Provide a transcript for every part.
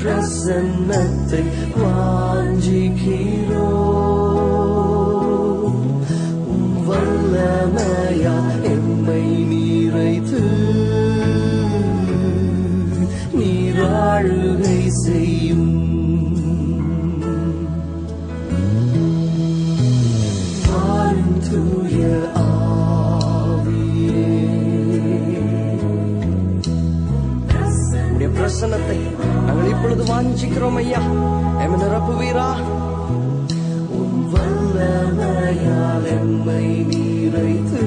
பிரசன்னத்தை வாஞ்சிக்கிறோ உம் வல்லமையா எம்மை நிறைத்து நீராழுகை செய்யும். வாரும் தூய ஆவியே உம்முடைய பிரசன்னத்தை நாங்கள் இப்பொழுது வாஞ்சிக்கிறோம் ஐயா. எம்மை நிரப்புவீரா? உன் வல்லமையால் எம்மை நிறைத்து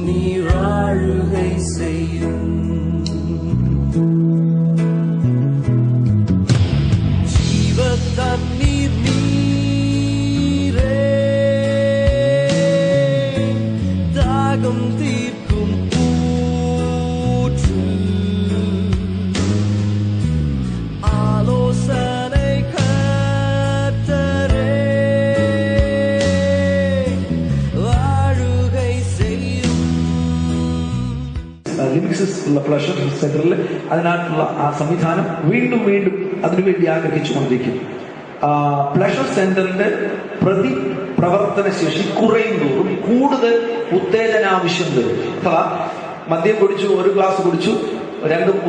நீராழுகை செய்யும். ஜீவ தண்ணீர் நீரே தாகம் தீர்க்கும் ஊற்று, ஆலோசனை கர்த்தரே வாழுகை செய்யும். ലിമിക്സിസ് ഉള്ള പ്ലഷർ സെന്ററിൽ അതിനകത്തുള്ള ആ സംവിധാനം വീണ്ടും വീണ്ടും അതിനുവേണ്ടി ആഗ്രഹിച്ചുകൊണ്ടിരിക്കും. പ്ലഷർ സെന്ററിന്റെ പ്രവർത്തന ശേഷി കുറയും തോറും കൂടുതൽ ഉത്തേജന ആവശ്യം വരും. അഥവാ മദ്യം കുടിച്ചു, ഒരു ഗ്ലാസ് കുടിച്ചു,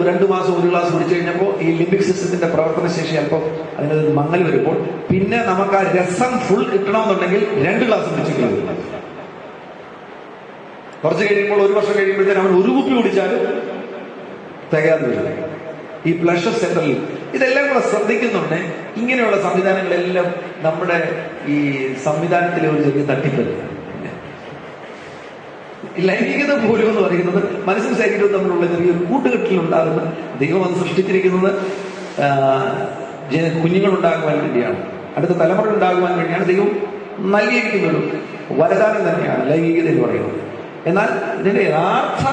രണ്ടു മാസം ഒരു ഗ്ലാസ് കുടിച്ചു കഴിഞ്ഞപ്പോൾ ഈ ലിംബിക് സിസ്റ്റത്തിന്റെ പ്രവർത്തന ശേഷി അല്പം അതിനൊരു മങ്ങൽ വരുമ്പോൾ പിന്നെ നമുക്ക് ആ രസം ഫുൾ കിട്ടണമെന്നുണ്ടെങ്കിൽ 2 ഗ്ലാസ് കുടിച്ചിട്ടില്ല. കുറച്ച് കഴിയുമ്പോൾ, ഒരു വർഷം കഴിയുമ്പോഴത്തേനും അവൻ ഒരു കുപ്പി കുടിച്ചാലും തികയാതെ വരും. ഈ പ്ലഷർ സെന്ററിൽ ഇതെല്ലാം കൂടെ ശ്രദ്ധിക്കുന്നുണ്ട്. ഇങ്ങനെയുള്ള സംവിധാനങ്ങളെല്ലാം നമ്മുടെ ഈ സംവിധാനത്തിലെ ഒരു ചെറിയ തട്ടിപ്പല്ല. ലൈംഗികത പോലും എന്ന് പറയുന്നത് മനസ്സും ശരീരവും തമ്മിലുള്ള ചെറിയൊരു കൂട്ടുകെട്ടിലുണ്ടാകുന്ന ദൈവം അത് സൃഷ്ടിച്ചിരിക്കുന്നത് കുഞ്ഞുങ്ങളുണ്ടാകുവാൻ വേണ്ടിയാണ്, അടുത്ത തലമുറ ഉണ്ടാകുവാൻ വേണ്ടിയാണ് ദൈവം നൽകിയിരിക്കുന്നൊരു വരദാനം തന്നെയാണ് ലൈംഗികത എന്ന് പറയുന്നത്. എന്നാൽ ഇതിന്റെ യഥാർത്ഥ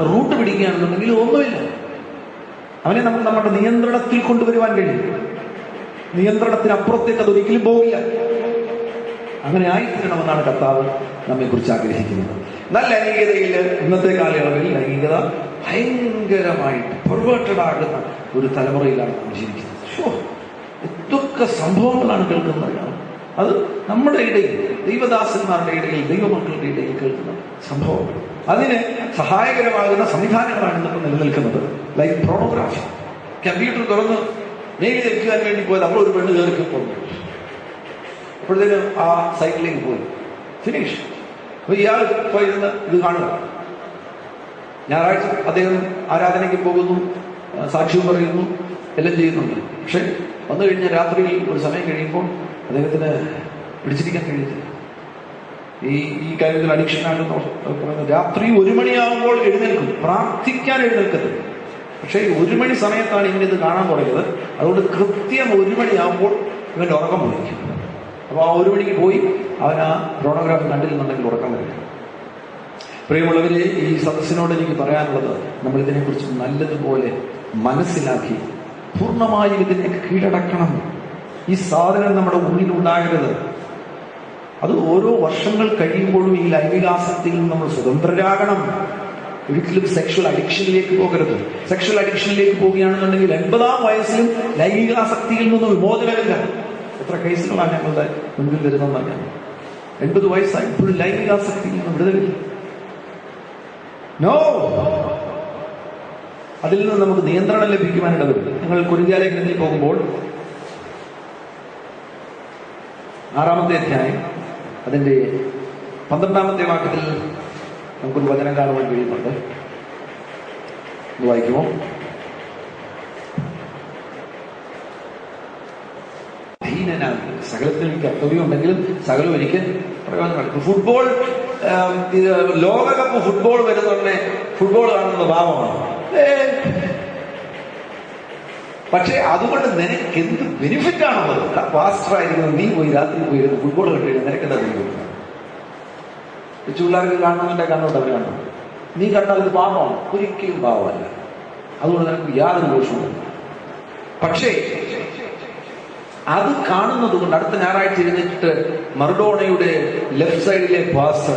റൂട്ട് പിടിക്കുകയാണെന്നുണ്ടെങ്കിൽ ഒന്നുമില്ല. അവനെ നമുക്ക് നമ്മുടെ നിയന്ത്രണത്തിൽ കൊണ്ടുവരുവാൻ കഴിയും. നിയന്ത്രണത്തിനപ്പുറത്തേക്ക് അതൊരിക്കലും പോകില്ല. അങ്ങനെ ആയിത്തീരണമെന്നാണ് കർത്താവ് നമ്മെ കുറിച്ച് ആഗ്രഹിക്കുന്നത്. എന്നാൽ ലൈംഗികതയിൽ ഇന്നത്തെ കാലയളവിൽ ലൈംഗികത ഭയങ്കരമായിട്ട് പെർവേർട്ടഡ് ആകുന്ന ഒരു തലമുറയിലാണ് നമ്മൾ ജീവിക്കുന്നത്. എന്തൊക്കെ സംഭവങ്ങളാണ് കേൾക്കുന്നത്. അത് നമ്മുടെ ഇടയിൽ, ദൈവദാസന്മാരുടെ ഇടയിൽ, ദൈവമക്കളുടെ ഇടയിൽ കേൾക്കുന്ന സംഭവങ്ങൾ. അതിന് സഹായകരമാകുന്ന സംവിധാനങ്ങളാണ് ഇന്നിപ്പോൾ നിലനിൽക്കുന്നത്. Like pornography. കമ്പ്യൂട്ടർ തുറന്ന് മെയിൽ വെക്കാൻ വേണ്ടി പോയത് നമ്മളൊരു പെണ്ണ് കയറി പോകുന്നു. അപ്പോഴത്തേനും ആ സൈറ്റിലേക്ക് പോയി ഫിനിഷ്. അപ്പൊ ഇയാൾ പോയിരുന്ന് ഇത് കാണുക. ഞായറാഴ്ച അദ്ദേഹം ആരാധനയ്ക്ക് പോകുന്നു, സാക്ഷ്യം പറയുന്നു, എല്ലാം ചെയ്യുന്നുണ്ട്. പക്ഷെ വന്നു കഴിഞ്ഞ രാത്രിയിൽ ഒരു സമയം കഴിയുമ്പോൾ അദ്ദേഹത്തിന് പിടിച്ചിരിക്കാൻ കഴിയത്തില്ല. ഈ കാര്യത്തിൽ അഡിക്ഷനാണെന്ന് പറയുന്നത്. രാത്രി 1 മണിയാകുമ്പോൾ എഴുന്നേൽക്കും, പ്രാർത്ഥിക്കാൻ എഴുന്നേൽക്കത്തില്ല. പക്ഷേ 1 മണി സമയത്താണ് ഇവനിത് കാണാൻ തുടങ്ങിയത്. അതുകൊണ്ട് കൃത്യം 1 മണിയാകുമ്പോൾ ഇവന്റെ ഉറക്കം പോയിരിക്കും. അപ്പോൾ ആ 1 മണിക്ക് പോയി അവൻ ആ പ്രോണോഗ്രാഫി കണ്ടിരുന്നുണ്ടെങ്കിൽ ഉറക്കം വരില്ല. പ്രിയമുള്ളവരെ, ഈ സദസ്സിനോട് എനിക്ക് പറയാനുള്ളത്, നമ്മൾ ഇതിനെക്കുറിച്ച് നല്ലതുപോലെ മനസ്സിലാക്കി പൂർണ്ണമായും ഇതിനെ കീഴടക്കണം. ഈ സാധനം നമ്മുടെ ഉള്ളിൽ ഉണ്ടാകരുത്. അത് ഓരോ വർഷങ്ങൾ കഴിയുമ്പോഴും ഈ ലൈംഗികാസക്തിയിൽ നിന്ന് നമ്മൾ സ്വതന്ത്രരാകണം. ഒരിക്കലും സെക്ഷൽ അഡിക്ഷനിലേക്ക് പോകരുത്. സെക്ഷൽ അഡിക്ഷനിലേക്ക് പോവുകയാണെന്നുണ്ടെങ്കിൽ 80-ാം വയസ്സിലും ലൈംഗികാസക്തിയിൽ നിന്ന് വിമോചനമില്ല. എത്ര കേസുകളാണ് ഞങ്ങളുടെ മുൻപിൽ വരുന്നതെന്നാണ് ഞാൻ. 80 വയസ്സായി ഇപ്പോഴും ലൈംഗികാസക്തിയിൽ നിന്ന് വിടുതലില്ല. നോ, അതിൽ നിന്ന് നമുക്ക് നിയന്ത്രണം ലഭിക്കുവാനിടവരും. നിങ്ങൾ കൊരിന്ത്യലേഖനത്തിൽ പോകുമ്പോൾ 6-ാമത്തെ അധ്യായം അതിന്റെ 12-ാമത്തെ വാക്യത്തിൽ നമുക്കൊരു വചനം കാണുവാൻ കഴിയുന്നുണ്ട്. വായിക്കുമോ? സകലത്തിൽ എനിക്ക് കർത്തവ്യം ഉണ്ടെങ്കിലും സകലം എനിക്ക് പ്രയോജനമാണ്. ഫുട്ബോൾ, ലോകകപ്പ് ഫുട്ബോൾ വരുന്നുണ്ടെ ഫുട്ബോൾ കാണുന്ന ഭാവമാണ്. പക്ഷെ അതുകൊണ്ട് നിനക്ക് എന്ത് ബെനിഫിറ്റ് ആണുള്ളത്? പാസ്റ്ററായിരിക്കുന്നത് നീ പോയി രാത്രി പോയിരുന്നു ഫുട്ബോൾ കണ്ടു കഴിഞ്ഞാൽ നിനക്കെന്താ ബെനിഫിറ്റ്? പിള്ളേർക്ക് കാണണമെന്നുണ്ടെ കണ്ടോട്ട് അവർ കാണണം. നീ കണ്ടാൽ ഇത് പാപമാണ്? ഒരിക്കലും പാപമല്ല. അതുകൊണ്ട് നിനക്ക് യാതൊരു ദോഷവുമില്ല. പക്ഷേ അത് കാണുന്നത് കൊണ്ട് അടുത്ത ഞായറാഴ്ച എഴുന്നേറ്റിട്ട് മറഡോണയുടെ ലെഫ്റ്റ് സൈഡിലെ പാസ്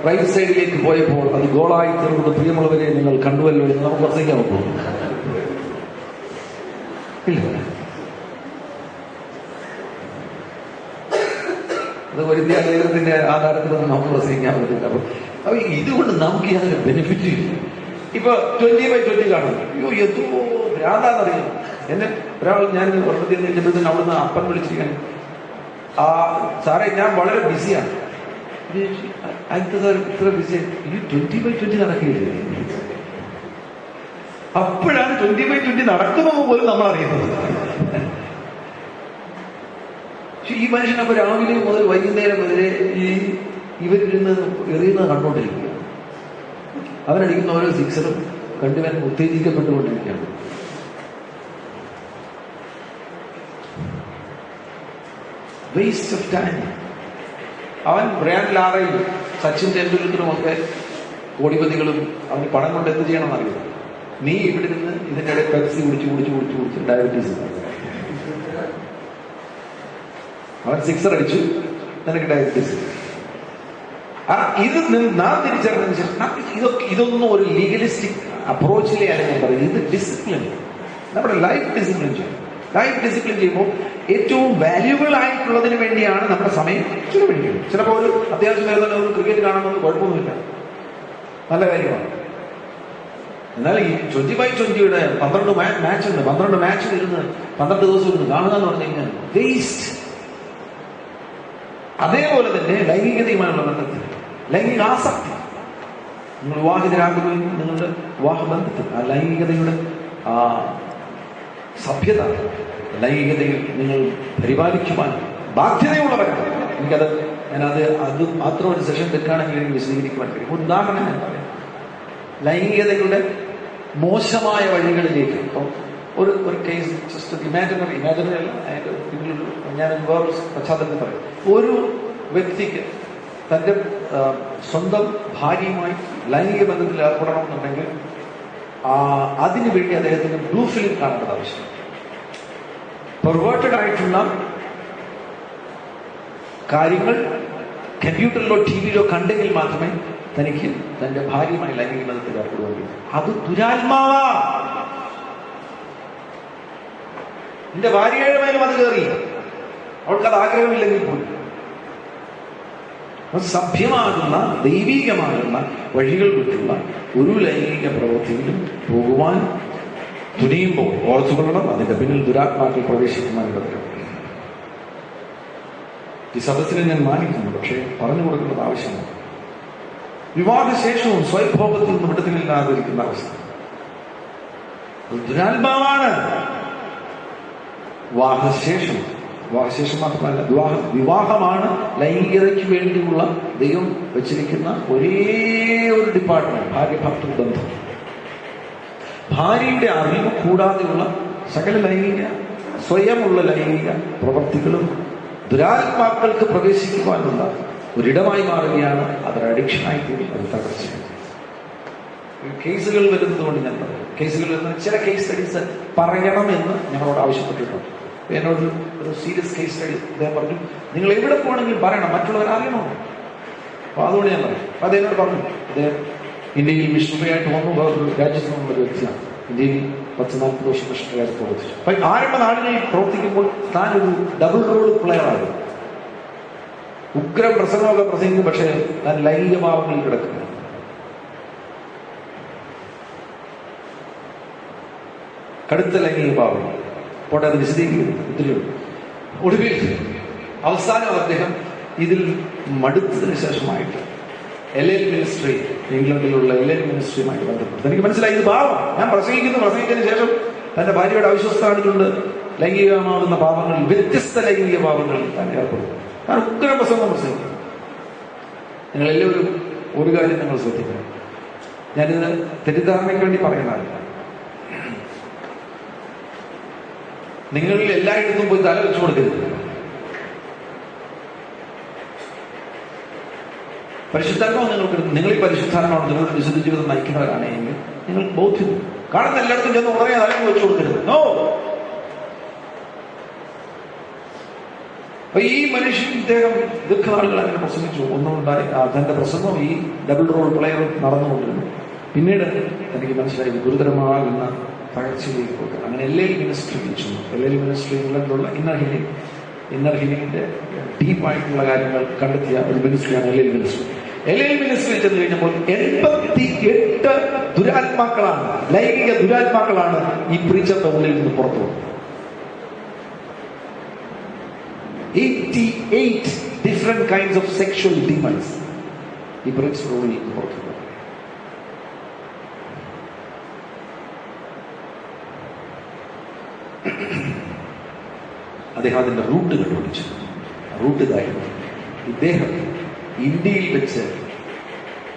റൈറ്റ് സൈഡിലേക്ക് പോയപ്പോൾ അത് ഗോളായി തീർന്നത് പ്രിയമുള്ളവരെ നിങ്ങൾ കണ്ടുവല്ലോ എന്ന് നമുക്ക് പ്രസംഗിക്കാൻ നോക്കൂ. ഇല്ല, അത് ഒരു വിദ്യാലയത്തിന്റെ ആധാരത്തിൽ നമുക്ക് പ്രസംഗിക്കാൻ പറ്റില്ല. അപ്പൊ ഇതുകൊണ്ട് നമുക്ക് യാതൊരു ബെനിഫിറ്റ് ഇല്ല. ഇപ്പൊ 20/20 കാണുന്നു. അയ്യോ എന്തോ ഭ്രാന്താന്നറിയാം. എന്നെ ഒരാൾ ഞാൻ ഒരിടത്തിൽ നിന്നപ്പോഴത്തേന് അവിടുന്ന് അപ്പൻ വിളിച്ചിരിക്കാൻ, സാറേ ഞാൻ വളരെ ബിസിയാണ്. അടുത്ത സാർ ഇത്ര ബിസിയാണ്, ഈ 20/20 നടക്കില്ലേ? അപ്പോഴാണ് 20/20 നടക്കുന്നത് പോലും നമ്മൾ അറിയുന്നത്. ഈ മനുഷ്യനപ്പോ രാവിലെ മുതൽ വൈകുന്നേരം വരെ ഈ ഇവരിരുന്ന് എറിയുന്നത് കണ്ടുകൊണ്ടിരിക്കുക. അവനടിക്കുന്ന ഓരോ സിക്സറും കണ്ടുവൻ ഉത്തേജിക്കപ്പെട്ടുകൊണ്ടിരിക്കുകയാണ്. Waste of time. അവൻ ബ്രയാൻ ലാറയും സച്ചിൻ ടെണ്ടുൽക്കറും ഒക്കെ കോടിപതികളും അവന് പണം കൊണ്ട് എന്ത് ചെയ്യണമെന്ന് അറിയാം. നീ ഇവിടെ നിന്ന് ഇതിൻ്റെ ഇടയിൽ പെപ്സി കുടിച്ച് ഡയബറ്റീസ്. അവൻ സിക്സർ അടിച്ചു, നിനക്ക് ഡയബറ്റീസ്. ഇത് നാം തിരിച്ചറിഞ്ഞതിന് ശേഷം ഇതൊന്നും ഒരു ലീഗലിസ്റ്റിക് അപ്രോച്ചിലേ അല്ല ഞാൻ പറയുന്നത്. ഇത് ഡിസിപ്ലിൻ, നമ്മുടെ ലൈഫ് ഡിസിപ്ലിൻ ചെയ്യും. ലൈഫ് ഡിസിപ്ലിൻ ചെയ്യുമ്പോൾ ഏറ്റവും വാല്യുബിൾ ആയിട്ടുള്ളതിന് വേണ്ടിയാണ് നമ്മുടെ സമയം ചിലവഴിക്കുന്നത്. ചിലപ്പോൾ ഒരു അത്യാവശ്യം വരുന്ന ക്രിക്കറ്റ് കാണുന്നത് കുഴപ്പമൊന്നുമില്ല, നല്ല കാര്യമാണ്. എന്നാൽ ഈ 20/20 12 മാച്ച് ഉണ്ട്. 12 മാച്ച് ഇരുന്ന് 12 ദിവസം ഇരുന്ന് കാണുക എന്ന് പറഞ്ഞു കഴിഞ്ഞാൽ വേസ്റ്റ്. അതേപോലെ തന്നെ ലൈംഗികതയുമായുള്ള ബന്ധത്തിൽ ലൈംഗിക ആസക്തി, നിങ്ങൾ വിവാഹിതരാകുകയും നിങ്ങളുടെ വിവാഹബന്ധത്തിൽ ആ ലൈംഗികതയുടെ സഭ്യത, ലൈംഗികതയിൽ നിങ്ങൾ പരിപാലിക്കുവാൻ ബാധ്യതയുള്ളവരാണ്. അത് മാത്രം ഒരു സെഷൻ തെറ്റാണെങ്കിൽ എനിക്ക് വിശദീകരിക്കുവാൻ കഴിയും. ഒരു ഉദാഹരണം ഞാൻ പറയാം. ലൈംഗികതയുടെ മോശമായ വഴികളിലേക്ക് ഇപ്പം ഒരു കേസ് ജസ്റ്റ് ഇമാജിനറി അല്ല, ഞാൻ വേറൊരു പശ്ചാത്തലത്തിൽ പറയും. ഒരു വ്യക്തിക്ക് തൻ്റെ സ്വന്തം ഭാര്യയുമായി ലൈംഗിക ബന്ധത്തിൽ ഏർപ്പെടണമെന്നുണ്ടെങ്കിൽ അതിനുവേണ്ടി അദ്ദേഹത്തിന് ബ്ലൂ ഫിലിം കാണേണ്ടത് ആവശ്യം. പെർവേർട്ടഡ് ആയിട്ടുള്ള കാര്യങ്ങൾ കമ്പ്യൂട്ടറിലോ ടിവിയിലോ കണ്ടെങ്കിൽ മാത്രമേ തനിക്ക് തന്റെ ഭാര്യയുമായി ലൈംഗിക ബന്ധത്തിൽ ഏർപ്പെടുവാൻ കഴിയും. അത് ദുരാത്മാവാ. എന്റെ ഭാര്യയുടെ മേലും അത് കയറി, അവൾക്കത് ആഗ്രഹമില്ലെങ്കിൽ പോലും. സഭ്യമാകുന്ന ദൈവികമാകുന്ന വഴികൾ വിട്ടുള്ള ഒരു ലൈംഗിക പ്രവൃത്തിയിലും പോകുവാൻ തുനിയുമ്പോൾ ഓർത്തുകൊള്ളണം, അതിന്റെ പിന്നിൽ ദുരാത്മാക്കൾ പ്രവേശിക്കുവാനുള്ളത്. ഈ സദസ്സിനെ ഞാൻ മാനിക്കുന്നു, പക്ഷേ പറഞ്ഞു കൊടുക്കേണ്ടത് ആവശ്യമാണ്. വിവാഹശേഷവും സ്വയംഭോഗത്തിൽ നിന്ന് വിടുതലില്ലാതിരിക്കുന്ന അവസ്ഥ ദുരാത്മാവാണ്. വിവാഹശേഷം മാത്രമല്ല, വിവാഹമാണ് ലൈംഗികതയ്ക്ക് വേണ്ടിയുള്ള ദൈവം വെച്ചിരിക്കുന്ന ഒരേ ഒരു ഡിപ്പാർട്ട്മെന്റ്, ഭാര്യ ഭർത്തൃ ബന്ധം. ഭാര്യയുടെ അറിവ് കൂടാതെയുള്ള സകല ലൈംഗിക സ്വയമുള്ള ലൈംഗിക പ്രവർത്തികളും ദുരാത്മാക്കൾക്ക് പ്രവേശിക്കുവാനുള്ള ഒരിടമായി മാറുകയാണ്. അതൊരു അഡിക്ഷനായി തീരും, അത് തകർച്ചയാണ്. കേസുകൾ വരുന്നത് കൊണ്ട് ഞാൻ പറയും, കേസുകൾ വരുന്ന ചില കേസ് സ്റ്റഡീസ് പറയണമെന്ന് ഞങ്ങളോട് ആവശ്യപ്പെട്ടിട്ടുണ്ട്. എന്നോട് ഒരു സീരിയസ് കേസ് സ്റ്റഡി അദ്ദേഹം പറഞ്ഞു, നിങ്ങൾ എവിടെ പോകണമെങ്കിലും പറയണം, മറ്റുള്ളവർ അറിയണോ. അപ്പൊ അതുകൊണ്ട് ഞാൻ പറയും. അത് എന്നോട് പറഞ്ഞു, അദ്ദേഹം ഇന്ത്യയിൽ മിഷണറിയായിട്ട് വന്നു, വേറൊരു രാജ്യത്ത് നിന്നുള്ള ഒരു വ്യക്തിയാണ്. ഇന്ത്യയിൽ 10-40 വർഷം മിഷണറിയായിട്ട് പ്രവർത്തിച്ചു. അപ്പൊ ആരംഭ നാടുകളിൽ പ്രവർത്തിക്കുമ്പോൾ താനൊരു ഡബിൾ റോൾ പ്ലെയർ ആകും. ഉഗ്രം പ്രസംഗമൊക്കെ പ്രസംഗിക്കും, പക്ഷേ താൻ ലൈംഗിക ഭാവങ്ങളിൽ കിടക്കുക. കടുത്ത ലൈംഗിക ഭാവങ്ങൾ പോട്ടെ, അത് വിശദീകരിക്കുന്നു ഒത്തിരിയുണ്ട്. ഒടുവിൽ അവസാനം അദ്ദേഹം ഇതിൽ മടുത്തതിന് ശേഷമായിട്ട് LL മിനിസ്ട്രി, ഇംഗ്ലണ്ടിലുള്ള LL മിനിസ്ട്രിയുമായിട്ട് ബന്ധപ്പെട്ടു. എനിക്ക് മനസ്സിലായി ഇത് പാവം. ഞാൻ പ്രസംഗിച്ചതിന് ശേഷം തന്റെ ഭാര്യയുടെ അവിശ്വസ്താണികളുണ്ട് ലൈംഗികമാകുന്ന പാപങ്ങളിൽ, വ്യത്യസ്ത ലൈംഗിക പാപങ്ങളിൽ താൻ ഏർപ്പെടുന്നു. കാരണം ഉഗ്ര പ്രസംഗിക്കും. നിങ്ങളെല്ലാവരും ഒരു കാര്യം നിങ്ങൾ ശ്രദ്ധിക്കണം, ഞാനിത് തെറ്റിദ്ധാരണയ്ക്ക് വേണ്ടി പറയുന്നതല്ല. നിങ്ങളിൽ എല്ലായിടത്തും പോയി തല വെച്ചു കൊടുക്കരുത്. പരിശുദ്ധാത്മാവ് നിങ്ങൾ ഈ പരിശുദ്ധാത്മാവ് നിങ്ങളുടെ വിശുദ്ധ ജീവിതം നയിക്കുന്നവരാണെങ്കിൽ നിങ്ങൾ ബോധ്യം കാണുന്ന എല്ലായിടത്തും ചെന്ന് ഉടനെ തലം വെച്ചു കൊടുക്കരുത്. നോ, അപ്പൊ ഈ മനുഷ്യൻ ഇദ്ദേഹം ദീർഘനാളുകൾ അങ്ങനെ പ്രസംഗിച്ചു. ഒന്നും ഉണ്ടായി തന്റെ പ്രസംഗം ഈ ഡബിൾ റോൾ പ്ലെയർ നടന്നുകൊണ്ടിരുന്നു. പിന്നീട് എനിക്ക് മനസ്സിലായി ഗുരുതരമാകുന്ന തകർച്ചയിലേക്ക് പോയി. അങ്ങനെ LL മിനിസ്ട്രി വെച്ചു. LL മിനിസ്ട്രി ഇംഗ്ലണ്ടിലുള്ള ഇന്നർ ഹീലിംഗിന്റെ ഡീപ്പായിട്ടുള്ള കാര്യങ്ങൾ കണ്ടെത്തിയ ഒരു മിനിസ്ട്രിയാണ് LL മിനിസ്ട്രി. LL മിനിസ്ട്രി ചെന്ന് കഴിഞ്ഞപ്പോൾ 88 ദുരാത്മാക്കളാണ്, ലൈംഗിക ദുരാത്മാക്കളാണ് ഈ പ്രീച്ചറിന്റെ ഉള്ളിൽ നിന്ന് പുറത്തു വന്നത്. 88 different kinds of sexual demons ഈ പ്രീച്ചറിന്റെ ഉള്ളിൽ നിന്ന് പുറത്തു വന്നു. അദ്ദേഹം അതിന്റെ റൂട്ട് കണ്ടുപിടിച്ചു. റൂട്ട് ഇതായിരുന്നു. ഇദ്ദേഹം ഇന്ത്യയിൽ വെച്ച്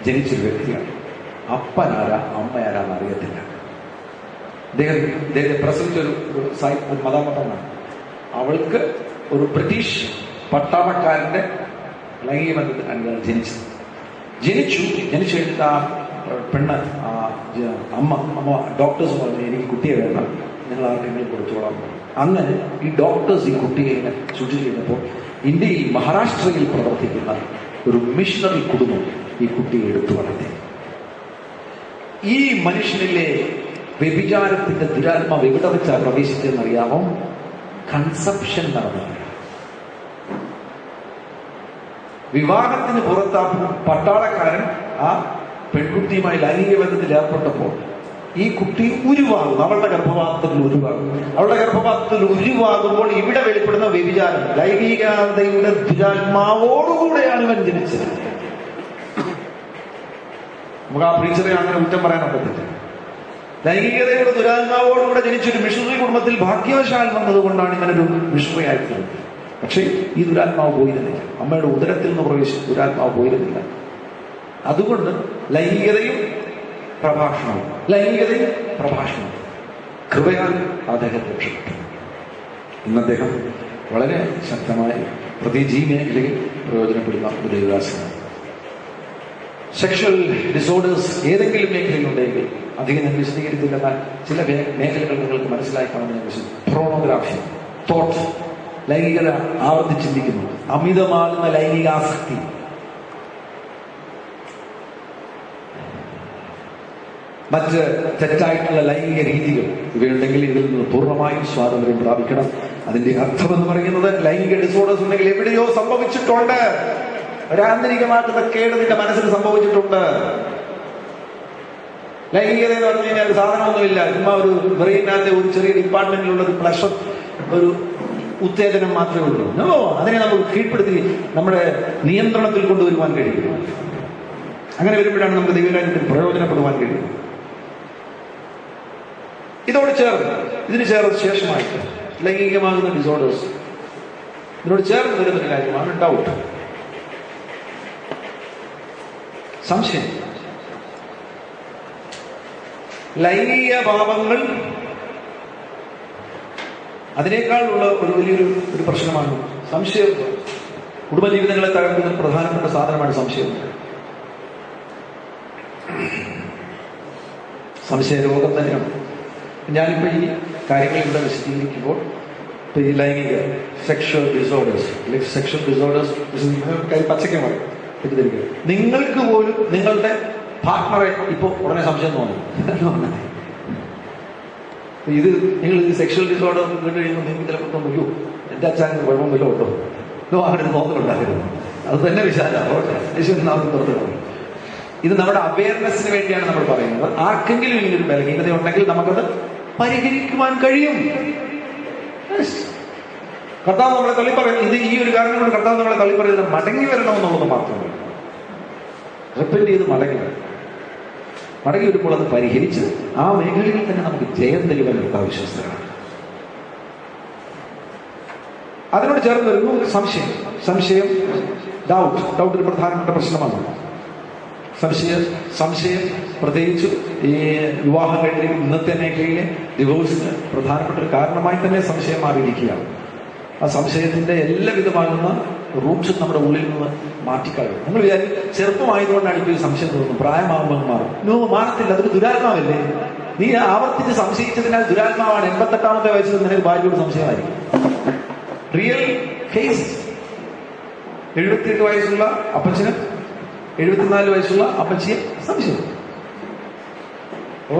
ജനിച്ചൊരു വ്യക്തിയാണ്. അപ്പനാരാ അമ്മയാരാന്ന് അറിയത്തില്ല. അദ്ദേഹത്തെ പ്രസവിച്ചൊരു മതാമതമാണ്. അവൾക്ക് ഒരു ബ്രിട്ടീഷ് പട്ടാളക്കാരന്റെ ലൈംഗിക ബന്ധത്തിലാണ് ജനിച്ചു കഴിഞ്ഞിട്ട് ആ പെണ്ണ് അമ്മ ഡോക്ടേഴ്സ് പറഞ്ഞു, എനിക്ക് കുട്ടിയെ വേണം, നിങ്ങൾ ആർക്കെങ്കിലും കൊടുത്തോളാം. അങ്ങനെ ഈ ഡോക്ടേഴ്സ് ഈ കുട്ടിയെ സൂക്ഷിച്ചു കഴിഞ്ഞപ്പോൾ ഇന്ത്യയിൽ മഹാരാഷ്ട്രയിൽ പ്രവർത്തിക്കുന്ന ഒരു മിഷണറി കുടുംബം ഈ കുട്ടിയെ എടുത്തു വളർത്തി. ഈ മനുഷ്യനിലെ വ്യഭിചാരത്തിന്റെ ദുരാത്മാവ് എവിടെ വെച്ചാ പ്രവേശിച്ചെന്നറിയാമോ? കൺസെപ്ഷൻ നടന്നു. വിവാഹത്തിന് പുറത്ത് ആ പട്ടാളക്കാരൻ ആ പെൺകുട്ടിയുമായി ലൈംഗിക ബന്ധത്തിൽ ഏർപ്പെട്ടപ്പോൾ ഈ കുട്ടി ഉരുവാകും. അവളുടെ ഗർഭപാത്രത്തിൽ ഉരുവാകും. അവളുടെ ഗർഭപാത്രത്തിൽ ഉരുവാകുമ്പോൾ ഇവിടെ വെളിപ്പെടുന്ന വ്യഭിചാരം, ലൈംഗികതയുടെ ദുരാത്മാവോടുകൂടെയാണ് ഇവൻ ജനിച്ചത്. നമുക്ക് ആ പ്രീച്ചറെ അങ്ങനെ കുറ്റം പറയാനൊക്കത്തില്ല. ലൈംഗികതയുടെ ദുരാത്മാവോടുകൂടെ ജനിച്ചൊരു മിഷണറി കുടുംബത്തിൽ ഭാഗ്യവശാൽ വന്നതുകൊണ്ടാണ് ഇവനൊരു മിഷണറി ആയിട്ടുള്ളത്. പക്ഷേ ഈ ദുരാത്മാവ് പോയിരുന്നില്ല. അമ്മയുടെ ഉദരത്തിൽ നിന്ന് പ്രവേശിച്ച ദുരാത്മാവ് പോയിരുന്നില്ല. അതുകൊണ്ട് ലൈംഗികതയും പ്രഭാഷണവും കൃപയാൽ അദ്ദേഹം രക്ഷപ്പെട്ടു. ഇന്ന് അദ്ദേഹം വളരെ ശക്തമായി പ്രത്യേകിച്ച് ഈ മേഖലയിൽ പ്രയോജനപ്പെടുന്ന ഒരു ദൈവദാസനാണ്. സെക്ഷൽ ഡിസോർഡേഴ്സ് ഏതെങ്കിലും മേഖലയിലുണ്ടെങ്കിൽ അധികം ഞാൻ വിശദീകരിച്ചില്ല. ചില മേഖലകൾ നിങ്ങൾക്ക് മനസ്സിലാക്കണമെന്ന് ഞാൻ വിശ്വസിക്കുന്നു. പോർണോഗ്രാഫി, തോട്ട്, ലൈംഗികത ആവർത്തിച്ച് ചിന്തിക്കുന്നു, അമിതമാകുന്ന ലൈംഗിക ആസക്തി, മറ്റ് തെറ്റായിട്ടുള്ള ലൈംഗിക രീതികൾ ഇവയുണ്ടെങ്കിൽ ഇതിൽ നിന്ന് പൂർണ്ണമായും സ്വാതന്ത്ര്യം പ്രാപിക്കണം. അതിന്റെ അർത്ഥമെന്ന് പറയുന്നത് ലൈംഗിക ഡിസോർഡേഴ്സ് ഉണ്ടെങ്കിൽ എവിടെയോ സംഭവിച്ചിട്ടുണ്ട്. ഒരാന്തരികമായിട്ടുള്ള കേട് നിന്റെ മനസ്സിൽ സംഭവിച്ചിട്ടുണ്ട്. ലൈംഗികത എന്ന് പറഞ്ഞു കഴിഞ്ഞാൽ സാധനമൊന്നുമില്ല. ചുമ്മാ ഒരു ബ്രെയിനകത്തെ ഒരു ചെറിയ ഡിപ്പാർട്ട്മെന്റിലുള്ള ഒരു പ്ലഷർ, ഒരു ഉത്തേജനം മാത്രമേ ഉള്ളൂ. അതിനെ നമുക്ക് കീഴ്പ്പെടുത്തി നമ്മുടെ നിയന്ത്രണത്തിൽ കൊണ്ടുവരുവാൻ കഴിയും. അങ്ങനെ വരുമ്പോഴാണ് നമുക്ക് ദൈവകാര്യത്തിൽ പ്രയോജനപ്പെടുവാൻ കഴിയും. ഇതിന് ചേർന്ന് ശേഷമായിട്ട് ലൈംഗികമാകുന്ന ഡിസോർഡേഴ്സ്, ഇതിനോട് ചേർന്ന് വരുന്നൊരു കാര്യമാണ് ഡൗട്ട്, സംശയം. ലൈംഗിക പാപങ്ങൾ അതിനേക്കാളുള്ള ഒരു വലിയൊരു പ്രശ്നമാണ് സംശയം. കുടുംബജീവിതങ്ങളെ തകർക്കുന്ന പ്രധാനപ്പെട്ട സാധനമാണ് സംശയം. സംശയരോഗം തന്നെയാണ്. ഞാനിപ്പോൾ ഈ കാര്യങ്ങൾ ഇവിടെ വിശദീകരിക്കുമ്പോൾ ഈ ലൈംഗിക സെക്ഷൽ ഡിസോർഡേഴ്സ് പച്ചയ്ക്ക് പറയും തെറ്റിദ്ധരിക്കുക. നിങ്ങൾക്ക് പോലും നിങ്ങളുടെ പാർട്ട്ണറെ ഇപ്പോൾ ഉടനെ സംശയം തോന്നും. ഇത് നിങ്ങൾ ഈ സെക്ഷൽ ഡിസോർഡർ കണ്ടു കഴിയുമ്പോൾ നിങ്ങൾക്ക് ചിലപ്പോൾ തോന്നുമല്ലോ എൻ്റെ അച്ഛന് കുഴപ്പമില്ല കേട്ടോ, അങ്ങനെ തോന്നലുണ്ടായിരുന്നു. അത് തന്നെ വിശാലം തുറന്നു. ഇത് നമ്മുടെ അവയർനെസ്സിന് വേണ്ടിയാണ് നമ്മൾ പറയുന്നത്. ആർക്കെങ്കിലും ഇങ്ങനൊരു ബലഹീനത ഉണ്ടെങ്കിൽ നമുക്കത് പരിഹരിക്കുവാൻ കഴിയും. കർത്താവ് നമ്മളെ തള്ളി പറയുന്നത് ഇത് ഈ ഒരു കാരണം കൊണ്ട് കർത്താവ് നമ്മളെ തള്ളി പറയുന്നത് മടങ്ങി വരണമെന്നുള്ളത് മാത്രമല്ല. റിപ്പന്റ് ചെയ്ത് മടങ്ങി വരുമ്പോൾ അത് പരിഹരിച്ച് ആ മേഖലയിൽ തന്നെ നമുക്ക് ജയം തരുവാൻ കർത്താവ് വിശ്വസ്തരാണ്. അതിനോട് ചേർന്ന് വരുന്നു സംശയം, ഡൗട്ട് ഒരു പ്രധാനപ്പെട്ട പ്രശ്നമാണ്. സംശയം പ്രത്യേകിച്ച് ഈ വിവാഹം കഴിഞ്ഞ ഇന്നത്തെ മേഖലയിലെ ഡിവോഴ്സിന് പ്രധാനപ്പെട്ട ഒരു കാരണമായി തന്നെ സംശയം മാറിയിരിക്കുകയാണ്. ആ സംശയത്തിന്റെ എല്ലാവിധമാകുന്ന റൂട്ട്സ് നമ്മുടെ ഉള്ളിൽ നിന്ന് മാറ്റിക്കളയും. നിങ്ങൾ വിചാരിക്കും ചെറുപ്പമായതുകൊണ്ടാണ് ഇപ്പോൾ ഈ സംശയം തോന്നുന്നു, പ്രായമാകുമ്പോൾ മാറും. മാറത്തില്ല, അതൊരു ദുരാത്മാവല്ലേ. നീ ആവർത്തിച്ച് സംശയിച്ചതിനാൽ ദുരാത്മാവാണ്. 88ാമത്തെ വയസ്സിൽ നിനക്ക് ഭാര്യയോട് സംശയമായിരിക്കും. റിയൽ കേസ് 78 വയസ്സുള്ള അപ്പച്ചന് 74 വയസ്സുള്ള അപ്പച്ചിയെ സംശയം. ഓ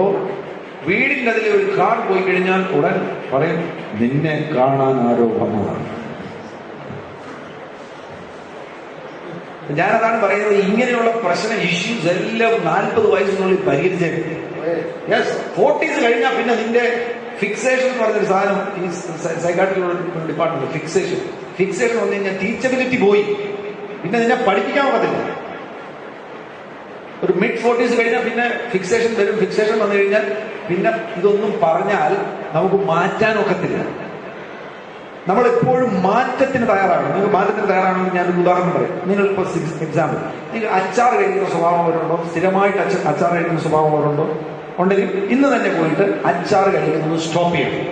വീടിൻ്റെ അതിലെ ഒരു കാർ പോയി കഴിഞ്ഞാൽ ഉടൻ പറയും നിന്നെ കാണാൻ ആരോ വന്നതാണ്. ഞാനതാണ് പറയുന്നത്, ഇങ്ങനെയുള്ള പ്രശ്ന ഇഷ്യൂസ് എല്ലാം 40 വയസ്സിനുള്ളിൽ പരിഹരിച്ചേക്കും. യെസ്, 40s കഴിഞ്ഞാൽ പിന്നെ നിന്റെ ഫിക്സേഷൻ എന്ന് പറഞ്ഞൊരു സാധനം ഈ സൈക്കാട്രിയുടെ ഡിപ്പാർട്ട്മെന്റ് ഫിക്സേഷൻ വന്നു കഴിഞ്ഞാൽ ടീച്ചബിലിറ്റി പോയി, പിന്നെ നിന്നെ പഠിപ്പിക്കാൻ പറ്റില്ല. ഒരു മിഡ് 40s കഴിഞ്ഞാൽ പിന്നെ ഫിക്സേഷൻ വരും. ഫിക്സേഷൻ വന്നു കഴിഞ്ഞാൽ പിന്നെ ഇതൊന്നും പറഞ്ഞാൽ നമുക്ക് മാറ്റാനൊക്കത്തില്ല. നമ്മളെപ്പോഴും മാറ്റത്തിന് തയ്യാറാകണം. നിങ്ങൾ മാറ്റത്തിന് തയ്യാറാണെങ്കിൽ ഞാനൊരു ഉദാഹരണം പറയാം. നിങ്ങൾ ഇപ്പോൾ എക്സാമ്പിൾ, നിങ്ങൾ അച്ചാർ കഴിക്കുന്ന സ്വഭാവമുള്ളവരുണ്ടോ? സ്ഥിരമായിട്ട് അച്ചാർ കഴിക്കുന്ന സ്വഭാവമുള്ളവരുണ്ടോ? ഉണ്ടെങ്കിൽ ഇന്ന് തന്നെ പോയിട്ട് അച്ചാർ കഴിക്കുന്നത് സ്റ്റോപ്പ് ചെയ്യണം.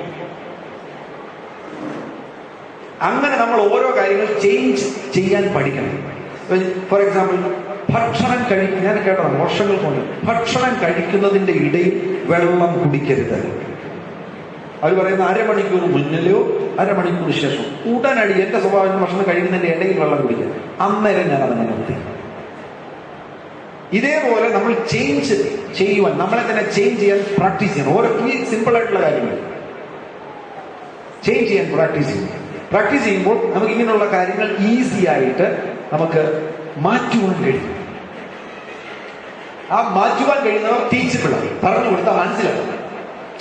അങ്ങനെ നമ്മൾ ഓരോ കാര്യങ്ങൾ ചേഞ്ച് ചെയ്യാൻ പഠിക്കണം. ഫോർ എക്സാമ്പിൾ, ഭക്ഷണം ഞാൻ കേട്ടതാണ് വർഷങ്ങൾക്ക് മുന്നേ, ഭക്ഷണം കഴിക്കുന്നതിന്റെ ഇടയിൽ വെള്ളം കുടിക്കരുത്. അവർ പറയുന്ന അരമണിക്കൂർ മുന്നിലോ അരമണിക്കൂർ ശേഷം ഉടനടി എന്റെ സ്വഭാവം ഭക്ഷണം കഴിക്കുന്നതിന്റെ ഇടയിൽ വെള്ളം കുടിക്കുക. അന്നേരം ഞാൻ അതങ്ങനെ നിർത്തി. ഇതേപോലെ നമ്മൾ ചേഞ്ച് ചെയ്യുവാൻ, നമ്മളെ തന്നെ ചേഞ്ച് ചെയ്യാൻ പ്രാക്ടീസ് ചെയ്യണം. ഓരോ ഈ സിമ്പിൾ ആയിട്ടുള്ള കാര്യങ്ങൾ ചേഞ്ച് ചെയ്യാൻ പ്രാക്ടീസ് ചെയ്യുമ്പോൾ നമുക്ക് ഇങ്ങനെയുള്ള കാര്യങ്ങൾ ഈസി ആയിട്ട് നമുക്ക് മാറ്റുവാൻ കഴിയും. ആ മാറ്റുവാൻ കഴിയുന്നവർ ടീച്ചബിൾ ആണ്. പറഞ്ഞു കൊടുത്താൽ മനസ്സിലാവും.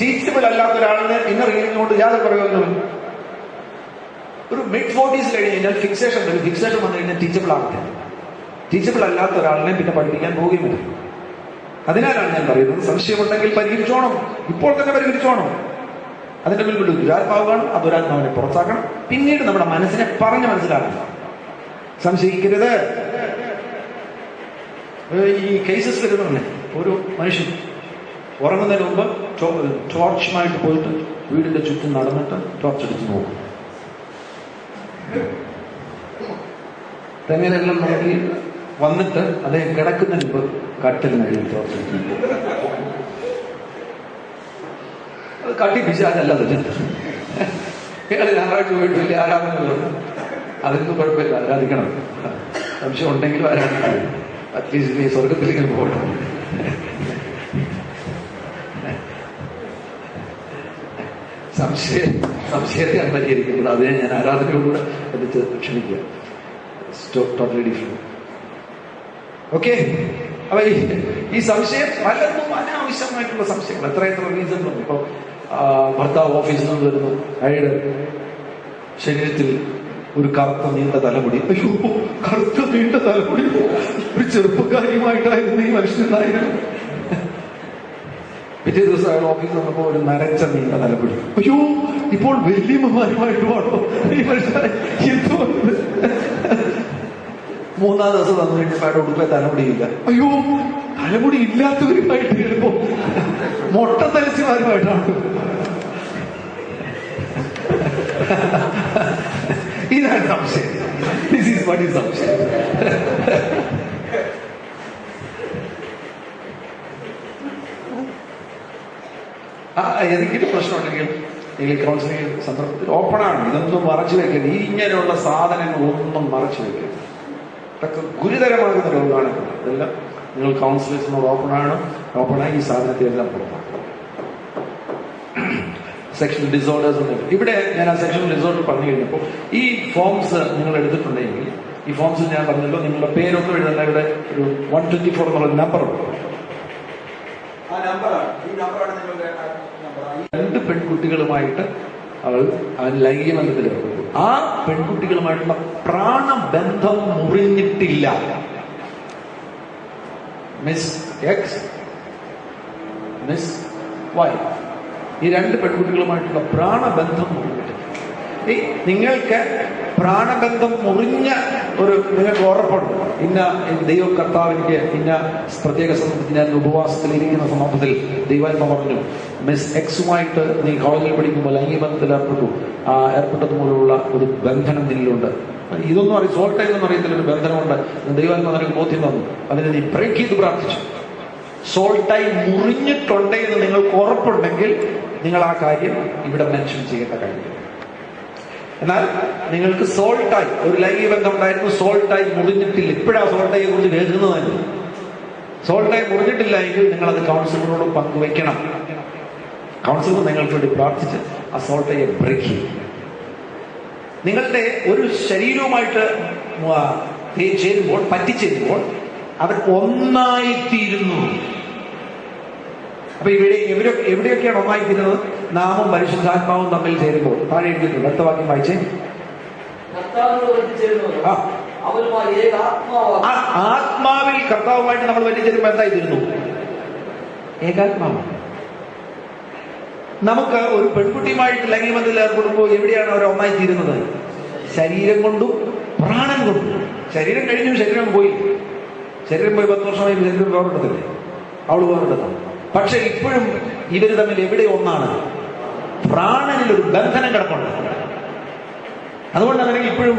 ടീച്ചബിൾ അല്ലാത്ത ഒരാളിന് ഇന്നർ ഹീലിംഗ് കൊണ്ട് യാതൊരു പ്രയോജനവും. ഒരു മിഡ് 40s കഴിഞ്ഞ് കഴിഞ്ഞാൽ ഫിക്സേഷൻ വരും. ഫിക്സേഷൻ വന്നു കഴിഞ്ഞാൽ ടീച്ചബിൾ ആകത്തില്ല. ടീച്ചബിൾ അല്ലാത്ത ഒരാളിനെ പിന്നെ പഠിപ്പിക്കാൻ പോവുകയും വരും. അതിനാലാണ് ഞാൻ പറയുന്നത്, സംശയമുണ്ടെങ്കിൽ പരിഹരിച്ചോണം, ഇപ്പോൾ തന്നെ പരിഹരിച്ചോണം. അതിന്റെ മുൻപിൽ ദുരാത്മാവാണ്, ആ ദുരാത്മാവിനെ പുറത്താക്കണം. പിന്നീട് നമ്മുടെ മനസ്സിനെ പറഞ്ഞ് മനസ്സിലാക്കണം. സംശയിക്കരുത്. ഈ കേസസ് വരുന്നുണ്ടല്ലേ, ഒരു മനുഷ്യൻ ഉറങ്ങുന്നതിന് മുമ്പ് ടോർച്ചുമായിട്ട് പോയിട്ട് വീടിന്റെ ചുറ്റും നടന്നിട്ട് ടോർച്ച് അടിച്ച് നോക്കും. തെങ്ങനെല്ലാം നോക്കി വന്നിട്ട് അദ്ദേഹം കിടക്കുന്നതിന് മുമ്പ് കട്ടിലിനടിയിൽ ടോർച്ച് അടിച്ചു. അത് കട്ടിപ്പിച്ചാലല്ല ഞായറാഴ്ച പോയിട്ട് വലിയ ആരാധനകളുണ്ട്. അതൊന്നും കുഴപ്പമില്ല, ആരാധിക്കണം. സംശയം ഉണ്ടെങ്കിലും ആരാധിക്കണം. അറ്റ്ലീസ്റ്റ് നീ സ്വർഗത്തിലേക്ക് പോകണം. സംശയത്തെ പരിഹരിക്കുന്നത് അതിനെ ഞാൻ ആരാധനയോടുകൂടെ എടുത്ത് ക്ഷണിക്കുക. Totally different. ഓക്കെ, അപ്പൊ ഈ സംശയം പലർക്കും അനാവശ്യമായിട്ടുള്ള സംശയങ്ങൾ എത്ര റീസണുണ്ട്. ഇപ്പൊ ഭർത്താവ് ഓഫീസിൽ നിന്ന് വരുന്നു, അയാളുടെ ശരീരത്തിൽ ഒരു കറുത്ത നീണ്ട തലമുടി. അയ്യോ, കറുത്ത നീണ്ട തലമുടി, ഒരു ചെറുപ്പക്കാരിയുമായിട്ടായിരുന്നു ഈ മനുഷ്യനായിരുന്നു. പിറ്റേ ദിവസം അയാൾ ഓഫീസിൽ വന്നപ്പോ ഒരു നരച്ച നീണ്ട തലമുടി. അയ്യോ, ഇപ്പോൾ വല്യമ്മമാരുമായിട്ട് പാടോ ഈ മനുഷ്യൻ. എന്തോ മൂന്നാം ദിവസം തന്നു കഴിഞ്ഞപ്പോൾ അയാളുടെ ഉടുപ്പേ തലമുടിയില്ല. അയ്യോ, തലമുടി ഇല്ലാത്തവരുമായിട്ട് ചിലപ്പോ മൊട്ട തലച്ചുമാരുമായിട്ടാണ്. ഇതാണ് സംശയം. ദിസ് ഈസ് വാട്ട് ഈസ് സംശയം. ഏതെങ്കിലും പ്രശ്നമുണ്ടെങ്കിൽ ഈ കൗൺസിലിംഗ് സന്ദർഭത്തിൽ ഓപ്പണാണ്. ഇതൊന്നും മറച്ചു വെക്കരുത്. ഈ ഇങ്ങനെയുള്ള സാധനങ്ങളൊന്നും മറച്ചു വെക്കരുത്. ഇതൊക്കെ ഗുരുതരമാകുന്ന രോഗമാണ്. ഇതെല്ലാം നിങ്ങൾ കൗൺസിലേഴ്സിനോട് ഓപ്പണായി ഈ സാധനത്തെ എല്ലാം പുറത്താക്കും. സെക്ഷൽ ഡിസോർഡേഴ്സ് ഉണ്ട്. ഇവിടെ ഞാൻ ആ സെക്ഷൽ ഡിസോർഡർ പറഞ്ഞു കഴിഞ്ഞപ്പോൾ ഈ ഫോംസ് നിങ്ങൾ എടുത്തിട്ടുണ്ടെങ്കിൽ, ഈ ഫോംസിൽ ഞാൻ പറഞ്ഞല്ലോ നിങ്ങളുടെ പേരൊന്നും എഴുതണ്ട. ഇവിടെ ഒരു 124 എന്നുള്ള നമ്പറുണ്ട്. ആ നമ്പറാണ്, ഈ നമ്പറാണ് നിങ്ങളുടെ നമ്പർ. 2 പെൺകുട്ടികളുമായിട്ട് അവൻ ലൈംഗിക ബന്ധത്തിൽ ഏർപ്പെട്ടു. ആ പെൺകുട്ടികളുമായിട്ടുള്ള പ്രാണബന്ധം മുറിഞ്ഞിട്ടില്ല. മിസ് എക്സ്, മിസ് വൈ, ഈ 2 പെൺകുട്ടികളുമായിട്ടുള്ള പ്രാണബന്ധം മുറിഞ്ഞിട്ടില്ല. ഈ നിങ്ങൾക്ക് പ്രാണബന്ധം മുറിഞ്ഞ നിങ്ങൾക്ക് ഉറപ്പുണ്ട്, ഇന്ന ദൈവ കർത്താവ് എനിക്ക് ഇന്ന പ്രത്യേക സന്ദർഭത്തിൽ ഞാൻ ഉപവാസത്തിലിരിക്കുന്ന സന്ദർഭത്തിൽ ദൈവാത്മ പറഞ്ഞു, മിസ് എക്സുമായിട്ട് നീ കോളേജിൽ പഠിക്കുമ്പോൾ ലൈംഗിക ബന്ധത്തിൽ ഏർപ്പെട്ടത് മൂലമുള്ള ഒരു ബന്ധനം നിന്നിലുണ്ട്. ഇതൊന്നും സോൾട്ടായിട്ടൊന്നും അറിയത്തില്ല, ഒരു ബന്ധനമുണ്ട്, ദൈവാത്മ നിനക്ക് ബോധ്യം തന്നു, അതിനെ നീ ബ്രേക്ക് ചെയ്ത് പ്രാർത്ഥിച്ചു. സോൾട്ടായി മുറിഞ്ഞിട്ടുണ്ട് എന്ന് നിങ്ങൾക്ക് ഉറപ്പുണ്ടെങ്കിൽ നിങ്ങൾ ആ കാര്യം ഇവിടെ മെൻഷൻ ചെയ്യേണ്ട കാര്യം. എന്നാൽ നിങ്ങൾക്ക് സോൾട്ടായി ഒരു ലൈംഗിക ബന്ധം ഉണ്ടായിരുന്നു, സോൾട്ടായി മുറിഞ്ഞിട്ടില്ല. ഇപ്പോഴാണ് സോൾട്ടായി കുറിച്ച് കേൾക്കുന്നത് തന്നെ. സോൾട്ടായി മുറിഞ്ഞിട്ടില്ല എങ്കിൽ നിങ്ങൾ അത് കൗൺസിലറോട് പങ്കുവയ്ക്കണം. കൗൺസിലർ നിങ്ങൾക്ക് വേണ്ടി പ്രാർത്ഥിച്ച് ആ സോൾട്ടയെ ബ്രേക്ക് ചെയ്യും. നിങ്ങളുടെ ഒരു ശരീരവുമായിട്ട് ചേരുമ്പോൾ, പറ്റിച്ചേരുമ്പോൾ അവർ ഒന്നായിത്തീരുന്നു. അപ്പൊ എവിടെയൊക്കെയാണ് ഒന്നായിത്തീരുന്നത്? നാമും പരിശുദ്ധാത്മാവും തമ്മിൽ ചേരുമ്പോൾ. താഴെ എഴുതിയിട്ടുണ്ട്, അടുത്ത വാക്യം വായിച്ചേ. ആത്മാവിൽ കർത്താവുമായിട്ട് നമ്മൾ പറ്റിച്ചേരുമ്പോൾ എന്തായിത്തീരുന്നു? ഏകാത്മാവ്. നമുക്ക് ഒരു പെൺകുട്ടിയുമായിട്ട് ലൈംഗിക ബന്ധത്തിൽ ഏർപ്പെടുമ്പോൾ എവിടെയാണ് അവർ ഒന്നായി തീരുന്നത്? ശരീരം കൊണ്ടും പ്രാണൻ കൊണ്ടും. ശരീരം കഴിഞ്ഞു, ശരീരം പോയി. ശരീരം പോയി 10 വർഷമായി ശരീരം വേറിട്ടത്തില്ലേ? അവള് വേറിട്ടതാണ്. പക്ഷെ ഇപ്പോഴും ഇവര് തമ്മിൽ എവിടെ ഒന്നാണ്? പ്രാണനിലൊരു ബന്ധനം കിടപ്പുണ്ട്. അതുകൊണ്ടാണെങ്കിൽ ഇപ്പോഴും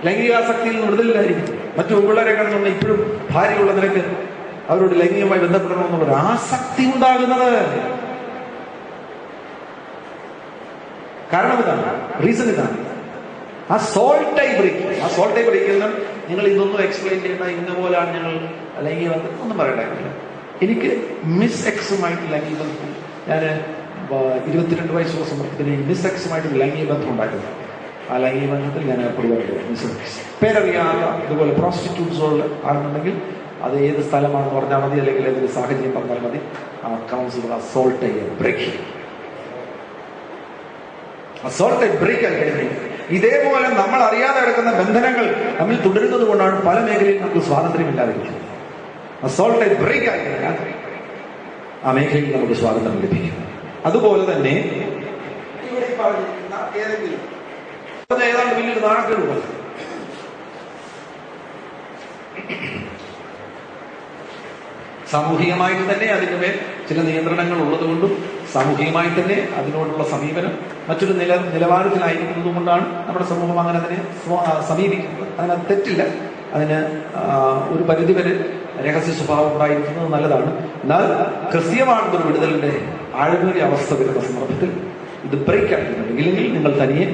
ലൈംഗികാസക്തിയിൽ വിടുതലിലായിരിക്കും. മറ്റു പിള്ളേരെ കണ്ടെന്ന് ഇപ്പോഴും ഭാര്യയുള്ള നിലയ്ക്ക് അവരോട് ലൈംഗികമായി ബന്ധപ്പെടണമെന്നുള്ളൊരു ആസക്തി ഉണ്ടാകുന്നത്. കാരണം ഇതാണ്, റീസൺ ഇതാണ്. ആ സോൾട്ടൈ ബ്രേക്ക്. ആ സോൾട്ടൈ ബ്രേക്കിൽ നിന്നും നിങ്ങൾ ഇതൊന്നും എക്സ്പ്ലെയിൻ ചെയ്യുന്ന ഇന്ന പോലെയാണ് ഞങ്ങൾ ലൈംഗിക ബന്ധം ഒന്നും പറയണ്ടായില്ല. എനിക്ക് മിസ് എക്സുമായിട്ട് ലൈംഗിക ബന്ധം, ഞാൻ 22 വയസ്സുള്ള സമയത്തിന് മിസ് എക്സുമായിട്ട് ലൈംഗിക ബന്ധം ഉണ്ടായിരുന്നു. ആ ലൈംഗിക ബന്ധത്തിൽ ഞാൻ ഏർപ്പെടുകയായിരുന്നു. മിസ് എക്സ് പേരറിയാത്ത ഇതുപോലെ പ്രോസ്റ്റിറ്റ്യൂട്ട്സുകൾ ആണെന്നുണ്ടെങ്കിൽ അത് ഏത് സ്ഥലമാണെന്ന് പറഞ്ഞാൽ മതി, അല്ലെങ്കിൽ ഏതൊരു സാഹചര്യം പറഞ്ഞാൽ മതി. ആ കൗൺസിലർ ആ സോൾട്ടൈ ബ്രേക്ക് ചെയ്യും. അസോൾട്ട് ബ്രേക്ക് ആയി കഴിഞ്ഞു. ഇതേപോലെ നമ്മൾ അറിയാതെ കിടക്കുന്ന ബന്ധനങ്ങൾ തമ്മിൽ തുടരുന്നത് കൊണ്ടാണ് പല മേഖലയിൽ നമുക്ക് സ്വാതന്ത്ര്യമില്ലാതിരിക്കുന്നത്. അസോൾട്ട് ബ്രേക്ക് ആയി കഴിഞ്ഞാൽ ആ മേഖലയിൽ നമുക്ക് സ്വാതന്ത്ര്യം ലഭിക്കും. അതുപോലെ തന്നെ ഇവിടെ പറഞ്ഞിരിക്കുന്ന ഏതാണ്ട് വലിയൊരു നാണക്കേട് പോലെ സാമൂഹികമായിട്ട് തന്നെ അതിൻ്റെ മേൽ ചില നിയന്ത്രണങ്ങൾ ഉള്ളതുകൊണ്ടും സാമൂഹികമായി തന്നെ അതിനോടുള്ള സമീപനം മറ്റൊരു നിലവാരത്തിലായിരിക്കുന്നത് കൊണ്ടാണ് നമ്മുടെ സമൂഹം അങ്ങനെ അതിനെ സമീപിക്കുന്നത്. അതിനകത്ത് തെറ്റില്ല. അതിന് ഒരു പരിധിവരെ രഹസ്യ സ്വഭാവം ഉണ്ടായിരിക്കുന്നത് നല്ലതാണ്. എന്നാൽ ക്രിസ്തീയമാണെന്നൊരു വിടുതലിന്റെ ആഴമേറിയ അവസ്ഥ വരുന്ന സന്ദർഭത്തിൽ ഇത് ബ്രേക്ക് ആക്കുന്നുണ്ട്. ഇല്ലെങ്കിൽ നിങ്ങൾ തനിയെ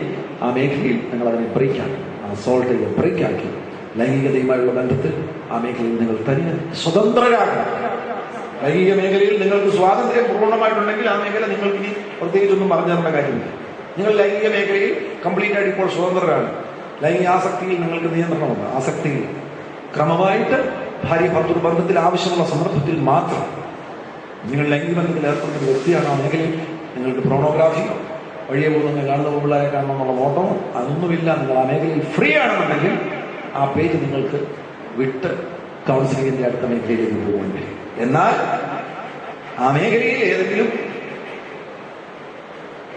ആ മേഖലയിൽ നിങ്ങൾ അതിനെ ബ്രേക്കാക്കി, ആ സോൾട്ട് ബ്രേക്കാക്കി ലൈംഗികതയുമായുള്ള ബന്ധത്തിൽ ആ മേഖലയിൽ നിങ്ങൾ തനിയെ സ്വതന്ത്രരാകണം. ലൈംഗിക മേഖലയിൽ നിങ്ങൾക്ക് സ്വാതന്ത്ര്യം പൂർണ്ണമായിട്ടുണ്ടെങ്കിൽ ആ മേഖല നിങ്ങൾക്ക് ഇനി പ്രത്യേകിച്ചൊന്നും പറഞ്ഞു തരേണ്ട കാര്യമില്ല. നിങ്ങൾ ലൈംഗിക മേഖലയിൽ കംപ്ലീറ്റ് ആയിട്ട് ഇപ്പോൾ സ്വതന്ത്രരാണ്. ലൈംഗിക ആസക്തിയിൽ നിങ്ങൾക്ക് നിയന്ത്രണമുണ്ട്. ആസക്തിയിൽ ക്രമമായിട്ട് ഭാര്യ ഭർത്തൃ ബന്ധത്തിൽ ആവശ്യമുള്ള സന്ദർഭത്തിൽ മാത്രം നിങ്ങൾ ലൈംഗിക ബന്ധത്തിൽ ഏർപ്പെടുന്ന ഒരു വ്യക്തിയാണ്. ആ മേഖലയിൽ നിങ്ങൾക്ക് പ്രോണോഗ്രാഫി വഴിയെ പോകുന്ന കാണുന്ന പിള്ളേരെ കാണണമെന്നുള്ള നോട്ടമോ അതൊന്നുമില്ല. നിങ്ങൾ ആ മേഖലയിൽ ഫ്രീ ആണെന്നുണ്ടെങ്കിൽ ആ പേജ് നിങ്ങൾക്ക് വിട്ട് കൗൺസിലിംഗിന്റെ അടുത്ത മേഖലയിലേക്ക് പോകാൻ കഴിയും. എന്നാൽ ആ മേഖലയിൽ ഏതെങ്കിലും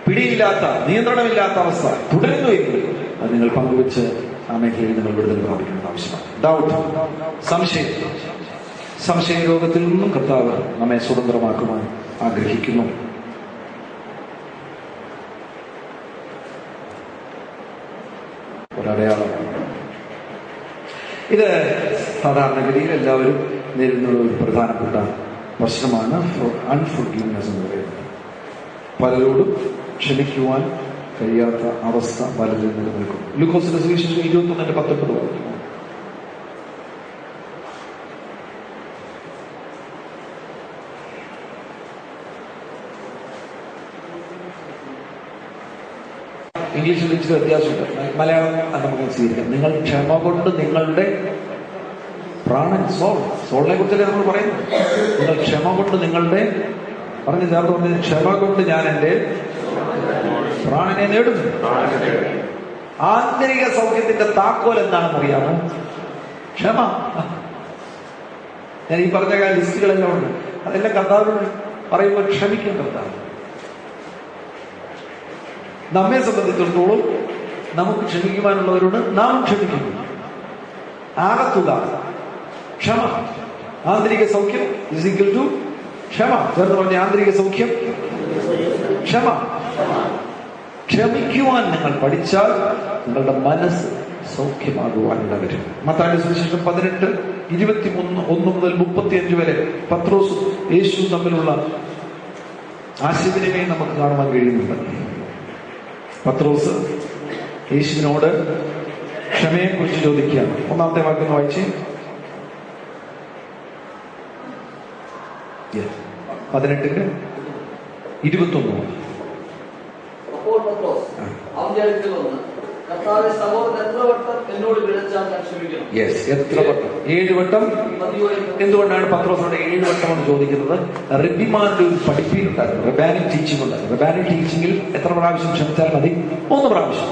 പിടിയില്ലാത്ത നിയന്ത്രണമില്ലാത്ത അവസ്ഥ തുടരുന്നുവെങ്കിൽ അത് നിങ്ങൾ പങ്കുവെച്ച് ആ മേഖലയിൽ നിങ്ങൾ വിടുതൽ പ്രാപിക്കേണ്ട ആവശ്യമാണ്. ഡൗട്ട്, സംശയ രോഗത്തിൽ നിന്നും കർത്താവ് നമ്മെ സ്വതന്ത്രമാക്കുവാൻ ആഗ്രഹിക്കുന്നു. ഒരടയാളം. ഇത് സാധാരണഗതിയിൽ എല്ലാവരും നേരിടുന്ന ഒരു പ്രധാനപ്പെട്ട പ്രശ്നമാണ് അൺഫോർഗീവ്നെസ് എന്ന് പറയുന്നത്. പലരോടും ക്ഷമിക്കുവാൻ കഴിയാത്ത അവസ്ഥ പലരിൽ നിലനിൽക്കും. ലൂക്കോസിന്റെ സുവിശേഷം 21:19 വായിക്കുന്നു. ഇംഗ്ലീഷിൽ ഇച്ചിരി വ്യത്യാസമുണ്ട്, മലയാളം നമുക്ക് സ്വീകരിക്കാം. നിങ്ങൾ ക്ഷമ കൊണ്ട് നിങ്ങളുടെ പ്രാണൻ, സോളിനെ കുറിച്ചല്ലേ നമ്മൾ പറയുന്നത്. നിങ്ങൾ ക്ഷമ കൊണ്ട് നിങ്ങളുടെ ചേർത്ത് പറഞ്ഞത്, ക്ഷമ കൊണ്ട് ഞാൻ എൻ്റെ പ്രാണനെ നേടുന്നു. ആന്തരിക സൗഖ്യത്തിന്റെ താക്കോൽ എന്താണെന്ന് അറിയാമോ? ക്ഷമ. ഞാൻ ഈ പറഞ്ഞ ലിസ്റ്റുകളെല്ലാം ഉണ്ട്. അതെല്ലാം കർത്താവിനോട് പറയുമ്പോൾ ക്ഷമിക്കും കർത്താവ്. നമ്മെ സംബന്ധിച്ചിടത്തോളം നമുക്ക് ക്ഷമിക്കുവാനുള്ളവരോട് നാം ക്ഷമിക്കുന്നു. ആകത്തുക ക്ഷമ. ആന്തരിക സൗഖ്യം ഇസ് ഈക്വൽ ടു ക്ഷമ. ചേർന്ന് പറഞ്ഞ ആന്തരിക സൗഖ്യം ക്ഷമ. ക്ഷമിക്കുവാൻ നിങ്ങൾ പഠിച്ചാൽ നിങ്ങളുടെ മനസ്സ് സൗഖ്യമാകുവാൻ ഇടവരും. മത്തായിയുടെ സുവിശേഷം 18:23 മുതൽ 35 വരെ പത്രോസും യേശുവും തമ്മിലുള്ള ആശയവിനിമയം നമുക്ക് കാണുവാൻ കഴിയുന്നുണ്ട്. പത്രോസ് യേശുവിനോട് ക്ഷമയെക്കുറിച്ച് ചോദിക്കുകയാണ്. ഒന്നാമത്തെ വാക്യം വായിച്ച് 18:21. അപ്പോൾ പത്രോസ് അവന്റെ അടുക്കൽ വന്ന്, കർത്താവേ, സഹോദരൻ എത്ര വട്ടം എന്നോട് പിഴച്ചാൽ ഞാൻ ക്ഷമിക്കണം? എത്ര വട്ടം? 7 വട്ടം. എന്തുകൊണ്ടാണ് പത്രോസിനോട് 7 വട്ടം എന്ന് ചോദിക്കുന്നത്? റബ്ബിമാരുടെ ഒരു പഠിപ്പീരുണ്ടായിരുന്നു, റബാനിക് ടീച്ചിങ് ഉണ്ടായിരുന്നു. റബാനിക് ടീച്ചിങ്ങിൽ എത്ര പ്രാവശ്യം ക്ഷമിച്ചാൽ മതി? 3 പ്രാവശ്യം.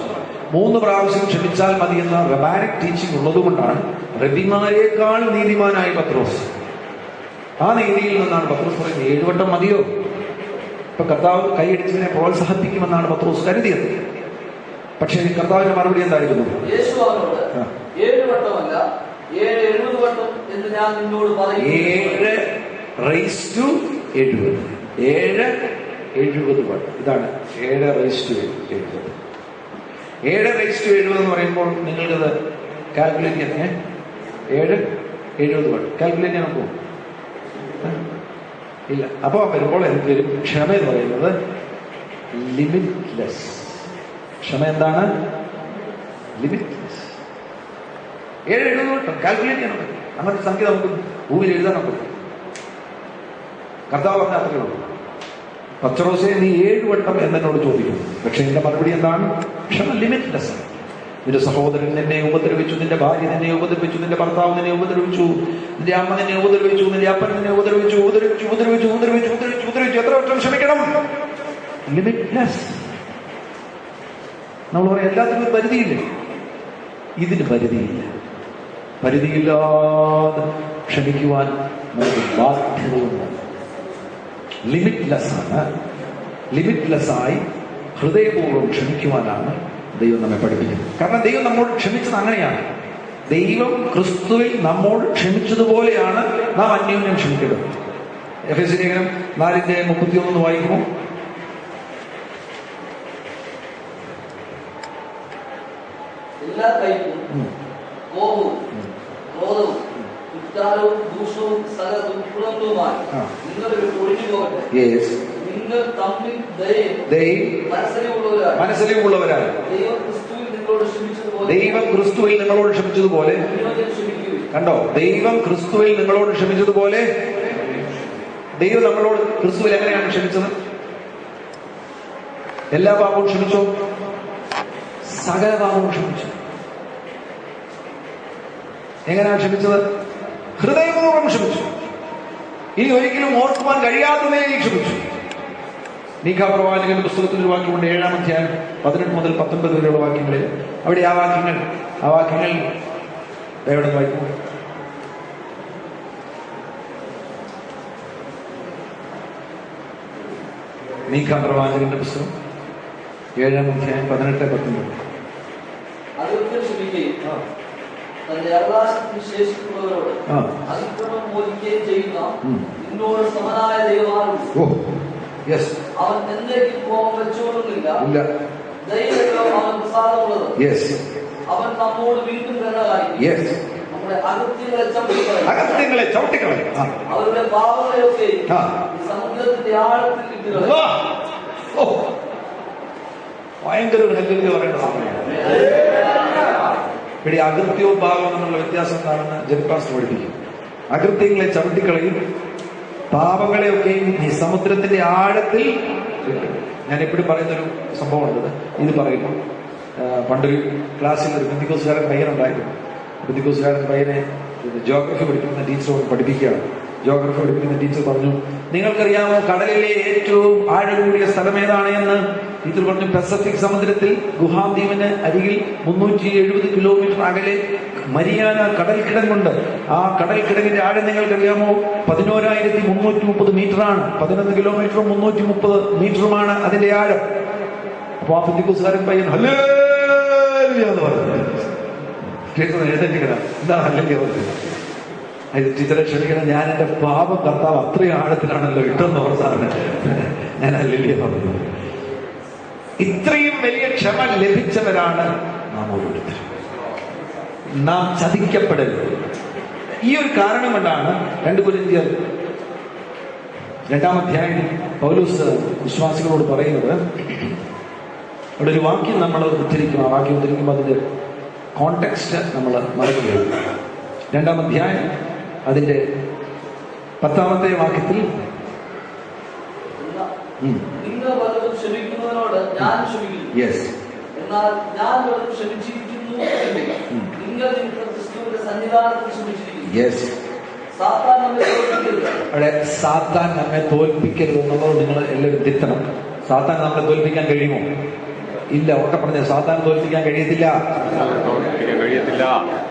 3 പ്രാവശ്യം ക്ഷമിച്ചാൽ മതി എന്ന റബാനിക് ടീച്ചിങ് ഉള്ളതുകൊണ്ടാണ് റബ്ബിമാരേക്കാൾ നീതിമാനായ പത്രോസ്. ആ നീതിയിൽ നിന്നാണ് പത്രോസ് പറയുന്നത് 7 വട്ടം മതിയോ? ഇപ്പൊ കർത്താവ് കൈയടിച്ചതിനെ പ്രോത്സാഹിപ്പിക്കുമെന്നാണ് പത്രോസ് കരുതിയത്. പക്ഷേ കർത്താവിന്റെ മറുപടി എന്തായിരുന്നു? യേശു അവനോട്, 7 വട്ടമല്ല 7 വട്ടം എന്ന് ഞാൻ നിന്നോട് പറയുന്നു. 7:70. 7:70 വട്ടം. ഇതാണ് 7:70. 7:70 എന്ന് പറയുമ്പോൾ നിങ്ങൾക്കത് കാൽക്കുലേറ്റ് ചെയ്യാൻ 7:70 വട്ടം കാൽക്കുലേറ്റ് ചെയ്യാൻ നോക്കുമോ? ഇല്ല. അപ്പോൾ വരുമ്പോൾ എന്ത് വരും? ക്ഷമ എന്ന് പറയുന്നത് ലിമിറ്റ്ലെസ്. ക്ഷമ എന്താണ്? ലിമിറ്റ്ലെസ്. 7:70 വട്ടം കാൽക്കുലേറ്റ് ചെയ്യണം. അങ്ങനെ സംഖ്യ നമുക്ക് ഭൂമിയിൽ എഴുതാൻ നോക്കും. കർത്താവ് പറഞ്ഞ അത്രയേ ഉള്ളൂ. പത്രോസേ, നീ 7 വട്ടം എന്നോട് ചോദിക്കുന്നു. പക്ഷെ എന്റെ മറുപടി എന്താണ്? ക്ഷമ ലിമിറ്റ്ലെസ് ആണ്. നിന്റെ സഹോദരൻ നിന്നെ ഉപദ്രവിച്ചു, നിന്റെ ഭാര്യ നിന്നെ ഉപദ്രവിച്ചു, നിന്റെ ഭർത്താവ് നിന്നെ ഉപദ്രവിച്ചു, നിന്റെ അമ്മ നിന്നെ ഉപദ്രവിച്ചു, നിന്റെ അപ്പൻ നിന്നെ ഉപദ്രവിച്ചു. എത്ര വട്ടം ക്ഷമിക്കണം? ലിമിറ്റ്ലെസ്. നമ്മൾ പറയാം എല്ലാത്തിനും ഒരു പരിധിയില്ലേ? ഇതിന് പരിധിയില്ല. പരിധിയില്ലാതെ ക്ഷമിക്കുവാൻ നമുക്ക് ബാധ്യതയുണ്ട്. ലിമിറ്റ്ലെസ് ആണ്. ലിമിറ്റ്ലെസ്സായി ഹൃദയപൂർവ്വം ക്ഷമിക്കുവാനാണ് ദൈവം നമ്മെ പഠിപ്പിക്കുന്നത്. കാരണം ദൈവം നമ്മോട് ക്ഷമിച്ചത് അങ്ങനെയാണ്. ദൈവം ക്രിസ്തുവിൽ നമ്മോട് ക്ഷമിച്ചതുപോലെയാണ് നാം അന്യോന്യം ക്ഷമിക്കുന്നത്. എഫെസ്യ ലേഖനം 4:31 വായിക്കുമോ? എല്ലാ കയ്പും കോപവും ക്രോധവും കുറ്റാരവും ദൂഷവും സകല ദുർഗുണങ്ങളുമായി നിങ്ങളുടെ വിട്ട് ഒഴിഞ്ഞു പോകട്ടെ. നിങ്ങൾ തമ്മിൽ മനസ്സലിവുള്ളവരാണ്. ദൈവം ക്രിസ്തുവിൽ നിങ്ങളോട് ക്ഷമിച്ചതുപോലെ കണ്ടോ? ദൈവം ക്രിസ്തുവിൽ നിങ്ങളോട് ക്ഷമിച്ചതുപോലെ ദൈവം നമ്മളോട് ക്രിസ്തുവിൽ എങ്ങനെയാണ് ക്ഷമിച്ചത്? എല്ലാ പാപവും ക്ഷമിച്ചോ? സകല പാപവും ക്ഷമിച്ചു. എങ്ങനെയാണ് ക്ഷമിച്ചത്? ഹൃദയപൂർവ്വം ക്ഷമിച്ചു. ഇനി ഒരിക്കലും ഓർക്കുവാൻ കഴിയാത്ത നിലയിൽ ക്ഷമിച്ചു. മീഖാ പ്രവാചകന്റെ പുസ്തകത്തിൽ ഒരു വാക്യമുണ്ട്, 7-ാം അധ്യായം 18 മുതൽ 19 വരെയുള്ള വാക്യങ്ങളിൽ. അവിടെ ആ വാക്യങ്ങൾ എവിടെ വായിക്കും? മീഖാ പ്രവാചകന്റെ പുസ്തകം 7-ാം അധ്യായം 18-19. തന്റെ അവകാശത്തിന് ശേഷിക്കുന്നവരോട് അതിക്രമം മോചിക്കുകയും ചെയ്യുന്ന നിന്നോട് സമനായ ദൈവമാരുണ്ട്. അവൻ എന്നേക്കും കോപം വെച്ചുകൊള്ളുന്നില്ല. ദൈവമല്ലോ അവൻ പ്രസാദമുള്ളത്. അവൻ നമ്മോട് വീണ്ടും കരുണയായിരിക്കും. നമ്മുടെ അകത്യങ്ങളെ ചവിട്ടിക്കളയും. അവരുടെ പാപങ്ങളെയൊക്കെ സമുദ്രത്തിന്റെ ആഴത്തിൽ ഇട്ടുകളയും. ഭയങ്കര ഒരു ഹല്ലേലൂയ പറയേണ്ട സമയമാണ്. ഇവിടെ അകൃത്യവും പാപവും എന്നുള്ള വ്യത്യാസം എന്താണെന്ന് ജനപാസ്റ്റർ പഠിപ്പിക്കും. അകൃത്യങ്ങളെ ചവിട്ടിക്കളയും, പാപങ്ങളെയൊക്കെയും ഈ സമുദ്രത്തിന്റെ ആഴത്തിൽ. ഞാൻ എപ്പോഴും പറയുന്നൊരു സംഭവം ഉണ്ടത്. ഇത് പറയുമ്പോൾ പണ്ടൊരു ക്ലാസ്സിൽ ഒരു ബന്ധുക്കോസുകാരൻ പയ്യനുണ്ടായിരുന്നു. ബന്ധുക്കോസുകാരൻ പയ്യനെ ജോഗ്രഫി പഠിപ്പിക്കുന്ന ടീച്ചറോട് പഠിപ്പിക്കുകയാണ്. ജോഗ്രഫി പഠിപ്പിക്കുന്ന ടീച്ചർ പറഞ്ഞു, നിങ്ങൾക്കറിയാമോ കടലിലെ ഏറ്റവും ആഴം കൂടിയ സ്ഥലം ഏതാണ് എന്ന്? ടീച്ചർ പറഞ്ഞു, പസഫിക് സമുദ്രത്തിൽ ഗുഹാം ദ്വീപിന് അരികിൽ 370 കിലോമീറ്റർ അകലെ മരിയാന കടൽക്കിടങ്ങുണ്ട്. ആ കടൽക്കിടങ്ങിന്റെ ആഴം നിങ്ങൾക്കറിയാമോ? 11,330 മീറ്ററാണ്. 11 കിലോമീറ്ററും 330 മീറ്ററുമാണ് അതിന്റെ ആഴം. അപ്പൊ ആ ബന്ധുക്കോസുകാരൻ പയ്യൻ ഹല്ലേലൂയ എന്ന് പറഞ്ഞു. ടീച്ചർ എഴുന്നേറ്റിക്കണം. എന്താണ് ഹല്ലേലൂയ പറഞ്ഞത്? ടീച്ചറെ ക്ഷണിക്കണം, ഞാൻ എന്റെ പാപം കർത്താവ് അത്രയും ആഴത്തിലാണല്ലോ ഇട്ടെന്ന് ഓർത്താണ് ഞാൻ ഹല്ലേലൂയ പറഞ്ഞു. ഇത്രയും വലിയ ക്ഷമ ലഭിച്ചവരാണ് നാം ഓരോരുത്തരും. നാം ചതിക്കപ്പെടരുത്. ഈ ഒരു കാരണം കൊണ്ടാണ് 2 കൊരിന്ത്യർ 2-ാം അധ്യായം പൗലോസ് വിശ്വാസികളോട് പറയുന്നത്, അവിടെ ഒരു വാക്യം നമ്മൾ ഉദ്ധരിക്കും. ആ വാക്യം ഉദ്ധരിക്കുമ്പോൾ അതിൻ്റെ കോണ്ടെക്സ്റ്റ് നമ്മൾ മറക്കുകയാണ്. 2-ാം അധ്യായം അതിൻ്റെ 10-ാമത്തെ വാക്യത്തിൽ നിങ്ങൾ പലതും ക്ഷമിക്കുന്നവരോട് ഞാൻ ക്ഷമിക്കുന്നു. യെസ്, എന്നാൽ ഞാൻ പലതും ക്ഷമിച്ചിരിക്കുന്നു എങ്കിൽ നിങ്ങൾ നിമിത്തം ക്രിസ്തുവിന്റെ സന്നിധാനത്തിൽ ക്ഷമിച്ചിരിക്കുന്നു. യെസ്. സാത്താൻ നമ്മെ തോൽപ്പിക്കരുത്. അവിടെ സാത്താൻ നമ്മെ തോൽപ്പിക്കരുത് എന്നുള്ളത് നിങ്ങൾ എല്ലാവരും തിരുത്തണം. സാത്താൻ നമ്മളെ തോൽപ്പിക്കാൻ കഴിയുമോ? ഇല്ല. ഉറക്കെ പറഞ്ഞ സാത്താൻ തോൽപ്പിക്കാൻ കഴിയത്തില്ല.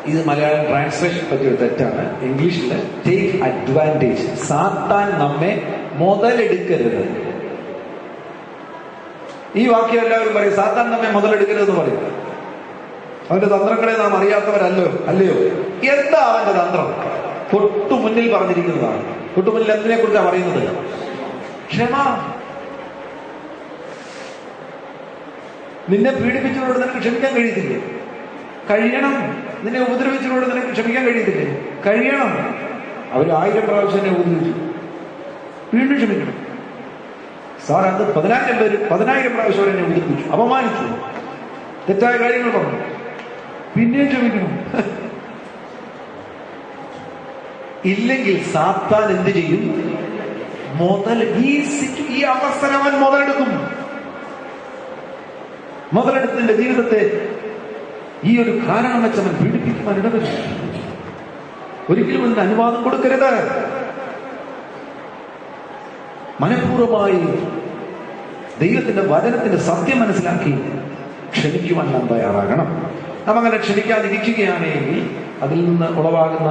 ഇത് മലയാളം ട്രാൻസ്ലേഷൻ പറ്റിയൊരു തെറ്റാണ്. ഇംഗ്ലീഷിൽ ടേക്ക് അഡ്വാൻറ്റേജ്. സാത്താൻ നമ്മെ മുതലെടുക്കരുത്. ഈ വാക്യം എല്ലാവരും പറയും, സാത്താൻ നമ്മെ മുതലെടുക്കരുതെന്ന് പറയും. അവന്റെ തന്ത്രങ്ങളെ നാം അല്ലയോ? എന്താ അവന്റെ തന്ത്രം? തൊട്ടു മുന്നിൽ പറഞ്ഞിരിക്കുന്നതാണ്. തൊട്ടു മുന്നിൽ എന്തിനെ കുറിച്ചാണ് പറയുന്നത്? ക്ഷമ. നിന്നെ പീഡിപ്പിച്ചവരോട് നിനക്ക് ക്ഷമിക്കാൻ കഴിയത്തില്ലേ? കഴിയണം. നിന്നെ ഉപദ്രവിച്ചവരോട് നിനക്ക് ക്ഷമിക്കാൻ കഴിയത്തില്ലേ? കഴിയണം. അവർ 1000 പ്രാവശ്യം എന്നെ ഉപദ്രവിച്ചു, വീണ്ടും ക്ഷമിക്കണം. സാർ അത് 10,000 പ്രാവശ്യം അവരെന്നെ ഉപദ്രവിച്ചു, അപമാനിച്ചു, തെറ്റായ കാര്യങ്ങൾ പറഞ്ഞു, പിന്നെയും ക്ഷമിക്കണം. ഇല്ലെങ്കിൽ സാത്താൻ എന്ത് ചെയ്യും? ഈ അവസരം അവൻ മുതലെടുക്കും. മുതലെടുത്തിന്റെ ജീവിതത്തെ ഈ ഒരു കാരണം വെച്ച് അവൻ പീഡിപ്പിക്കുവാൻ ഇടവരും. ഒരിക്കലും അതിന് അനുവാദം കൊടുക്കരുത്. മനഃപൂർവമായി ദൈവത്തിന്റെ വചനത്തിന്റെ സത്യം മനസ്സിലാക്കി ക്ഷമിക്കുവാൻ നാം തയ്യാറാകണം. നാം അങ്ങനെ ക്ഷമിക്കാതിരിക്കുകയാണെങ്കിൽ അതിൽ നിന്ന് ഉളവാകുന്ന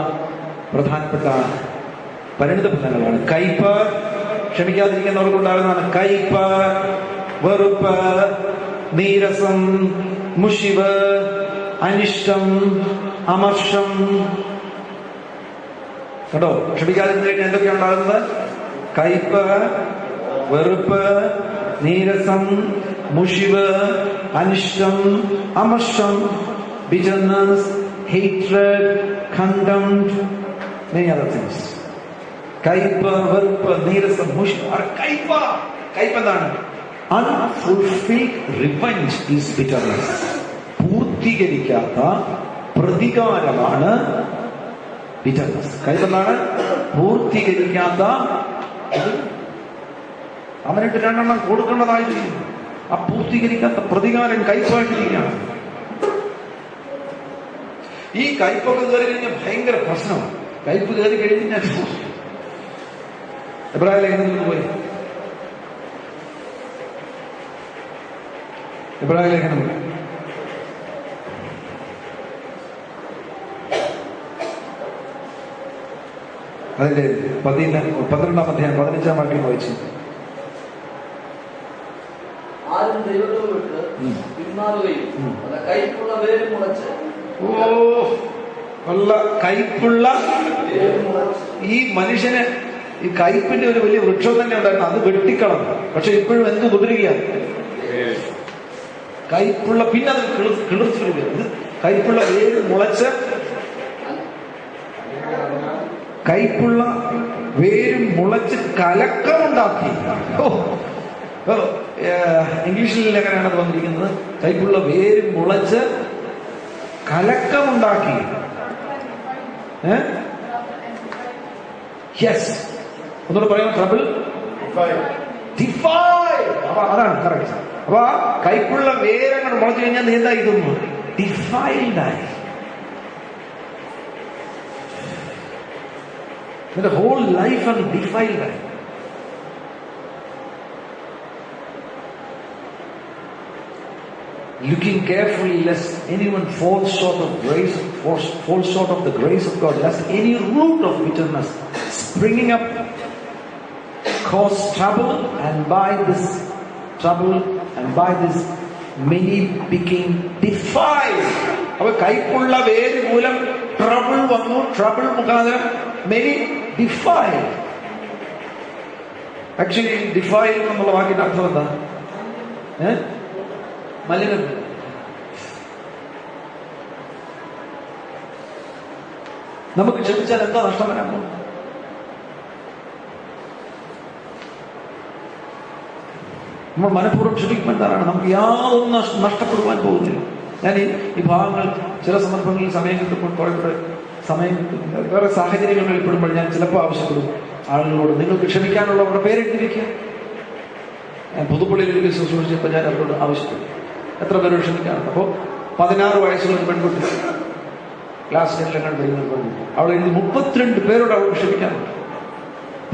പ്രധാനപ്പെട്ട പരിണിത ഫലങ്ങളാണ് കയ്പ്. ക്ഷമിക്കാതിരിക്കുന്നവർക്കുണ്ടാകുന്നതാണ് കയ്പ്, വെറുപ്പ്, നീരസം, മുഷിവ്, അനിഷ്ടം, അമർഷം. കേട്ടോ, ക്ഷമിക്കാതിരുന്നു കഴിഞ്ഞാൽ എന്തൊക്കെയാണ് ഉണ്ടാകുന്നത്? കയ്പ്, വെറുപ്പ്, നീരസം, മുഷിവ്, അനിഷ്ടം, അമർഷം, bitterness, hatred, contempt, many other things. കയ്പ്, വെറുപ്പ്, നീരസം, മുഷിവ്. കയ്പ് എന്താണ്? Unfulfilled revenge is bitterness. പൂർത്തീകരിക്കാത്ത പ്രതികാരമാണ് bitterness. കയ്പ് എന്താണ്? പൂർത്തീകരിക്കാത്ത. അവനിട്ട് 2 എണ്ണം കൊടുക്കേണ്ടതായിട്ട് ആ പൂർത്തീകരിക്കാത്ത പ്രതികാരം കയ്പായിട്ടിരിക്കുകയാണ്. ഈ കയ്പൊക്കെ കയറി കഴിഞ്ഞാൽ ഭയങ്കര പ്രശ്നമാണ്. കയ്പ് കയറി കഴിഞ്ഞാൽ എബ്രായ ലേഖനത്തിൽ പോയി, എബ്രായ ലേഖനം അതിന്റെ 12-ാം അധ്യായം 15-ാം വാക്യം വായിച്ചു. ആരും ദൈവത്തെ വിട്ട് പിന്മാറുകയും കയ്പുള്ള വേര് മുളച്ച്. കയ്പുള്ള ഈ മനുഷ്യന് ഈ കയ്പിന്റെ ഒരു വലിയ വൃക്ഷം തന്നെ ഉണ്ടായിരുന്നു. അത് വെട്ടിക്കളഞ്ഞു. പക്ഷെ ഇപ്പോഴും എന്ത് തുടരുകയാണ്? കയ്പുള്ള. പിന്നെ അത് കിളിർത്തു വരിക. കയ്പുള്ള വേര് മുളച്ച്, കയ്പുള്ള വേരും മുളച്ച് കലക്കമുണ്ടാക്കി. ഇംഗ്ലീഷിൽ എങ്ങനെയാണ് അത് വന്നിരിക്കുന്നത്? കയ്പുള്ള വേര് മുളച്ച് കലക്കമുണ്ടാക്കി. യെസ്, ഒന്നുകൂടെ പറയാം. Trouble, defile. അതാണ് കറക്റ്റ്. അപ്പൊ ആ കയ്പുള്ള വേരങ്ങോട്ട് മുളച്ചു കഴിഞ്ഞാൽ നീ എന്തായി തോന്നുന്നു? ഡിഫൈൽഡായി. നിന്റെ ഹോൾ ലൈഫ് ആണ് ഡിഫൈൽഡായി. Looking carefully lest anyone falls short of the grace of God, lest any root of bitterness springing up cause trouble, and by this many became defiled. അപ്പോൾ കയ്പുള്ള വേര് മൂലം ട്രബിൾ വന്നു. ട്രബിൾ മുഖാന്തരം many defiled. ആക്ച്വലി ഡിഫൈൽ എന്നുള്ള വാക്കിന്റെ അർത്ഥം എന്താ? മലിനം. നമുക്ക് ക്ഷമിച്ചാൽ എന്താ നഷ്ടം വരാൻ പോകും? നമ്മൾ മനഃപൂർവ്വം ക്ഷമിക്കുമ്പോൾ എന്താണ് നമുക്ക് യാതൊന്നും നഷ്ടപ്പെടുവാൻ പോകുന്നില്ല. ഞാൻ ഈ ഭാഗങ്ങൾ ചില സന്ദർഭങ്ങളിൽ സമയം കിട്ടുമ്പോൾ കുറെ കൂടെ സമയം കിട്ടും, വേറെ സാഹചര്യങ്ങൾ ഏർപ്പെടുമ്പോൾ ഞാൻ ചിലപ്പോൾ ആവശ്യപ്പെടും ആളുകളോട് നിങ്ങൾക്ക് ക്ഷമിക്കാനുള്ളവരുടെ പേരെഴുതിയിരിക്കുക. ഞാൻ പുതുപ്പള്ളിയിൽ ഒരു ശുശ്രൂഷിച്ചപ്പോൾ ഞാൻ അവരോട് ആവശ്യപ്പെട്ടു എത്ര പേരോട് ക്ഷമിക്കാറുണ്ട്. അപ്പോൾ 16 വയസ്സുള്ള ഒരു പെൺകുട്ടി ക്ലാസ് 10 പഠിക്കുന്ന പെൺകുട്ടി അവൾ എഴുതി 32 പേരോട് അവൾ ക്ഷമിക്കാറുണ്ട്.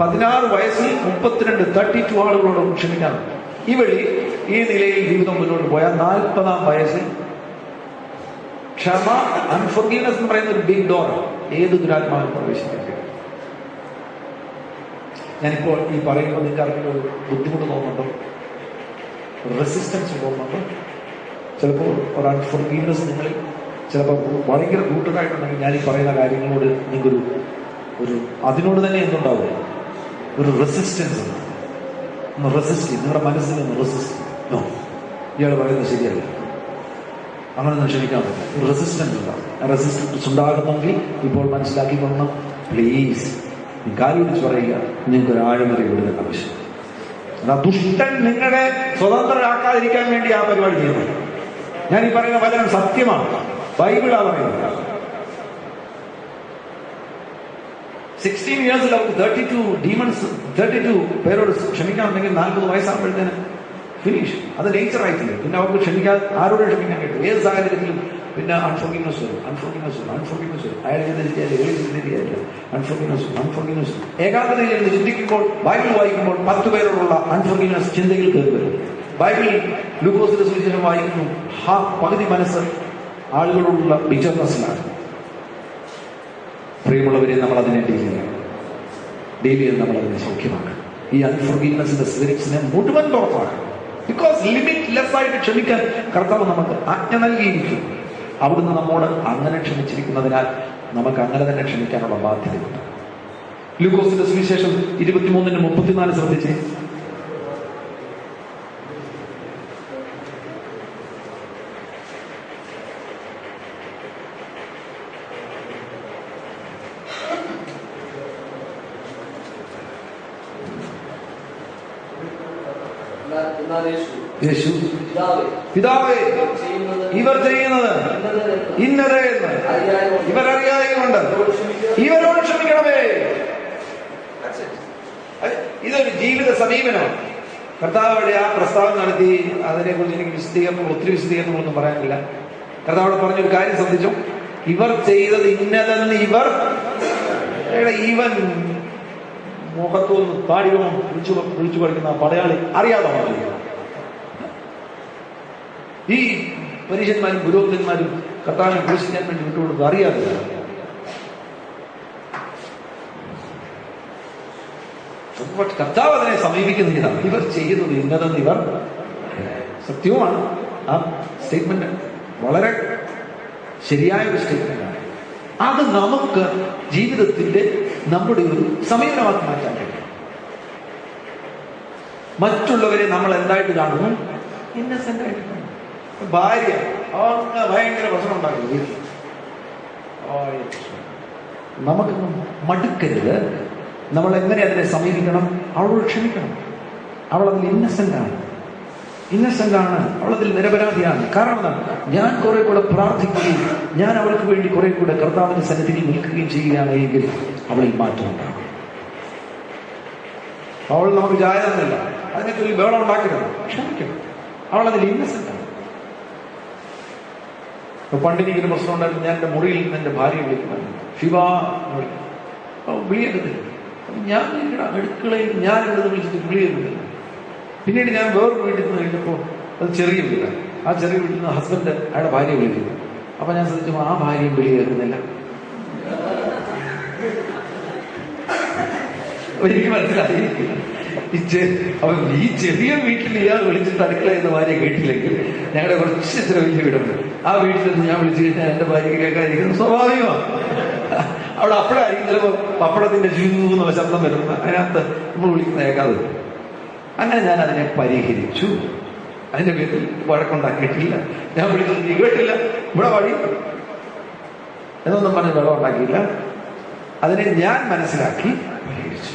16 വയസ്സിൽ 32 32 ആളുകളോട് അവൾ ക്ഷമിക്കാറുണ്ട്. ഈ വഴി ഈ നിലയിൽ ജീവിതം മുന്നോട്ട് പോയാൽ 40-ാം വയസ്സിൽ ക്ഷമ, അൺഫോർഗീവ്നെസ് എന്ന് പറയുന്ന ഒരു ബിഗ് ഡോർ ഏത് ദുരാത്മാവിനും പ്രവേശിക്കാൻ കഴിയും. ഞാനിപ്പോൾ ഈ പറയുമ്പോൾ നിങ്ങൾക്ക് അറിയുന്ന ഒരു ബുദ്ധിമുട്ട് തോന്നുന്നുണ്ടോ, റെസിസ്റ്റൻസ് തോന്നുന്നുണ്ടോ? ചിലപ്പോൾ ഒരു അൺഫോർഗീവ്നെസ് നിങ്ങളിൽ ചിലപ്പോൾ ഭയങ്കര കൂട്ടറായിട്ടുണ്ടെങ്കിൽ ഞാൻ ഈ പറയുന്ന കാര്യങ്ങളോട് നിങ്ങൾക്കൊരു അതിനോട് തന്നെ എന്തുണ്ടാവും, ഒരു റെസിസ്റ്റൻസ് ഉണ്ട്. ഒന്ന് റെസിസ്റ്റ് ചെയ്യും, നിങ്ങളുടെ മനസ്സിൽ ഒന്ന് റെസിസ്റ്റ് ചെയ്യും. നോ, ഇയാൾ പറയുന്നത് ശരിയല്ല, അങ്ങനെ ഒന്നും ക്ഷമിക്കാൻ പറ്റില്ല. ഒരു റെസിസ്റ്റൻസ് ഉണ്ടാകും. ആ റെസിസ്റ്റൻസ് ഉണ്ടാകുന്നെങ്കിൽ ഇപ്പോൾ മനസ്സിലാക്കിക്കൊള്ളണം, പ്ലീസ് കാര്യം വിളിച്ച് പറയുക, നിങ്ങൾക്ക് ഒരു ആഴമറി വിടുന്ന ആവശ്യം. അതാ ദുഷ്ടൻ നിങ്ങളെ സ്വതന്ത്രരാക്കാതിരിക്കാൻ വേണ്ടി ആ പരിപാടി ചെയ്യുന്നത്. ഞാൻ ഈ പറയുന്ന വചനം സത്യമാണ്, ബൈബിളാ പറയുന്നത്. 16 years അവർക്ക് 32 പേരോട് ക്ഷമിക്കാനുണ്ടെങ്കിൽ 40 വയസ്സാകുമ്പോഴത്തേന് ഫിനിഷ്. അത് നേച്ചറായിട്ടില്ല. പിന്നെ അവർക്ക് ക്ഷമിക്കാൻ ആരോടും ക്ഷമിക്കാൻ കഴിയും. ഏത് സാഹചര്യത്തിലും പിന്നെ അൺഫോർഗീവ്നെസ് വരും. അയാൾ അൺഫോർഗീവ്നെസ് ഏകാന്തതയിൽ ചിന്തിക്കുമ്പോൾ, ബൈബിൾ വായിക്കുമ്പോൾ 10 പേരോടുള്ള അൺഫോർഗീവ്നെസ് ചിന്തയിൽ കയറി വരും. ബൈബിളിൽ ലൂക്കോസിന്റെ സുവിശേഷം വായിക്കുന്നു, പകുതി മനസ്സ് ആളുകളോടുള്ള ബിറ്റർനെസ്സിലാണ്. പ്രിയമുള്ളവരെ, നമ്മൾ അതിനെ ഡീൽ ചെയ്ത് നമ്മൾ അതിനെ സൗഖ്യമാക്കണം. ഈ അൺഫോർഗീവ്നെസിന്റെ സ്പിരിറ്റ്സിനെ മുഴുവൻ പുറത്താക്കണം. ബിക്കോസ് ലിമിറ്റ്ലെസ് ആയിട്ട് ക്ഷമിക്കാൻ കർത്താവ് നമുക്ക് ആജ്ഞ നൽകിയിരിക്കും. അവിടുന്ന് നമ്മോട് അങ്ങനെ ക്ഷമിച്ചിരിക്കുന്നതിനാൽ നമുക്ക് അങ്ങനെ തന്നെ ക്ഷമിക്കാനുള്ള ബാധ്യതയുണ്ട്. ലൂക്കോസിന്റെ സുവിശേഷം 23:34 ശ്രദ്ധിച്ചേ. യേശു പിതാവേ, ഇവർ ചെയ്യുന്നത് ഇന്നത് എന്ന് ഇവരറിയാതെ കൊണ്ട് ഇവരോട് ക്ഷമിക്കണമേ. ഇതൊരു ജീവിത സമീപനമാണ്. കർത്താവിടെ ആ പ്രസ്താവന നടത്തി അതിനെക്കുറിച്ച് എനിക്ക് ഒത്തിരി വിശദീകരണങ്ങളൊന്നും പറയാനില്ല. കർത്താവിടെ പറഞ്ഞൊരു കാര്യം ശ്രദ്ധിച്ചു, ഇവർ ചെയ്തത് ഇന്നതെന്ന് ഇവൻ മുഖത്തുനിന്ന് താടികളും വിളിച്ചു പഠിക്കുന്ന പടയാളി അറിയാതെ പറഞ്ഞു. ഈ പരീക്ഷന്മാരും പുരോഹിതന്മാരും കർത്താവിനെ ക്രൂശിക്കാൻ വേണ്ടി വിട്ടുകൊടുത്ത് അറിയാതെ. കർത്താവ് അതിനെ സമീപിക്കുന്നില്ല. ഇവർ ചെയ്യുന്നത് ഇന്നതെന്ന് ഇവർ. സത്യവുമാണ്. ആ സ്റ്റേറ്റ്മെന്റ് വളരെ ശരിയായ ഒരു സ്റ്റേറ്റ്മെന്റാണ്. അത് നമുക്ക് ജീവിതത്തിന്റെ നമ്മുടെ ഒരു സമീപനമാക്കി മാറ്റാൻ കഴിയും. മറ്റുള്ളവരെ നമ്മൾ എന്തായിട്ട് കാണുന്നു? ഇന്നസെന്റ് ആയിട്ട് കാണുന്നു. ഭാര്യ അങ്ങനെ ഭയങ്കര പ്രശ്നം ഉണ്ടാക്കും വീട്ടിൽ. നമുക്കൊന്നും മടുക്കരുത്. നമ്മൾ എങ്ങനെ അതിനെ സമീപിക്കണം? അവളോട് ക്ഷമിക്കണം. അവളതിൽ ഇന്നസെന്റ് ആണ്, അവളതിൽ നിരപരാധിയാണ്. കാരണം എന്താണ്? ഞാൻ കുറെ കൂടെ പ്രാർത്ഥിക്കുകയും ഞാൻ അവൾക്ക് വേണ്ടി കുറെ കൂടെ കർത്താവിന്റെ സന്നിധിയിൽ നിൽക്കുകയും ചെയ്യുകയാണ് എങ്കിൽ അവളിൽ മാറ്റം ഉണ്ടാകും. അവൾ നമുക്ക് ചായ തന്നില്ല, അതിനെ ചൊല്ലി ബഹളം ഉണ്ടാക്കരുത്, ക്ഷമിക്കണം. അവളതിൽ ഇന്നസെന്റ് ആണ്. പണ്ടെനിക്കൊരു പ്രശ്നം ഉണ്ടായിരുന്നു. ഞാൻ എൻ്റെ മുറിയിൽ നിന്ന് എൻ്റെ ഭാര്യയെ വിളിക്കുമായിരുന്നു, ശിവ വിളിയെടുത്തില്ല. ഞാൻ അടുക്കളയിൽ ഞാൻ ഇവിടെ വിളിച്ചിട്ട് വിളിയെടുത്തില്ല. പിന്നീട് ഞാൻ വേറൊരു വീട്ടിൽ നിന്ന് കഴിഞ്ഞപ്പോൾ അത് ചെറിയ വീടാണ്. ആ ചെറിയ വീട്ടിൽ നിന്ന് ഹസ്ബൻഡ് അയാളുടെ ഭാര്യയെ വിളിക്കുന്നു. അപ്പൊ ഞാൻ ശ്രദ്ധിച്ചപ്പോൾ ആ ഭാര്യയും വിളി കേൾക്കുന്നില്ല. എനിക്ക് മനസ്സിലായി ഈ ചെറിയ വീട്ടിൽ ഇയാൾ വിളിച്ചിട്ട് അടുക്കള എന്ന ഭാര്യ കേട്ടില്ലെങ്കിൽ ഞങ്ങളുടെ കുറച്ച് ഇത്ര വലിയ വീടുണ്ട്. ആ വീട്ടിൽ നിന്ന് ഞാൻ വിളിച്ചു കഴിഞ്ഞാൽ എന്റെ ഭാര്യയ്ക്ക് കേൾക്കാതിരിക്കുന്നത് സ്വാഭാവികമാണ്. അവിടെ അപ്പോഴായിരിക്കും ചിലപ്പോൾ പപ്പടത്തിന്റെ ചൂന്ന ശബ്ദം വരുന്നത്, അതിനകത്ത് നമ്മൾ വിളിക്കുന്ന കേൾക്കാതെ. അങ്ങനെ ഞാൻ അതിനെ പരിഹരിച്ചു. അതിന്റെ പേരിൽ വഴക്കുണ്ടാക്കിയിട്ടില്ല. ഞാൻ വിളിച്ചത് നീ കേട്ടില്ല, ഇവിടെ വഴി എന്നൊന്നും പറഞ്ഞ് വെള്ളം ഉണ്ടാക്കിയില്ല. അതിനെ ഞാൻ മനസ്സിലാക്കി പരിഹരിച്ചു.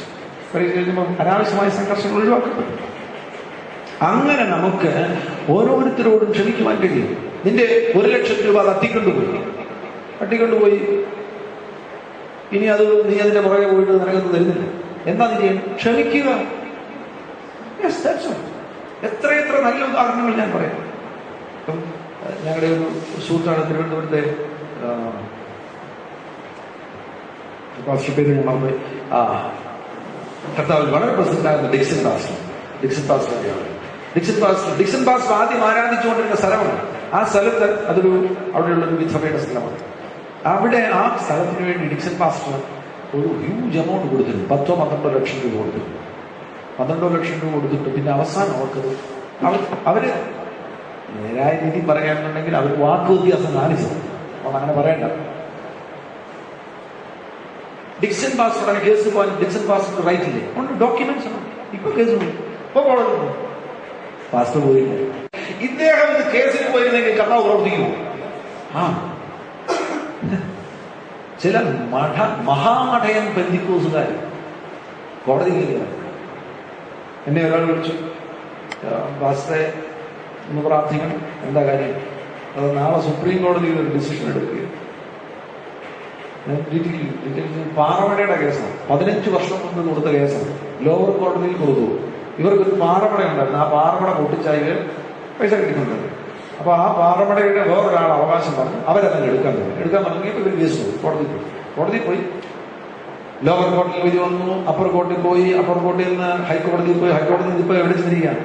പരിഹരിച്ച് കഴിഞ്ഞപ്പോൾ അനാവശ്യമായ സംഘർഷങ്ങൾ ഒഴിവാക്കപ്പെട്ടു. അങ്ങനെ നമുക്ക് ഓരോരുത്തരോടും ക്ഷമിക്കുവാൻ കഴിയും. നിന്റെ 1,00,000 രൂപ തട്ടിക്കൊണ്ടുപോയി ഇനി അത് നീ അതിന്റെ പുറകെ പോയിട്ട് നിനക്കൊന്നും തരുന്നില്ല. എന്താ നീ ചെയ്യണം? ക്ഷമിക്കുക. എത്ര നല്ല ഉദാഹരണങ്ങൾ ഞാൻ പറയാം. ഇപ്പം ഞങ്ങളുടെ ഒരു സുഹൃത്താണ് തിരുവനന്തപുരത്തെ പേര് ഞാൻ മറന്നു. കർത്താവിൽ വളരെ പ്രസിദ്ധനായിരുന്ന ഡിക്സൺ പാസ്റ്റർ ആദ്യം ആരാധിച്ചുകൊണ്ടിരുന്ന സ്ഥലമാണ്. ആ സ്ഥലത്ത് അവിടെയുള്ളൊരു വിധവയുടെ സ്ഥലമാണ്. അവിടെ ആ സ്ഥലത്തിന് വേണ്ടി ഡിക്സൺ പാസ്റ്റർ ഒരു ഹ്യൂജ് എമൗണ്ട് കൊടുത്തിരുന്നു. 10-12 ലക്ഷം രൂപ കൊടുത്തിരുന്നു. 12 ലക്ഷം രൂപ കൊടുത്തിട്ട് പിന്നെ അവസാനം അവർക്കത് അവര് നേരായ രീതി പറയാനുണ്ടെങ്കിൽ അവർ വാക്ക് വ്യത്യാസം കാണിച്ചത്. അപ്പം അങ്ങനെ പറയണ്ട. ഡിക്സൺ പാസ്റ്ററുടെ കേസ് പോകാൻ ഡിക്സൺ പാസ്റ്റർ റൈറ്റ് ഇല്ലേ? ഉണ്ട്, ഡോക്യുമെന്റ്സ് ആണ്. ഇപ്പൊ കേസ് പോയി, ഇപ്പൊ കോടതി പാസ്റ്റർ പോയില്ല. ഇദ്ദേഹം ഇത് കേസിൽ പോയിരുന്നെങ്കിൽ കർത്താവ് പ്രവർത്തിക്കുമോ? ചില മഹാമഠയൻ പെന്തിക്കോസുകാർ കോടതിയിൽ എന്നെ ഒരാൾ വിളിച്ചു, പാസ്റ്ററെ ഒന്ന് പ്രാർത്ഥിക്കണം. എന്താ കാര്യം? അത് നാളെ സുപ്രീം കോടതിയിൽ ഒരു ഡിസിഷൻ എടുക്കുക. പാറമടയുടെ കേസാണ്. 15 വർഷം മുമ്പ് കൊടുത്ത കേസാണ്. ലോവർ കോടതിയിൽ കൊടുത്തു. ഇവർക്കൊരു പാറമട ഉണ്ടായിരുന്നു. ആ പാറമട പൊട്ടിച്ചാൽ പൈസ കിട്ടുന്നുണ്ട്. അപ്പൊ ആ പാറമടയുടെ വേറൊരാൾ അവകാശം പറഞ്ഞു. അവരതിനെ എടുക്കാൻ തുടങ്ങിയിട്ട് ഇവർ കേസ് പോയി കോടതിയിൽ പോയി. ലോവർ കോടതിയിൽ വിധി വന്നു. അപ്പർ കോടതിയിൽ പോയി. അപ്പർ കോടതിയിൽ നിന്ന് ഹൈക്കോടതിയിൽ പോയി. ഹൈക്കോടതിയിൽ ഇപ്പൊ എവിടെ ചെന്നിരിക്കുകയാണ്?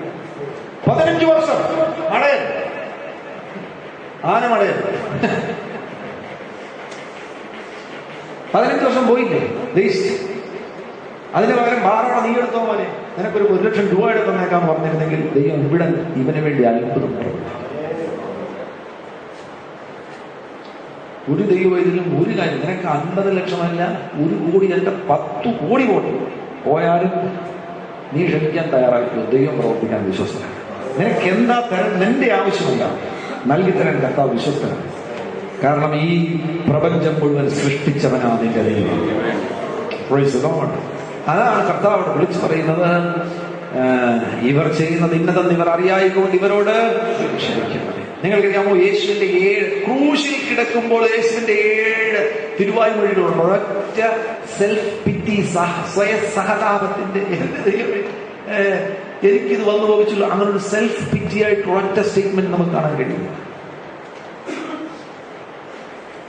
15 വർഷം മടയൻ, ആനമടയൻ. 15 വർഷം പോയില്ലേ? അതിന് പകരം പാറമട നീ എടുത്തോ പോലെ നിനക്കൊരു 1 ലക്ഷം രൂപ എടുത്തന്നേക്കാൻ പറഞ്ഞിരുന്നെങ്കിൽ ദൈവം ഇവിടെ ഇവന് വേണ്ടി അത്ഭുതം. ഒരു ദൈവവൈദ്യം ഒരു കാര്യം, നിനക്ക് 50 ലക്ഷമല്ല 1 കോടി, എന്റെ 10 കോടി പോയാലും നീ ക്ഷമിക്കാൻ തയ്യാറായിട്ടോ? ദൈവം പ്രവർത്തിക്കാൻ വിശ്വസ്തനാണ്. നിനക്ക് എന്താ തരം നിന്റെ ആവശ്യമില്ല നൽകിത്തരാൻ കർത്താവ് വിശ്വസ്തനാണ്. കാരണം ഈ പ്രപഞ്ചം മുഴുവൻ സൃഷ്ടിച്ചവനാ നിന്റെ ദൈവം. അതാണ് കർത്താവ് അവിടെ വിളിച്ചു പറയുന്നത്. ഇവർ ചെയ്യുന്നത് ഇന്നതെന്ന് ഇവർ അറിയായിക്കൊണ്ട് ഇവരോട് ക്ഷമിക്കുന്നത്. നിങ്ങൾക്കറിയാമോ, യേശുവിന്റെ 7 ക്രൂശിൽ കിടക്കുമ്പോൾ യേശുവിന്റെ 7 തിരുവായ്മൊഴികളുണ്ട്. ഒരൊറ്റ സെൽഫ് പിറ്റി, സ്വയ സഹതാപത്തിന്റെ, എനിക്കിത് വന്നു ഭവിച്ചുള്ളൂ, അങ്ങനെ ഒരു സെൽഫ് പിറ്റി ആയിട്ട് ഒരൊറ്റ സ്റ്റേറ്റ്മെന്റ് നമുക്ക് കാണാൻ കഴിയും.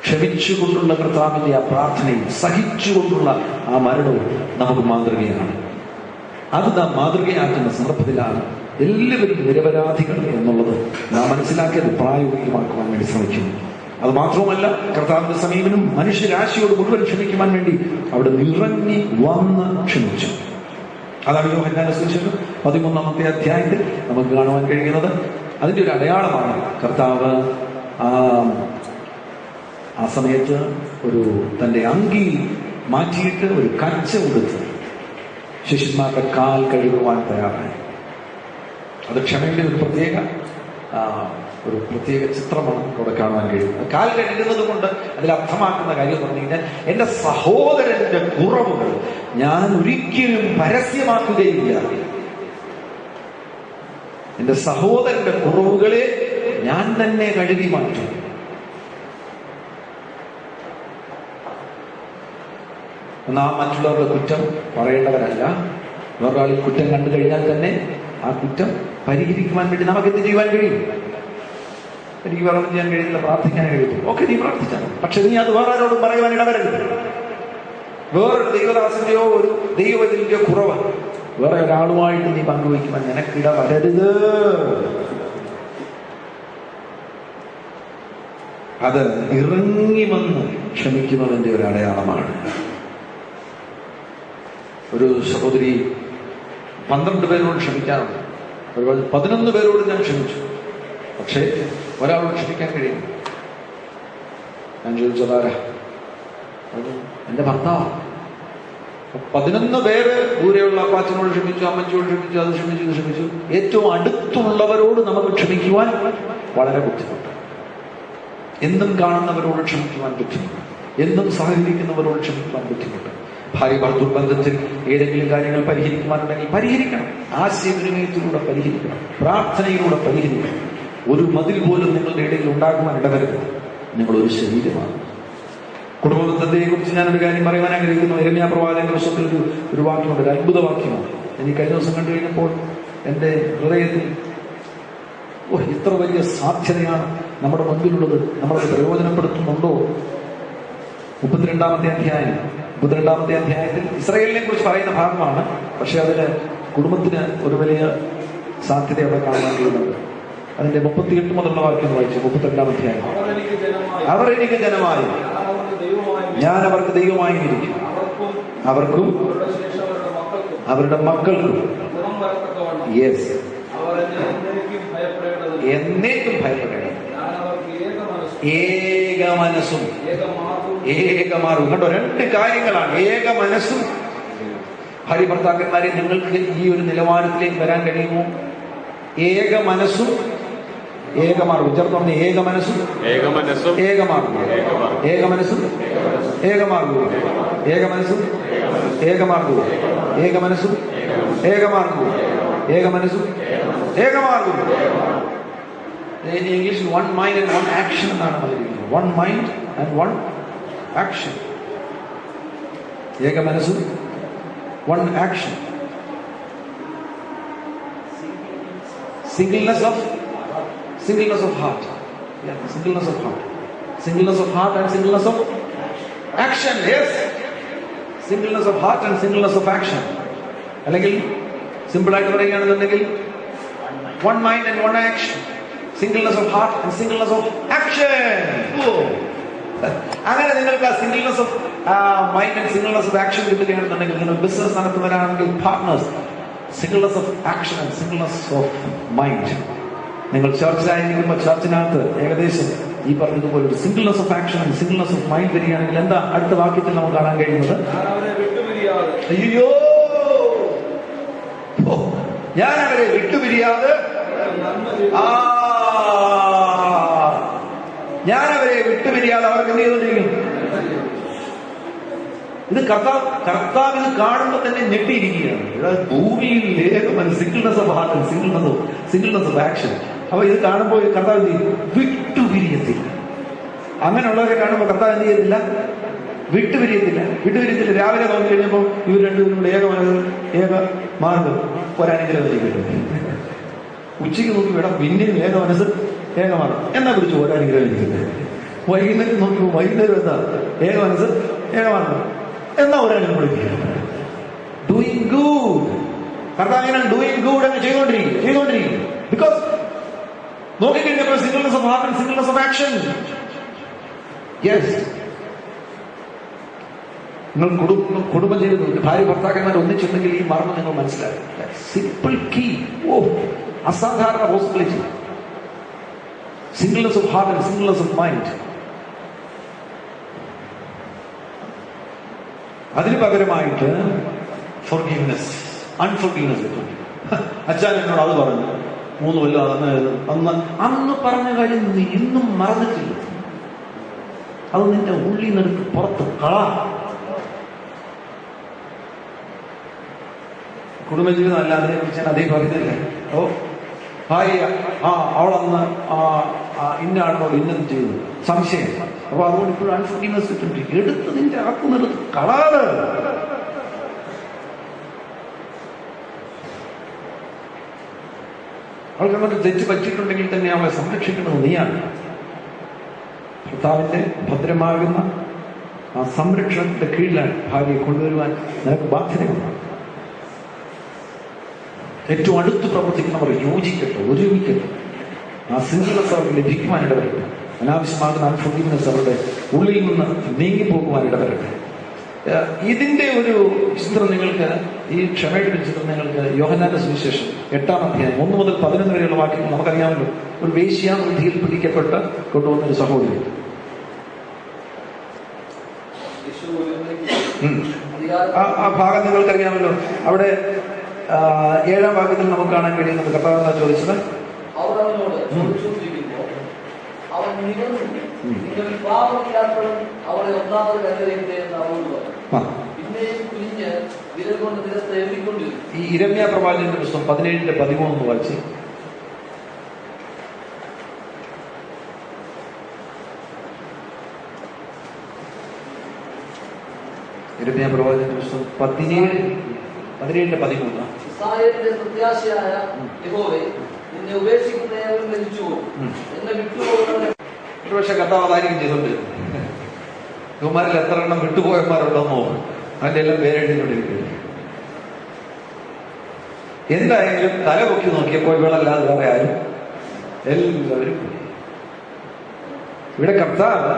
ക്ഷമിച്ചുകൊണ്ടുള്ള കർത്താവിന്റെ ആ പ്രാർത്ഥനയും സഹിച്ചുകൊണ്ടുള്ള ആ മരണവും നമുക്ക് മാതൃകയാണ്. അത് നാം മാതൃകയാക്കുന്ന സന്ദർഭത്തിലാണ് എല്ലാവരും നിരപരാധികൾ എന്നുള്ളത് നാം മനസ്സിലാക്കിയത് പ്രായോഗികമാക്കുവാൻ വേണ്ടി ശ്രമിക്കുന്നു. അത് മാത്രവുമല്ല, കർത്താവിന്റെ സമീപനം മനുഷ്യരാശിയോട് മുഴുവൻ ക്ഷമിക്കുവാൻ വേണ്ടി അവിടെ നിറങ്ങി വന്ന് ക്ഷമിച്ചു. അതാണ് യോഹന്നാന്റെ സുവിശേഷം 13-ാമത്തെ അധ്യായത്തിൽ നമുക്ക് കാണുവാൻ കഴിയുന്നത്. അതിന്റെ ഒരു അടയാളമാണ് കർത്താവ് ആ സമയത്ത് തന്റെ അങ്കി മാറ്റിയിട്ട് ഒരു കച്ച കൊടുത്ത് ശിഷ്യന്മാരുടെ കാൽ കഴുകുവാൻ തയ്യാറായി. അത് ക്ഷമയുടെ ഒരു പ്രത്യേക ചിത്രമാണ് അവിടെ കാണുവാൻ കഴിയുന്നത്. കാൽ കഴുകുന്നത് കൊണ്ട് അതിൽ അർത്ഥമാക്കുന്ന കാര്യം പറഞ്ഞു കഴിഞ്ഞാൽ, എന്റെ സഹോദരന്റെ കുറവുകൾ ഞാൻ ഒരിക്കലും പരസ്യമാക്കുകയില്ല. എന്റെ സഹോദരന്റെ കുറവുകളെ ഞാൻ തന്നെ കഴുകി മാറ്റും. നാം മറ്റുള്ളവരുടെ കുറ്റം പറയേണ്ടവരല്ല. വേറൊരാളിൽ കുറ്റം കണ്ടു കഴിഞ്ഞാൽ തന്നെ ആ കുറ്റം പരിഹരിക്കുവാൻ വേണ്ടി നമുക്ക് എന്ത് ചെയ്യുവാൻ കഴിയും? എനിക്ക് വേറെ ചെയ്യാൻ കഴിയില്ല, പ്രാർത്ഥിക്കാൻ കഴിയും. ഓക്കെ, നീ പ്രാർത്ഥിച്ചാൽ, പക്ഷെ നീ അത് വേറെ ആരോടും പറയുവാൻ ഇടവരരുത്. വേറൊരു ദൈവദാസന്റെയോ ഒരു ദൈവത്തിന്റെയോ കുറവ് വേറെ ഒരാളുമായിട്ട് നീ പങ്കുവയ്ക്കുവാൻ നിനക്കിടവരരുത്. അത് ഇറങ്ങി വന്ന് ക്ഷമിക്കുന്നതിന്റെ ഒരു അടയാളമാണ്. ഒരു സഹോദരി 12 പേരോട് ക്ഷമിക്കാറുണ്ട്. 11 പേരോട് ഞാൻ ക്ഷമിച്ചു, പക്ഷേ ഒരാളോട് ക്ഷമിക്കാൻ കഴിയും. ഞാൻ ചോദിച്ചതാരാ? എന്റെ ഭർത്താവ്. 11 പേര് ദൂരെയുള്ള അപ്പാച്ചനോട് ക്ഷമിച്ചു, അമ്മച്ചോട് ക്ഷമിച്ചു, അത് ക്ഷമിച്ചു, ഇത് ക്ഷമിച്ചു. ഏറ്റവും അടുത്തുള്ളവരോട് നമുക്ക് ക്ഷമിക്കുവാൻ വളരെ ബുദ്ധിമുട്ട്. എന്നും കാണുന്നവരോട് ക്ഷമിക്കുവാൻ ബുദ്ധിമുട്ട്. എന്നും സഹകരിക്കുന്നവരോട് ക്ഷമിക്കുവാൻ ബുദ്ധിമുട്ട്. ഭാര്യ ഭർത്തൃ ബന്ധത്തിൽ ഏതെങ്കിലും കാര്യങ്ങൾ പരിഹരിക്കുവാനുണ്ടെങ്കിൽ പരിഹരിക്കണം. ആശയവിനിമയത്തിലൂടെ പരിഹരിക്കണം, പ്രാർത്ഥനയിലൂടെ പരിഹരിക്കണം. ഒരു മതിൽ പോലും നിങ്ങളുടെ ഇടയിൽ ഉണ്ടാക്കുവാൻ ഇടവരുത്. നിങ്ങളൊരു ശരീരമാണ്. കുടുംബബന്ധത്തെ കുറിച്ച് ഞാനൊരു കാര്യം പറയുവാൻ ആഗ്രഹിക്കുന്നു. യിരെമ്യാ പ്രവാചകന്റെ പുസ്തകത്തിൽ ഒരു വാക്യമുണ്ട്, ഒരു അത്ഭുത വാക്യമാണ്. എനിക്ക് കഴിഞ്ഞ ദിവസം കണ്ടു കഴിഞ്ഞപ്പോൾ എൻ്റെ ഹൃദയത്തിൽ ഇത്ര വലിയ സാധ്യതയാണ് നമ്മുടെ മുൻപിലുള്ളത്, നമ്മളത് പ്രയോജനപ്പെടുത്തുന്നുണ്ടോ? 32-ാമത്തെ അധ്യായത്തിൽ ഇസ്രായേലിനെ കുറിച്ച് പറയുന്ന ഭാഗമാണ്. പക്ഷെ അതിന് കുടുംബത്തിന് ഒരു വലിയ സാധ്യത അവിടെ കാണാൻ കഴിയുന്നുണ്ട്. അതിന്റെ 38 മുതലുള്ള വാക്യം വായിച്ചു. 32-ാം അധ്യായം. അവർ എനിക്ക് ജനമായി, ഞാൻ അവർക്ക് ദൈവമായി ഇരിക്കും, അവർക്കും അവരുടെ മക്കൾക്കും യെസ് എന്നേക്കും ഭയപ്പെടേണ്ടത്. ഏക മനസ്സും ഏകമാർഗവും. കണ്ടോ, 2 കാര്യങ്ങളാണ്. ഏക മനസ്സും. ഭാര്യ ഭർത്താക്കന്മാരെ, നിങ്ങൾക്ക് ഈ ഒരു നിലവാരത്തിലേക്ക് വരാൻ കഴിയുമോ? ഏക മനസ്സും ഏകമാർഗവും. ചേർത്തോണ്ട് ഏക മനസ്സും ഏകമാർഗവും. ഏക മനസ്സും ഏകമാർഗവും. ഏക മനസ്സും ഏകമാർഗവും. ഏക മനസ്സും ഏകമാർഗവും. ഏക മനസ്സും ഏകമാർഗവും. In English, one mind and one action എന്നാണ് പറഞ്ഞിരിക്കുന്നത്. One mind and one action. ഏക മനസ്സും one action. Singleness of heart. Yeah, singleness of heart. Singleness of heart and singleness of action. Yes. Singleness of heart and singleness of action. അല്ലെങ്കിൽ simple ആയിട്ട് പറയുകയാണെന്നുണ്ടെങ്കിൽ one mind and one action. Singleness of heart and singleness of action. അങ്ങനെ നിങ്ങൾക്ക് ആ singleness of mind and singleness of action കിട്ടുകയാണെന്നുണ്ടെങ്കിൽ, നിങ്ങൾ business നടത്തുന്നവരാണെങ്കിൽ partners, singleness of action and singleness of mind. നിങ്ങൾ ചർച്ചിലായിരിക്കുമ്പോൾ ചർച്ചിനകത്ത് ഏകദേശം ഈ പറഞ്ഞതുപോലെ ഒരു singleness of action and singleness of mind വരികയാണെങ്കിൽ എന്താ അടുത്ത വാക്യത്തിൽ നമുക്ക് കാണാൻ കഴിയുന്നത്? അയ്യോ, ഞാൻ അവരെ വിട്ടുപിരിയാതെ അവർക്ക് എന്ത് ചെയ്തോണ്ടിരിക്കും? ഇത് കർത്താവ് ഇത് കാണുമ്പോൾ തന്നെ ഞെട്ടിയിരിക്കുകയാണ്. ഭൂമിയിൽ singleness of heart, singleness of action. അപ്പൊ ഇത് കാണുമ്പോൾ കർത്താവ് എന്ത് ചെയ്യും? വിട്ടുപിരിയത്തില്ല. അങ്ങനെയുള്ളവരെ കാണുമ്പോൾ കർത്താവ് എന്ത് ചെയ്യത്തില്ല? വിട്ടുപിരിയത്തില്ല. രാവിലെ നോക്കി കഴിഞ്ഞപ്പോൾ ഇവർ രണ്ടുപേരും കൂടെ ഏക മാർഗം ഒരനുഗ്രഹം കിട്ടും. ഉച്ചയ്ക്ക് നോക്കി വേണം പിന്നെയും ഏക മനസ്സ് ഏകമാർഗം എന്നാ പിടിച്ചു ഒരനുഗ്രഹം ഇരിക്കുന്നത്. വൈകുന്നേരം നോക്കുമ്പോൾ വൈകുന്നേരം എന്താ? ഏക മനസ്സ് ഏകമാർഗം എന്നാ ഒരനുഗ്രഹം വിളിക്കുക. Doing good. കർത്താവ് ഡൂയിങ് ഗുഡ് എന്ന് ചെയ്തുകൊണ്ടിരിക്കും. ബിക്കോസ് നോക്കിക്കഴിഞ്ഞപ്പോൾ singleness of heart and singleness of action. Yes. നിങ്ങൾ കുടുംബം ചെയ്ത് ഭാര്യ ഭർത്താക്കന്മാർ ഒന്നിച്ചുണ്ടെങ്കിൽ ഈ മർമ്മം നിങ്ങൾ മനസ്സിലാക്കും. Simple key. അസാധാരണ possibility. Singleness of heart and singleness of mind. അതിന് പകരമായിട്ട് ഫോർഗീവ്നെസ്, അൺഫോർഗീവ്നെസ്. അച്ഛൻ എന്നോട് അത് പറഞ്ഞു 3 കൊല്ലം അന്ന് പറഞ്ഞ കാര്യം നീ ഇന്നും മറന്നിട്ടില്ല. അത് നിന്റെ ഉള്ളിൽ നിന്നെടുത്ത് പുറത്ത് കള. കുടുംബജീവിതം അല്ല, അതിനെ കുറിച്ച് ഞാൻ അതേ പറയുന്നില്ല. ഭാര്യ അവളന്ന് ഇന്ന ആളിനോട് ഇന്നത് ചെയ്തു, സംശയം. അപ്പൊ അതുകൊണ്ട് ഇപ്പോഴും അൺഫോർഗീവ്നെസ് കിട്ടുന്നുണ്ട്. എടുത്ത് നിന്റെ അകത്തുനിന്നെടുത്ത് കളാതെ. അവൾക്ക് അങ്ങോട്ട് തെറ്റ് പറ്റിയിട്ടുണ്ടെങ്കിൽ തന്നെ അവളെ സംരക്ഷിക്കുന്നത് നീയാണ്. ഭർത്താവിന്റെ ഭദ്രമാകുന്ന ആ സംരക്ഷണത്തിന്റെ കീഴിലാണ് ഭാര്യയെ കൊണ്ടുവരുവാൻ നിനക്ക് ബാധ്യതയുണ്ട്. ഏറ്റവും അടുത്ത് പ്രവർത്തിക്കുന്നവർ യോജിക്കട്ടെ, ഒരുമിക്കട്ടെ. ആ സിംഗിൾനെസ് അവർക്ക് ലഭിക്കുവാൻ ഇടവരട്ടെ. അനാവശ്യമാകുന്ന അൺഫോർഗീവ്നെസ് അവരുടെ ഉള്ളിൽ നിന്ന് നീങ്ങിപ്പോകുവാൻ ഇടവരട്ടെ. ഇതിന്റെ ഒരു ചിത്രം നിങ്ങൾക്ക്, ഈ ക്ഷമയുടെ ചിത്രം നിങ്ങൾക്ക് യോഹന്നാന്റെ സുവിശേഷം 8-ാം അധ്യായം 1 മുതൽ 11 വരെയുള്ള വാക്യങ്ങൾ നമുക്കറിയാമല്ലോ. ഒരു വേശ്യാവൃത്തിയിൽ പിടിക്കപ്പെട്ട് കൊണ്ടുവന്നൊരു സഹോദരി. ആ ഭാഗം നിങ്ങൾക്കറിയാമല്ലോ. അവിടെ 7-ാം വാക്യത്തിൽ നമുക്ക് കാണാൻ കഴിയുന്നത് കർത്താവ് ചോദിച്ചത്, അവളെ ഒന്നാമത് കണ്ടതിന്റെ എന്ന് അവളോട് പറഞ്ഞു. പിന്നെയും വിരൽ കൊണ്ട് നിരത്തെ എഴുതിക്കൊണ്ടിരുന്നു. ഈ ഇരമ്യാ പ്രവാചകന്റെ പുസ്തകം 17:13 വായിച്ച്. ഇരമ്യാ പ്രവാചകന്റെ പുസ്തകം 17:13. ഇസ്രായേലിന്റെ പ്രത്യാശയായ യഹോവേ, നിന്നെ ഉപേക്ഷിക്കുന്ന ഏവരും ലഭിച്ചു പോകും, എന്നെ വിട്ടുപോകുന്ന. ഒരു പക്ഷെ കർത്താവ് അതായിരിക്കും ചെയ്തോണ്ടിരുന്നത്. ഇവന്മാരിൽ എത്ര എണ്ണം വിട്ടുപോയന്മാരുണ്ടെന്നോ അതിന്റെ എല്ലാം പേരെഴുതിക്കൊണ്ടിരിക്കുന്നത്. എന്തായാലും തല പൊക്കി നോക്കിയപ്പോൾ ഇവളല്ലാതെ വേറെ ആരും എല്ലാവരും. ഇവിടെ കർത്താവ്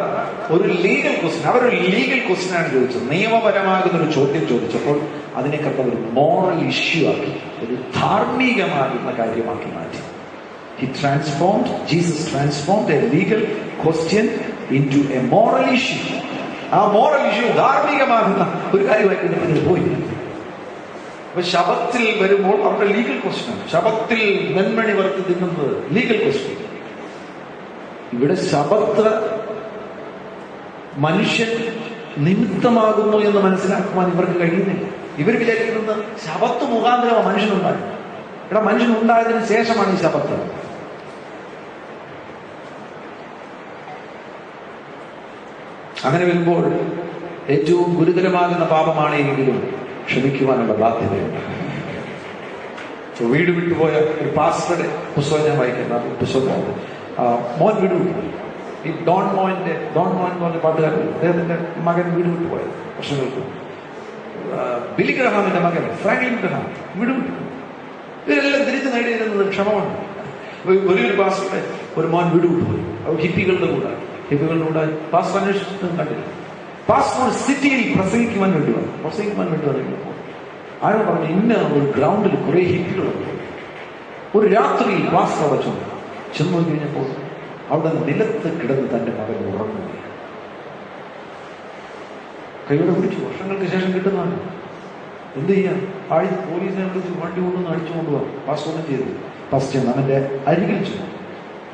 ഒരു ലീഗൽ ക്വസ്റ്റ്യൻ, അവരൊരു ലീഗൽ ക്വസ്റ്റ്യൻ ആണ് ചോദിച്ചത്. നിയമപരമാകുന്ന ഒരു ചോദ്യം ചോദിച്ചപ്പോൾ അതിനെ കർത്താവ് ഒരു മോറൽ ഇഷ്യൂ ആക്കി, ഒരു ധാർമ്മികമാകുന്ന കാര്യമാക്കി മാറ്റി. Jesus transformed a legal question into a moral issue. ആ മോറൽ ഇഷ്യൂ ധാർമ്മികമാകുന്ന ഒരു കാര്യമായിട്ട് പിന്നീട് പോയി. അപ്പൊ ശബത്തിൽ വരുമ്പോൾ അവരുടെ ലീഗൽ ക്വസ്റ്റ്യൻ, ശബത്തിൽ നെന്മണി വറുത്ത് തിന്നുന്നത് ലീഗൽ ക്വസ്റ്റ്യൻ. ഇവിടെ ശബത്ത് മനുഷ്യൻ നിമിത്തമാകുന്നു എന്ന് മനസ്സിലാക്കുവാൻ ഇവർക്ക് കഴിയുന്നില്ല. ഇവർ വിചാരിക്കുന്നത് ശബത്ത് മുഖാന്തരമാണ് മനുഷ്യനുണ്ടായി. ഇവിടെ മനുഷ്യനുണ്ടായതിനു ശേഷമാണ് ഈ ശബത്ത്. അങ്ങനെ വരുമ്പോൾ ഏറ്റവും ഗുരുതരമാകുന്ന പാപമാണ് എങ്കിലും ക്ഷമിക്കുവാനുള്ള ബാധ്യതയുണ്ട്. വീട് വിട്ടുപോയ ഒരു പാസ്റ്ററുടെ പുസ്തകം ഞാൻ വായിക്കുന്ന പുസ്തകം, മോൻ വീട് വിട്ടു. ഈ ഡോൺ മോൻ എന്ന് പറഞ്ഞ പാട്ടുകാരൻ, അദ്ദേഹത്തിന്റെ മകൻ വീട് വിട്ടുപോയത് വർഷങ്ങൾക്ക്. ബില്ലി ഗ്രഹാമിന്റെ മകൻ ഫ്രാങ്ക്ലിൻ ഗ്രഹാം വീട് വിട്ടു. ഇവരെല്ലാം തിരിച്ചു നേടിയിരുന്നത് ക്ഷമമാണ്. വലിയൊരു പാസ്റ്ററുടെ ഒരു മോൻ വീട് വിട്ടുപോയി. ഹിപ്പികളുടെ കൂടെ പാസ്റ്റർ അന്വേഷിച്ചിട്ടും കണ്ടില്ല. പാസ്റ്റർ സിറ്റിയിൽ പ്രസംഗിക്കുവാൻ വേണ്ടി വന്നു. ആരോ പറഞ്ഞു, ഇന്ന ഒരു ഗ്രൗണ്ടിൽ കുറെ ഹിപ്പികളുണ്ട്. ഒരു രാത്രി പാസ്റ്റർ അവിടെ ചെന്നു കഴിഞ്ഞപ്പോൾ അവിടെ നിലത്ത് കിടന്ന് തന്റെ മകൻ ഉറങ്ങുന്നു. കൈയോടെ പിടിച്ചു. വർഷങ്ങൾക്ക് ശേഷം കിട്ടുന്നതാണ്. എന്ത് ചെയ്യാൻ? പോലീസിനെ വിളിച്ച് വണ്ടി കൊണ്ടൊന്ന് അടിച്ചു കൊണ്ടുപോകാം. പാസ്റ്റർ ഒന്നും ചെയ്തു. ഫസ്റ്റ് അവന്റെ അരികിൽ ചെന്നു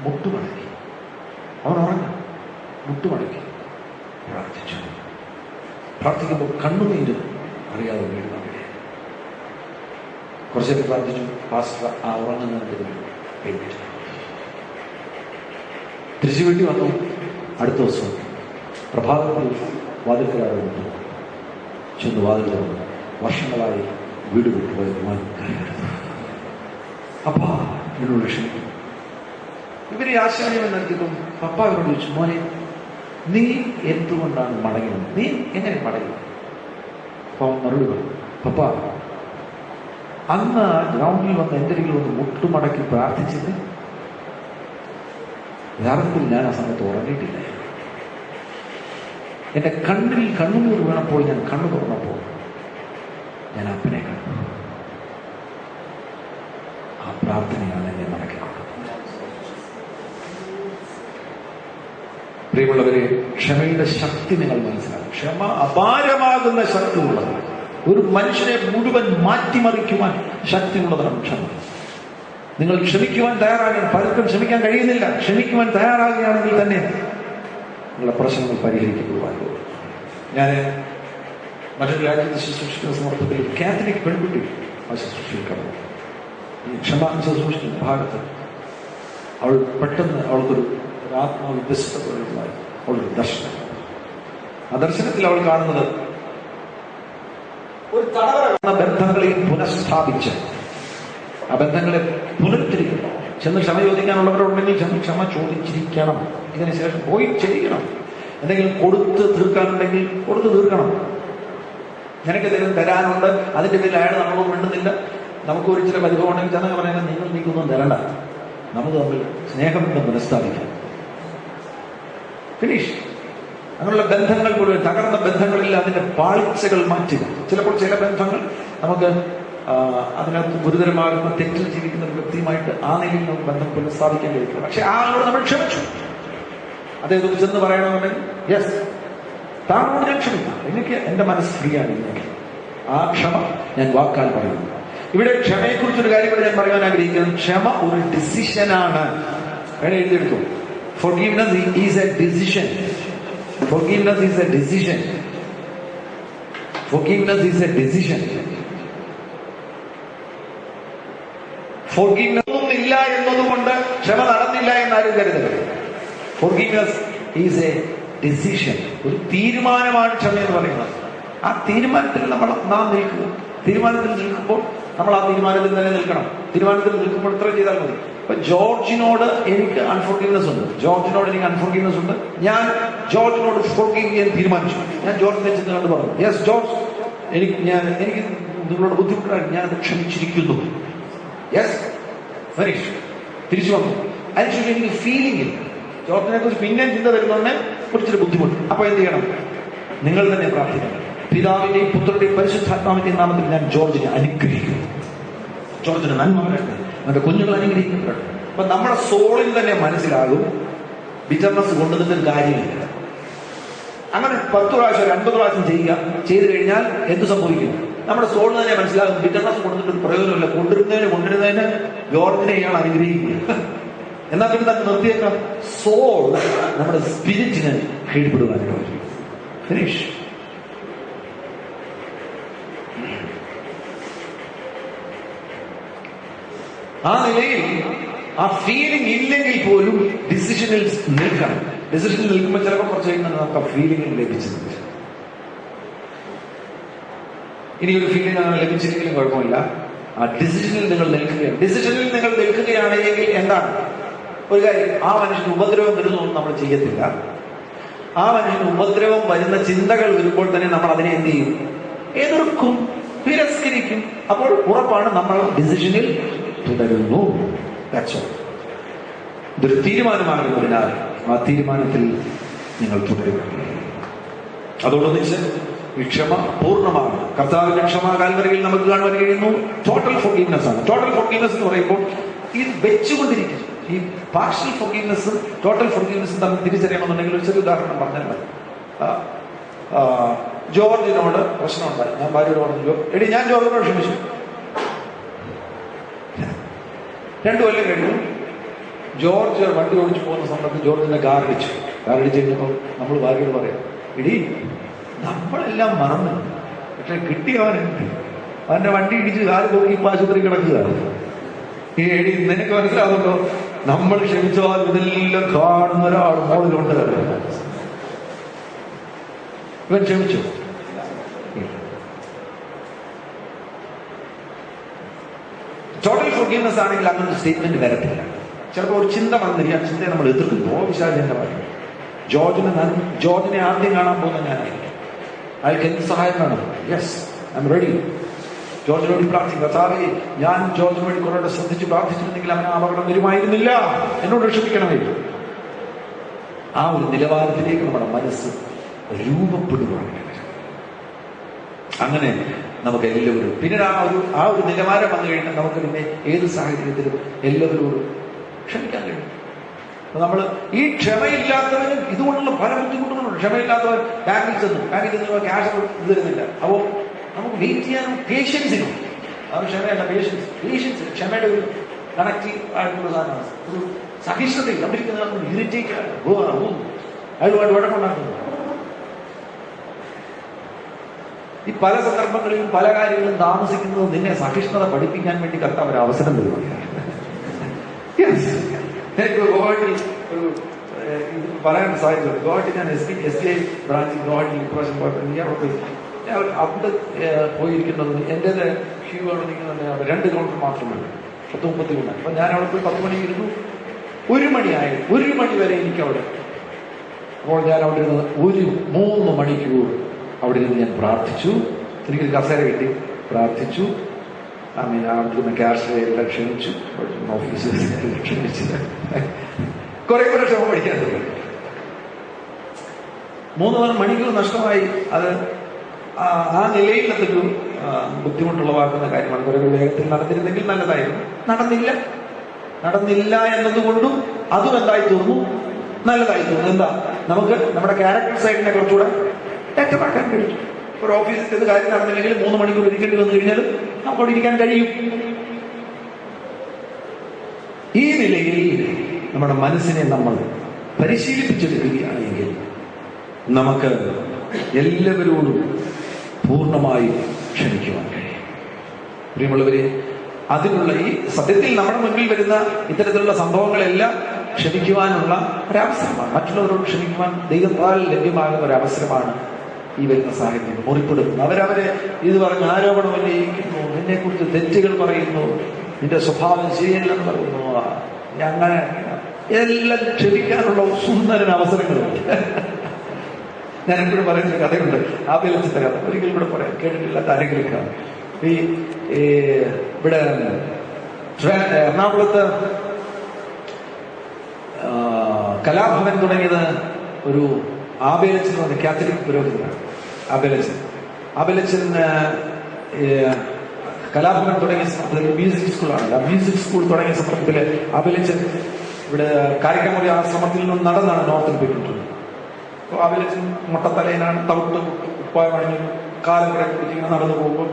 മുട്ടുമടക്കി. അവൻ ഉറങ്ങ മുട്ടുമടക്കി പ്രാർത്ഥിച്ചു. പ്രാർത്ഥിക്കുമ്പോൾ കണ്ണുനീര് അറിയാതെ വീഴുന്ന അവിടെ കുറച്ചൊക്കെ പ്രാർത്ഥിച്ചു. പാസ്റ്റർ ആ ഉറങ്ങുന്നതിന് എഴുന്നേറ്റു. തിരിച്ചു വീട്ടിൽ വന്നു. അടുത്ത ദിവസം പ്രഭാതത്തിൽ വാതിൽക്കാരെ വന്നു. ചെന്ന് വാതിൽ തുറന്നു. വർഷങ്ങളായി വീട് വിട്ടുപോയത് മോൻ കൈയെടുത്തു. അപ്പാ എന്നോട് ക്ഷമിക്കും. ഇവരെ ആശ്ചര്യം നൽകിയതും പപ്പ അവരോട് ചോദിച്ചു, മോനെ നീ എന്തുകൊണ്ടാണ് മടങ്ങിയത്? നീ എങ്ങനെ മടങ്ങി? അപ്പൊ മറുപടി പറഞ്ഞു, പപ്പ അന്ന് ഗ്രൗണ്ടിൽ വന്ന് എൻ്റെ അരികിൽ വന്ന് മുട്ടുമടക്കി പ്രാർത്ഥിച്ചിട്ട് യഥാർത്ഥത്തിൽ ഞാൻ ആ സമയത്ത് ഉറങ്ങിയിട്ടില്ല. എന്റെ കണ്ണിൽ കണ്ണുനീർ വീണപ്പോൾ ഞാൻ കണ്ണു തുറന്നപ്പോൾ ഞാൻ അപ്പനെ കണ്ടു. ആ പ്രാർത്ഥനയാണ് എന്നെ മടക്കിക്കൊണ്ടത്. പ്രിയമുള്ളവരെ, ക്ഷമയുടെ ശക്തി നിങ്ങൾ മനസ്സിലാക്കും. ക്ഷമ അപാരമാകുന്ന ശക്തിയുള്ളതാണ്. ഒരു മനുഷ്യനെ മുഴുവൻ മാറ്റിമറിക്കുവാൻ ശക്തിയുള്ളതാണ് ക്ഷമ. നിങ്ങൾ ക്ഷമിക്കുവാൻ തയ്യാറാകണം. പലർക്കും ക്ഷമിക്കാൻ കഴിയുന്നില്ല. ക്ഷമിക്കുവാൻ തയ്യാറാകുകയാണെങ്കിൽ തന്നെ നിങ്ങളുടെ പ്രശ്നങ്ങൾ പരിഹരിക്കപ്പെടുവാൻ പോകും. ഞാൻ മറ്റൊരു രാജ്യത്ത് ശുശ്രൂഷിക്കുന്ന സന്ദർഭത്തിൽ കാത്തലിക് പെൺകുട്ടി ആ ശുശ്രൂഷയിൽ കടന്നു. ഈ ക്ഷമ ശുശ്രൂഷിക്കുന്ന ഭാഗത്ത് അവൾ പെട്ടെന്ന് അവൾക്കൊരു ആത്മവിഭ്യസ്തതയുണ്ടായി. അവളൊരു ദർശനം. ആ ദർശനത്തിൽ അവൾ കാണുന്നത് ഒരു തടവറ ബന്ധങ്ങളെയും പുനഃസ്ഥാപിച്ച് ആ ബന്ധങ്ങളെ പുനരുദ്ധരിക്കണം. ചെന്ന് ക്ഷമ ചോദിക്കാനുള്ളവരുണ്ടെങ്കിൽ ചെന്ന് ക്ഷമ ചോദിച്ചിരിക്കണം. ഇതിനുശേഷം പോയി ചെയ്യണം. എന്തെങ്കിലും കൊടുത്ത് തീർക്കാനുണ്ടെങ്കിൽ കൊടുത്ത് തീർക്കണം. നിനക്ക് എന്തെങ്കിലും തരാനുണ്ട്, അതിന്റെ പേരിൽ അയാൾ നമ്മളോട് മിണ്ടുന്നില്ല, നമുക്ക് ഒരു ചില പരിഭവം ഉണ്ടെങ്കിൽ ചെന്നൊക്കെ പറയാൻ നീക്കൊന്നും തരണ്ട, നമുക്ക് തമ്മിൽ സ്നേഹം പുനഃസ്ഥാപിക്കാം. ഫിനിഷ്. അങ്ങനെയുള്ള ബന്ധങ്ങൾ മുഴുവൻ തകർന്ന ബന്ധങ്ങളിൽ അതിന്റെ പാളിച്ചകൾ മാറ്റുക. ചിലപ്പോൾ ചില ബന്ധങ്ങൾ നമുക്ക് അതിനകത്ത് ഗുരുതരമാകുന്ന തെറ്റിൽ ജീവിക്കുന്ന ഒരു വ്യക്തിയുമായിട്ട് ആ നിലയിൽ നമുക്ക് ബന്ധം പുനഃസ്ഥാപിക്കാൻ കഴിയില്ല. പക്ഷെ ആ ആളോട് നമ്മൾ ക്ഷമിച്ചു. അദ്ദേഹത്തോട് ചെന്ന് പറയണമെന്നുണ്ടെങ്കിൽ യെസ്, താങ്കളോട് ഞാൻ ക്ഷമിക്കാം, എനിക്ക് എന്റെ മനസ്സ് ഫ്രീ ആണ്. ആ ക്ഷമ ഞാൻ വാക്കാൽ പറയുന്നു. ഇവിടെ ക്ഷമയെക്കുറിച്ചൊരു കാര്യം കൂടെ ഞാൻ പറയാൻ ആഗ്രഹിക്കുന്നത്, ക്ഷമ ഒരു ഡിസിഷനാണ്. വേണം എഴുതിയെടുത്തു. Forgiveness is a decision. Forgiveness is a decision. Forgiveness is a decision. Forgiveness ഇല്ല എന്നതുകൊണ്ട് ക്ഷമ നടന്നില്ല എന്നാരും കരുതരുത്. Forgiveness is a decision. ഒരു തീരുമാനമാണ് ക്ഷമ എന്ന് പറയുന്നത്. ആ തീരുമാനത്തിൽ നാം നിൽക്കുക. തീരുമാനത്തിൽ നിൽക്കുമ്പോൾ നമ്മൾ ആ തീരുമാനത്തിൽ തന്നെ നിൽക്കണം. തീരുമാനത്തിൽ നിൽക്കുമ്പോൾ ഇത്ര ചെയ്താൽ മതി. ഇപ്പൊ ജോർജിനോട് എനിക്ക് അൺഫോർഗീവ്നെസ് ഉണ്ട്, ഞാൻ ജോർജിനോട് ഫോർഗീവ് ചെയ്യാൻ തീരുമാനിച്ചു. ഞാൻ ജോർജിനെ ചെന്ന് കണ്ട് പറഞ്ഞു, യെസ് ജോർജ്, എനിക്ക് നിങ്ങളോട് ബുദ്ധിമുട്ടാണ്, ഞാൻ അത് ക്ഷമിച്ചിരിക്കുന്നു. Yes, finish. തിരിച്ചു വന്നു. അതിനുശേഷം എനിക്ക് ഫീലിംഗ് ഇല്ല, ജോർജിനെ കുറിച്ച് പിന്നെയും ചിന്ത വരുന്നതിനെ കുറിച്ചൊരു ബുദ്ധിമുട്ട്. അപ്പൊ എന്ത് ചെയ്യണം? നിങ്ങൾ തന്നെ പ്രാർത്ഥിക്കണം. പിതാവിന്റെയും പുത്രന്റെയും പരിശുദ്ധാത്മാവിന്റെയും നാമത്തിൽ ഞാൻ ജോർജിനെ അനുഗ്രഹിക്കുന്നു. ജോർജിന് നന്മ വരട്ടെ, അവന്റെ കുഞ്ഞുങ്ങൾ അനുഗ്രഹിക്കപ്പെടട്ടെ. അപ്പൊ നമ്മുടെ സോളിൽ തന്നെ മനസ്സിലാകും ബിറ്റർനെസ് കൊണ്ടുവന്നിട്ട് കാര്യമില്ല. അങ്ങനെ 10 പ്രാവശ്യം 50 പ്രാവശ്യം ചെയ്തു കഴിഞ്ഞാൽ എന്ത് സംഭവിക്കും? നമ്മുടെ സോളിൽ തന്നെ മനസ്സിലാകും ബിറ്റർനെസ് കൊണ്ടുവന്നിട്ട് പ്രയോജനമില്ല. കൊണ്ടിരുന്നതിന് ജോർജിനെ ഇയാൾ അനുഗ്രഹിക്കുക. എന്നാൽ പിന്നെ തന്നെ നിർത്തിയേക്കാം. സോൾ നമ്മുടെ സ്പിരിറ്റിന് കീഴ്പ്പെടുവാനായിട്ട് ഫിനിഷ്. ആ നിലയിൽ ആ ഫീലിംഗ് ഇല്ലെങ്കിൽ പോലും ഡിസിഷനിൽ നിൽക്കണം. ഡിസിഷനിൽ നിൽക്കുമ്പോൾ ചിലപ്പോൾ കുറച്ച് കഴിയുമ്പോൾ നമുക്ക് ആ ഫീലിംഗ് ലഭിച്ചിട്ടുണ്ട്. ഇനി ഒരു ഫീലിംഗ് അങ്ങനെ ലഭിച്ചില്ലെങ്കിലും കുഴപ്പമില്ല, ആ ഡിസിഷനിൽ നിങ്ങൾ നിൽക്കുകയാണ്. ഡിസിഷനിൽ നിങ്ങൾ നിൽക്കുകയാണെങ്കിൽ എന്താണ് ഒരു കാര്യം? ആ മനുഷ്യന് ഉപദ്രവം വരുന്നൊന്നും നമ്മൾ ചെയ്യത്തില്ല. ആ മനുഷ്യന് ഉപദ്രവം വരുന്ന ചിന്തകൾ വരുമ്പോൾ തന്നെ നമ്മൾ അതിനെ എന്ത് ചെയ്യും? എതിർക്കും, തിരസ്കരിക്കും. അപ്പോൾ ഉറപ്പാണ് നമ്മൾ ഡിസിഷനിൽ തുടരുന്നു. ഇതൊരു തീരുമാനമാകുന്നതിനാൽ ആ തീരുമാനത്തിൽ നിങ്ങൾ തുടരുക. അതോടൊന്നിച്ച് ഈ ക്ഷമ പൂർണ്ണമാണ്. കർത്താവിന്റെ ക്ഷമ കാൽവരിയിൽ നമുക്ക് കാണുവാൻ കഴിയുന്നു. ടോട്ടൽ ഫോർഗീവ്നെസ് ആണ്. ടോട്ടൽ ഫോർഗീവ്നെസ് എന്ന് പറയുമ്പോൾ ഇത് വെച്ചുകൊണ്ടിരിക്കും. ഈ പാർഷ്യൽ ഫോർഗീവ്നെസ്സും ടോട്ടൽ ഫോർഗീവ്നെസ്സും തമ്മിൽ തിരിച്ചറിയണമെന്നുണ്ടെങ്കിൽ ഒരു ചെറിയ ഉദാഹരണം പറഞ്ഞാൽ മതി. ജോർജിനോട് പ്രശ്നമുണ്ടായി. ഞാൻ ഭാര്യയോട് പറഞ്ഞു, എടി ഞാൻ ജോർജിനോട് ക്ഷമിച്ചു. 2 കൊല്ലം കഴിഞ്ഞു. ജോർജ് വണ്ടി ഓടിച്ചു പോകുന്ന സമയത്ത് ജോർജിന്റെ കാറടിച്ചു കഴിഞ്ഞപ്പോൾ നമ്മൾ ഭാര്യയോട് പറയാം, എടി നമ്മളെല്ലാം മറന്നു, പക്ഷെ കിട്ടിയവനുണ്ട്. അവന്റെ വണ്ടി ഇടിച്ച് കാല് പോയി ഇപ്പൊ ആശുപത്രി കിടക്കുകയാണ്. ഈ എടി നിനക്ക് മനസ്സിലാവുന്നുണ്ടോ? നമ്മൾ ക്ഷമിച്ചാൽ ഇതെല്ലാം കാണുന്ന ഒരാൾ മോളിലുണ്ട്. ഇവൻ ക്ഷമിച്ചു. ടോട്ടൽ ഫോർഗീവ്നെസ് ആണെങ്കിൽ അങ്ങനെ സ്റ്റേറ്റ്മെന്റ് വരത്തില്ല. ചിലപ്പോൾ ഒരു ചിന്ത വന്നിരിക്കും, ആ ചിന്തയെ നമ്മൾ എതിർക്കുന്നു. വിശാലിന്റെ പറയും, ജോർജിനെ ആദ്യം കാണാൻ പോകുന്ന ഞാനായിരിക്കും. അയാൾക്ക് എന്ത് സഹായം വേണം? Yes, I am ready. ജോർജിന് വേണ്ടി പ്രാർത്ഥിക്കുക. കർത്താവേ, ഞാൻ ജോർജിന് വേണ്ടി കുറേ ശ്രദ്ധിച്ച് പ്രാർത്ഥിച്ചിരുന്നെങ്കിൽ അവന് അപകടം വരുമായിരുന്നില്ല, എന്നോട് രക്ഷിപ്പിക്കണമായിരുന്നു. ആ ഒരു നിലവാരത്തിലേക്ക് നമ്മുടെ മനസ്സ് രൂപപ്പെടുകയാണ്. അങ്ങനെ നമുക്ക് എല്ലാവരും പിന്നീട് ആ ഒരു നിലവാരം വന്നു കഴിഞ്ഞാൽ നമുക്ക് പിന്നെ ഏത് സാഹചര്യത്തിലും എല്ലാവരോടും ക്ഷമിക്കാൻ കഴിയും. നമ്മൾ ഈ ക്ഷമയില്ലാത്തവന് ഇതുകൊണ്ടുള്ള പല ബുദ്ധിമുട്ടുകളുണ്ട്. ക്ഷമയില്ലാത്തവൻ ബാങ്കിൽ ചെന്ന് ക്യാഷ് തരുന്നില്ല. അപ്പോൾ നമുക്ക് വെയിറ്റ് ചെയ്യാനും പേഷ്യൻസിനും, അത് ക്ഷമയല്ല, പേഷ്യൻസ് ക്ഷമയുടെ ഒരു കണക്റ്റീവ് ആയിട്ടുള്ള സാധനമാണ്. ഒരു സഹിഷ്ണുതയിൽ നമ്മളിരിക്കുന്ന ഇറിറ്റേറ്റ് അതുമായിട്ട് വഴക്കുണ്ടാക്കുന്നു. ഈ പല സന്ദർഭങ്ങളിലും പല കാര്യങ്ങളും താമസിക്കുന്നത് നിന്നെ സഹിഷ്ണുത പഠിപ്പിക്കാൻ വേണ്ടി കർത്താവ് ഒരു അവസരം തരുകയാണ്. എനിക്ക് ഗോവാട്ടിൽ ഒരു ഇത് പറയാൻ സാധിച്ചു. ഗോവാട്ടിൽ ഞാൻ SBI ബ്രാഞ്ചിൽ ഗോവാട്ടിൽ ഇപ്രാവശ്യം പോയപ്പോൾ അവിടെ പോയിരിക്കുന്നത് എൻ്റേത് ക്യൂ അവിടെ നിൽക്കുന്നുണ്ട്. അവിടെ 2 കൗണ്ടർ മാത്രമല്ല, 33. അപ്പൊ ഞാൻ അവിടെ പോയി 10 മണി ഇരുന്നു. 1 മണിയായി. 1 മണി വരെ എനിക്കവിടെ. അപ്പോൾ ഞാൻ അവിടെ ഇരുന്നത് 3 മണിക്കൂർ അവിടെ നിന്ന് ഞാൻ പ്രാർത്ഥിച്ചു. എനിക്കൊരു കസേര കിട്ടി, പ്രാർത്ഥിച്ചു. അവിടുത്തെ ക്യാഷ് എല്ലാം ക്ഷണിച്ചു, ഓഫീസിൽ ക്ഷണിച്ചില്ല. കുറെ കൂടെ ക്ഷമ പഠിക്കാൻ തുടങ്ങി. 3 മണിക്കൂർ നഷ്ടമായി. അത് ആ നിലയിൽ അതൊരു ബുദ്ധിമുട്ടുള്ളവാക്കുന്ന കാര്യമാണ്. കുറെ വേഗത്തിൽ നടന്നിരുന്നെങ്കിൽ നല്ലതായിരുന്നു. നടന്നില്ല എന്നതുകൊണ്ടും അതും എന്തായി തോന്നുന്നു? നല്ലതായി തോന്നുന്നു. എന്താ, നമുക്ക് നമ്മുടെ ക്യാരക്ടർ സൈഡിനെ കുറച്ചുകൂടെ വ്യക്തമാക്കാൻ കഴിയും. ഒരു ഓഫീസിൽ കാര്യം നടന്നില്ലെങ്കിൽ 3 മണിക്കൂർ ഇരിക്കേണ്ടി വന്നു കഴിഞ്ഞാൽ നമുക്ക് അവിടെ ഇരിക്കാൻ കഴിയും. ഈ നിലയിൽ നമ്മുടെ മനസ്സിനെ നമ്മൾ പരിശീലിപ്പിച്ചെടുക്കുകയാണെങ്കിൽ നമുക്ക് എല്ലാവരോടും പൂർണ്ണമായി ക്ഷമിക്കുവാൻ കഴിയും. പ്രിയമുള്ളവരെ, അതിനുള്ള ഈ സത്യത്തിൽ നമ്മുടെ മുൻപിൽ വരുന്ന ഇത്തരത്തിലുള്ള സംഭവങ്ങളെല്ലാം ക്ഷമിക്കുവാനുള്ള ഒരവസരമാണ്. മറ്റുള്ളവരോട് ക്ഷമിക്കുവാൻ ദൈവത്താൽ ലഭ്യമാകുന്ന ഒരവസരമാണ് ഈ വരുന്ന സാഹചര്യം. മുറിപ്പെടുന്നു, അവരവരെ ഇത് പറഞ്ഞ് ആരോപണം ഉന്നയിക്കുന്നു, നിന്നെ കുറിച്ച് തെറ്റുകൾ പറയുന്നു, നിന്റെ സ്വഭാവം ശരിയല്ലെന്ന് പറയുന്നു. അങ്ങനെ എല്ലാം ക്ഷമിക്കാനുള്ള സുന്ദരൻ അവസരങ്ങളുണ്ട്. ഞാൻ എപ്പോഴും പറയുന്നൊരു കഥയുണ്ട്, ആബേലച്ചന്റെ കഥ. ഒരിക്കലും ഇവിടെ പറയാം, കേട്ടിട്ടില്ലാത്ത ആരെങ്കിലും കാണും. ഈ ഇവിടെ എറണാകുളത്ത് കലാഭവൻ തുടങ്ങിയത് ഒരു ആബേലച്ചൻ എന്ന് പറഞ്ഞ കാത്തലിക് പുരോഹിതനാണ്. ആബേലച്ചൻ കലാഭവൻ തുടങ്ങിയ സന്ദർഭത്തിൽ മ്യൂസിക് സ്കൂളാണ്. ആ മ്യൂസിക് സ്കൂൾ തുടങ്ങിയ സന്ദർഭത്തിൽ ആബേലച്ചൻ ഇവിടെ കാരിക്കാമുറി ആശ്രമത്തിൽ നിന്ന് നടന്നാണ് നോർത്തിൽ പോയിട്ടുള്ളത്. അപ്പോൾ ആബേലച്ചൻ മുട്ടത്തലയിലാണ്, തവിട്ട് ഉപ്പായണിഞ്ഞു കാലം കൂടെ ഇങ്ങനെ നടന്നു പോകുമ്പോൾ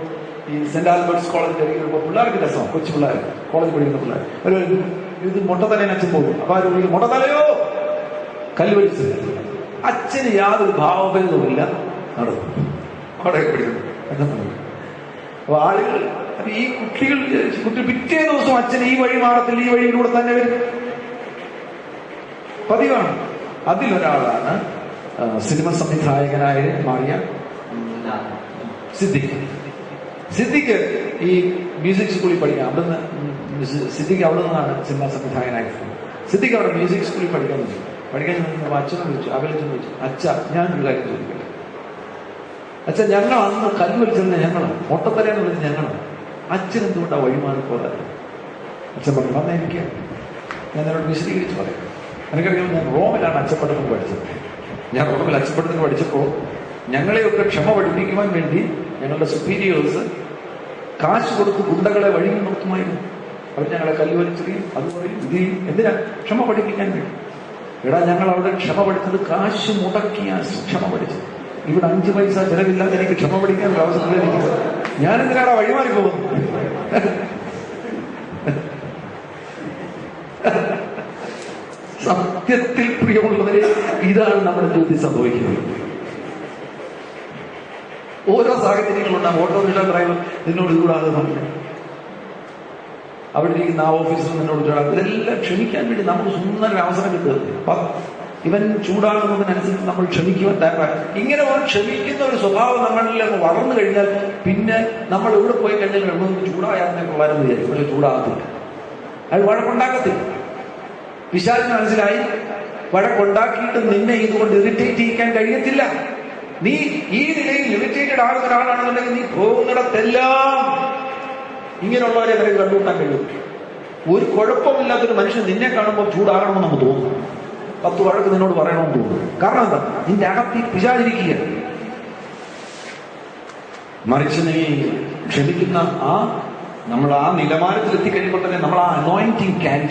ഈ സെന്റ് ആൽബർട്ട്സ് കോളേജിന്റെ അരികിൽ വരുമ്പോൾ പിള്ളേർക്ക് രസമാണ്, കൊച്ചു പിള്ളേർ, കോളേജിൽ പഠിക്കുന്ന പിള്ളേർ. ഒരു ഇത് മുട്ടത്തലയിൽ അച്ഛൻ പോകും. അപ്പൊ ആ ഒരു മുട്ടത്തലയോ കല്ല് വലിച്ചു. അച്ഛന് യാതൊരു ഭാവഭേദവുമില്ല, നടന്നു അവിടെ പഠിക്കുന്നു. അപ്പൊ ആളുകൾ, ഈ കുട്ടി പിറ്റേ ദിവസം അച്ഛൻ ഈ വഴി മാറത്തില്ല, ഈ വഴിയിലൂടെ തന്നെ വരും, പതിവാണ്. അതിലൊരാളാണ് സിനിമ സംവിധായകനായി മാറിയ സിദ്ദിഖ്. ഈ മ്യൂസിക് സ്കൂളിൽ പഠിക്കാം. അവിടുന്ന് സിദ്ദിഖ് അവിടെ നിന്നാണ് സിനിമ സംവിധായകനായത്. സിദ്ദിഖ് അവിടെ മ്യൂസിക് സ്കൂളിൽ പഠിക്കാൻ അച്ഛനെ വിളിച്ചു, അകലച്ചൻ വിളിച്ചു, അച്ഛ ഞാനൊരു കാര്യം ചോദിക്കട്ടെ, അച്ഛൻ ഞങ്ങൾ അന്ന് കല്ല് വലിച്ചിരുന്ന ഞങ്ങളാണ്, മുട്ടത്തലയെന്ന് വിളിച്ച് ഞങ്ങളാണ്, അച്ഛൻ എന്തുകൊണ്ടാണ് വഴിമാറി പോകാറ്? അച്ഛൻ പറഞ്ഞു, വന്നാൽ എനിക്ക് ഞാൻ എന്നോട് വിശദീകരിച്ച് പറയാം. എനിക്കറിയാം, ഞാൻ റോമിലാണ് അച്ചപ്പെടുത്തൽ പഠിച്ചത്. ഞാൻ റോമിൽ അച്ചപ്പെടുത്തൽ പഠിച്ചപ്പോൾ ഞങ്ങളെയൊക്കെ ക്ഷമ പഠിപ്പിക്കുവാൻ വേണ്ടി ഞങ്ങളുടെ സുപ്പീരിയേഴ്സ് കാശ് കൊടുത്ത് ഗുണ്ടകളെ വഴി നിർത്തുമായിരുന്നു. അവർ ഞങ്ങളെ കല്ല് വലിച്ചെറിയും, അത് പറയും, ഇത് എന്തിനാ? ക്ഷമ പഠിപ്പിക്കാൻ വേണ്ടി. എടാ, ഞങ്ങൾ അവിടെ ക്ഷമ പഠിച്ചത് കാശ് മുടക്കിയാ ക്ഷമ പഠിച്ചത്. ഇവിടെ 5 പൈസ ചെലവില്ലാതെ എനിക്ക് ക്ഷമ പഠിക്കാൻ ഒരു അവസരത്തിലിരിക്കുന്നത്. ഞാനെന്തിനാടാ വഴിമാറി പോകുന്നു? സത്യത്തിൽ പ്രിയമുള്ളവരെ, ഇതാണ് നമ്മുടെ ജീവിതത്തിൽ സംഭവിക്കുന്നത്. ഓരോ സാഹചര്യങ്ങളുണ്ടാകും. ഓട്ടോറിക്ഷ ഡ്രൈവർ നിന്നോട് ഇതുകൂടാതെ പറഞ്ഞു, അവിടെ ഇരിക്കുന്ന ആ ഓഫീസർ നിന്നോട് ചൂടാകും. ഇതെല്ലാം ക്ഷമിക്കാൻ വേണ്ടി നമുക്ക് സുന്ദര അവസരം കിട്ടുക. ഇവൻ ചൂടാകുന്നതിനനുസരിച്ച് നമ്മൾ ക്ഷമിക്കുവാൻ തയ്യാറാണ്. ഇങ്ങനെ ഒരു ക്ഷമിക്കുന്ന ഒരു സ്വഭാവം നമ്മളിൽ വളർന്നു കഴിഞ്ഞാൽ പിന്നെ നമ്മൾ എവിടെ പോയി കഴിഞ്ഞാൽ ചൂടായാൽ കൊള്ളാരെന്ന് വിചാരിക്കും. പക്ഷെ ചൂടാകത്തില്ല, അത് വഴക്കുണ്ടാക്കത്തില്ല. പിശാചിന് മനസ്സിലായി, വഴക്കുണ്ടാക്കിയിട്ട് നിന്നെ ഇതുകൊണ്ട് ഇറിറ്റേറ്റ് ചെയ്യിക്കാൻ കഴിയത്തില്ല. നീ ഈ നിലയിൽ ഇറിറ്റേറ്റഡ് ആകുന്ന ഒരാളാണെന്നുണ്ടെങ്കിൽ നീ പോകുന്നിടത്തെല്ലാം ഇങ്ങനെയുള്ളവരെ നിനക്ക് കണ്ടുകൂട്ടാൻ കഴിയും. ഒരു കുഴപ്പമില്ലാത്തൊരു മനുഷ്യൻ നിന്നെ കാണുമ്പോൾ ചൂടാകണമെന്ന് നമുക്ക് തോന്നും. 10 വഴക്ക് നിന്നോട് പറയണമെന്ന് തോന്നും. കാരണം എന്താ? നിന്റെ അകത്ത് പിശാചിരിക്കുക. മറിച്ച് നീ ക്ഷമിക്കുന്ന നമ്മൾ ആ നിലവാരത്തിൽ എത്തിക്കഴിയുമ്പോൾ തന്നെ നമ്മൾ ആ അനോയിന്റിങ് ക്യാരി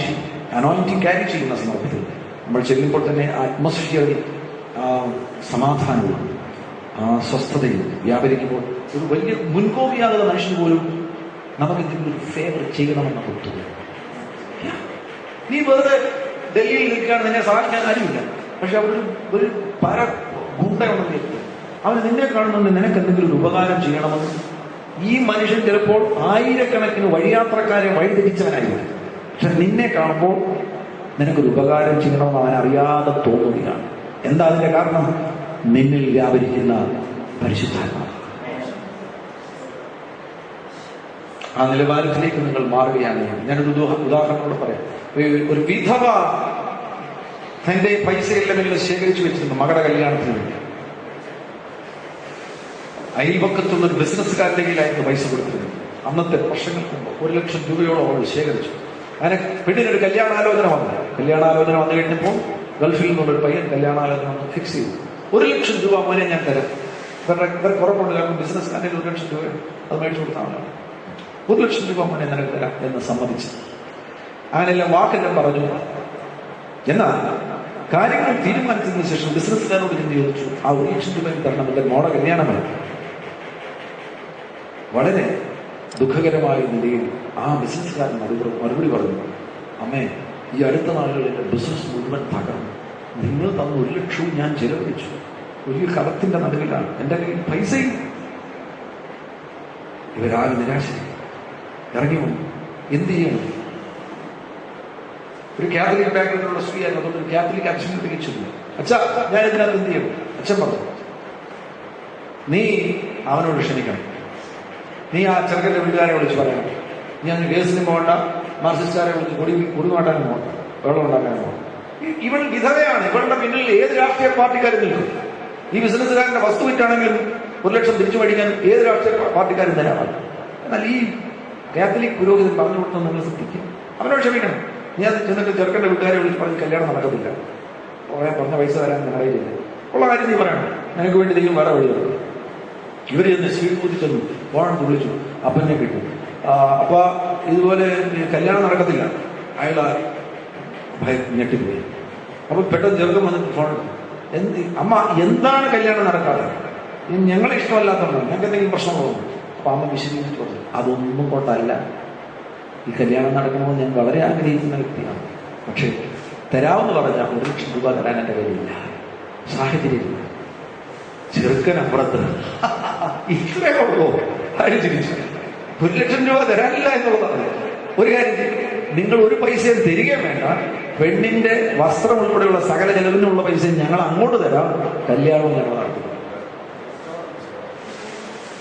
ചെയ്യുന്ന സന്ദർഭത്തിൽ നമ്മൾ ചെല്ലുമ്പോൾ തന്നെ അറ്റ്മോസ്ഫിയറിൽ സമാധാനവും സ്വസ്ഥതയും വ്യാപരിക്കുമ്പോൾ ഒരു വലിയ മുൻകോപിയാകുന്ന മനുഷ്യന് പോലും നമുക്ക് എന്തെങ്കിലും ഒരു ഫേവർ ചെയ്യണമെന്ന് തോന്നുന്നു. നീ വെറുതെ ഡൽഹിയിൽ നിൽക്കുകയാണ്, നിന്നെ സഹായിക്കാൻ ആരുമില്ല. പക്ഷെ അവിടെ ഒരു പര ഗുണ്ടയുണ്ടെന്ന് അവന് നിന്നെ കാണുന്നുണ്ട്, നിനക്ക് എന്തെങ്കിലും ഒരു ഉപകാരം ചെയ്യണമെന്ന്. ഈ മനുഷ്യൻ ചിലപ്പോൾ ആയിരക്കണക്കിന് വഴിയാത്രക്കാരെ വഴിതിരിച്ചവനായിരിക്കും. പക്ഷെ നിന്നെ കാണുമ്പോൾ നിനക്കൊരു ഉപകാരം ചെയ്യണമെന്ന് അവൻ അറിയാതെ തോന്നുകയാണ്. എന്താ അതിന്റെ കാരണം? നിന്നിൽ വ്യാപരിക്കുന്ന പരിശുദ്ധാത്മാവ്. ആ നിലവാരത്തിലേക്ക് നിങ്ങൾ മാറുകയാണ്. ഞാനൊരു ഉദാഹരണത്തോടെ പറയാം. ഒരു വിധവ തന്റെ പൈസയെല്ലാം ഇങ്ങനെ ശേഖരിച്ചു വെച്ചിരുന്നു മകളുടെ കല്യാണത്തിന് വേണ്ടി. അയൽപക്കത്തുള്ള ഒരു ബിസിനസ്സുകാരുടെ കയ്യിലായിരുന്നു പൈസ കൊടുത്തിരുന്നത്. അന്നത്തെ വർഷങ്ങൾക്ക് മുമ്പ് 1 ലക്ഷം രൂപയോളം അവൾ ശേഖരിച്ചു. അങ്ങനെ പെണ്ണിനൊരു കല്യാണാലോചന വന്നു. കല്യാണാലോചന വന്നു കഴിഞ്ഞപ്പോൾ ഗൾഫിൽ നിന്നുള്ളൊരു പയ്യൻ കല്യാണാലോചന വന്ന് ഫിക്സ് ചെയ്തു. 1 ലക്ഷം രൂപ മോനെ ഞാൻ തരാം. ഇവർ കുറവുണ്ട്, കാരണം ബിസിനസ്സുകാരുടെ 1 ലക്ഷം രൂപ അത് മേടിച്ചു കൊടുത്താണ്. 1 ലക്ഷം രൂപ മോനെ നിനക്ക് തരാം എന്ന് സമ്മതിച്ചു. അങ്ങനെയെല്ലാം വാക്കെല്ലാം പറഞ്ഞു. എന്നാൽ കാര്യങ്ങൾ തീരുമാനിച്ചതിന് ശേഷം ബിസിനസ്സുകാരോട് ഞാൻ ചോദിച്ചു, ആ 1 ലക്ഷം രൂപ തരണം, എന്റെ മോടെ കല്യാണമാണ്. വളരെ ദുഃഖകരമായ നിലയിൽ ആ ബിസിനസ്സുകാരൻ മറുപടി പറഞ്ഞു, അമ്മേ, ഈ അടുത്ത നാളുകളിൽ എന്റെ ബിസിനസ് മുഴുവൻ തകർന്നു. നിങ്ങൾ തന്ന 1 ലക്ഷവും ഞാൻ ചെലവഴിച്ചു. വലിയ കടത്തിന്റെ നടുവിലാണ്, എന്റെ കയ്യിൽ പൈസയും ഇവരാകെ നിരാശരായി ഇറങ്ങി വന്നു. എന്ത് ചെയ്യണം? ഒരു കാത്തലിക് ബാക്ക്ഗ്രൗണ്ടിലുള്ള സ്ത്രീയായിരുന്നു. അതുകൊണ്ട് ഒരു കാത്തലിക് അച്ഛനെ തികച്ചിരുന്നു. അച്ഛാ, ഞാൻ ഇതിനകത്ത് എന്ത് ചെയ്യണം? അച്ഛൻ പറഞ്ഞു, നീ അവനോട് ക്ഷമിക്കണം. നീ ആ ചെറുക്കൻ്റെ വീട്ടുകാരെ വിളിച്ച് പറയണം, നീ അതിന് കേസിനും പോകണ്ട, മാർസിസ്റ്റുകാരെ വിളിച്ച് കുടി മാറ്റാനും പോകണ്ട, വെള്ളം ഉണ്ടാക്കാനും പോകണ്ട. ഇവൾ വിധവയാണ്. ഇവളുടെ പിന്നിൽ ഏത് രാഷ്ട്രീയ പാർട്ടിക്കാരും നിൽക്കും. ഈ ബിസിനസ്സുകാരന്റെ വസ്തു വിറ്റാണെങ്കിലും 1 ലക്ഷം തിരിച്ചു മേടിക്കാൻ ഏത് രാഷ്ട്രീയ പാർട്ടിക്കാരും തരാറാണ്. എന്നാൽ ഈ കാത്തലിക് പുരോഹിതൻ പറഞ്ഞു കൊടുത്താൽ നിങ്ങൾ ശ്രദ്ധിക്കും, അവനോട് ക്ഷമിക്കണം. നീ അത് ചെന്നിട്ട് ചെറുക്കൻ്റെ വീട്ടുകാരെ വിളിച്ച് പറഞ്ഞ് കല്യാണം നടക്കത്തില്ല, പറഞ്ഞ പൈസ തരാൻ നിങ്ങളുടെ കയ്യിലില്ല, ഉള്ള കാര്യം നീ പറയണം, നിനക്ക് വേണ്ടി എന്തെങ്കിലും വേറെ വഴി തരും. ഇവര് ചെന്ന് സ്പീഡ് കുതിച്ചെന്നു, ഫോൺ വിളിച്ചു, അപ്പനെ കിട്ടും. അപ്പൊ ഇതുപോലെ കല്യാണം നടക്കത്തില്ല. അയാൾ ഞെട്ടിപ്പോയി. അപ്പൊ പെട്ടെന്ന് ചെറുക്കം വന്നിട്ട് ഫോൺ, അമ്മ എന്താണ് കല്യാണം നടക്കാതെ? ഞങ്ങളെ ഇഷ്ടമല്ലാത്തതുകൊണ്ട് ഞങ്ങൾക്ക് എന്തെങ്കിലും പ്രശ്നങ്ങളോ? അപ്പൊ അമ്മ വിശദീകരിച്ചു പറഞ്ഞു, അതൊന്നും കൊണ്ടല്ല, ഈ കല്യാണം നടക്കണമെന്ന് ഞാൻ വളരെ ആഗ്രഹിക്കുന്ന വ്യക്തിയാണ്. പക്ഷെ തരാമെന്ന് പറഞ്ഞാൽ 1 ലക്ഷം രൂപ തരാൻ എൻ്റെ കയ്യിലില്ല, സാഹചര്യമില്ല. ചെറുക്കനപ്പുറത്ത് ഇത്രേ ഉള്ളൂ. ആരും ചിരിച്ചു. 1 ലക്ഷം രൂപ തരാനില്ല എന്നുള്ളതാണ്. ഒരു കാര്യം, നിങ്ങൾ ഒരു പൈസയും തരികയും വേണ്ട, പെണ്ണിന്റെ വസ്ത്രം ഉൾപ്പെടെയുള്ള സകല ചെലവിനുള്ള പൈസയും ഞങ്ങൾ അങ്ങോട്ട് തരാം, കല്യാണവും ഞങ്ങൾ നടത്തും.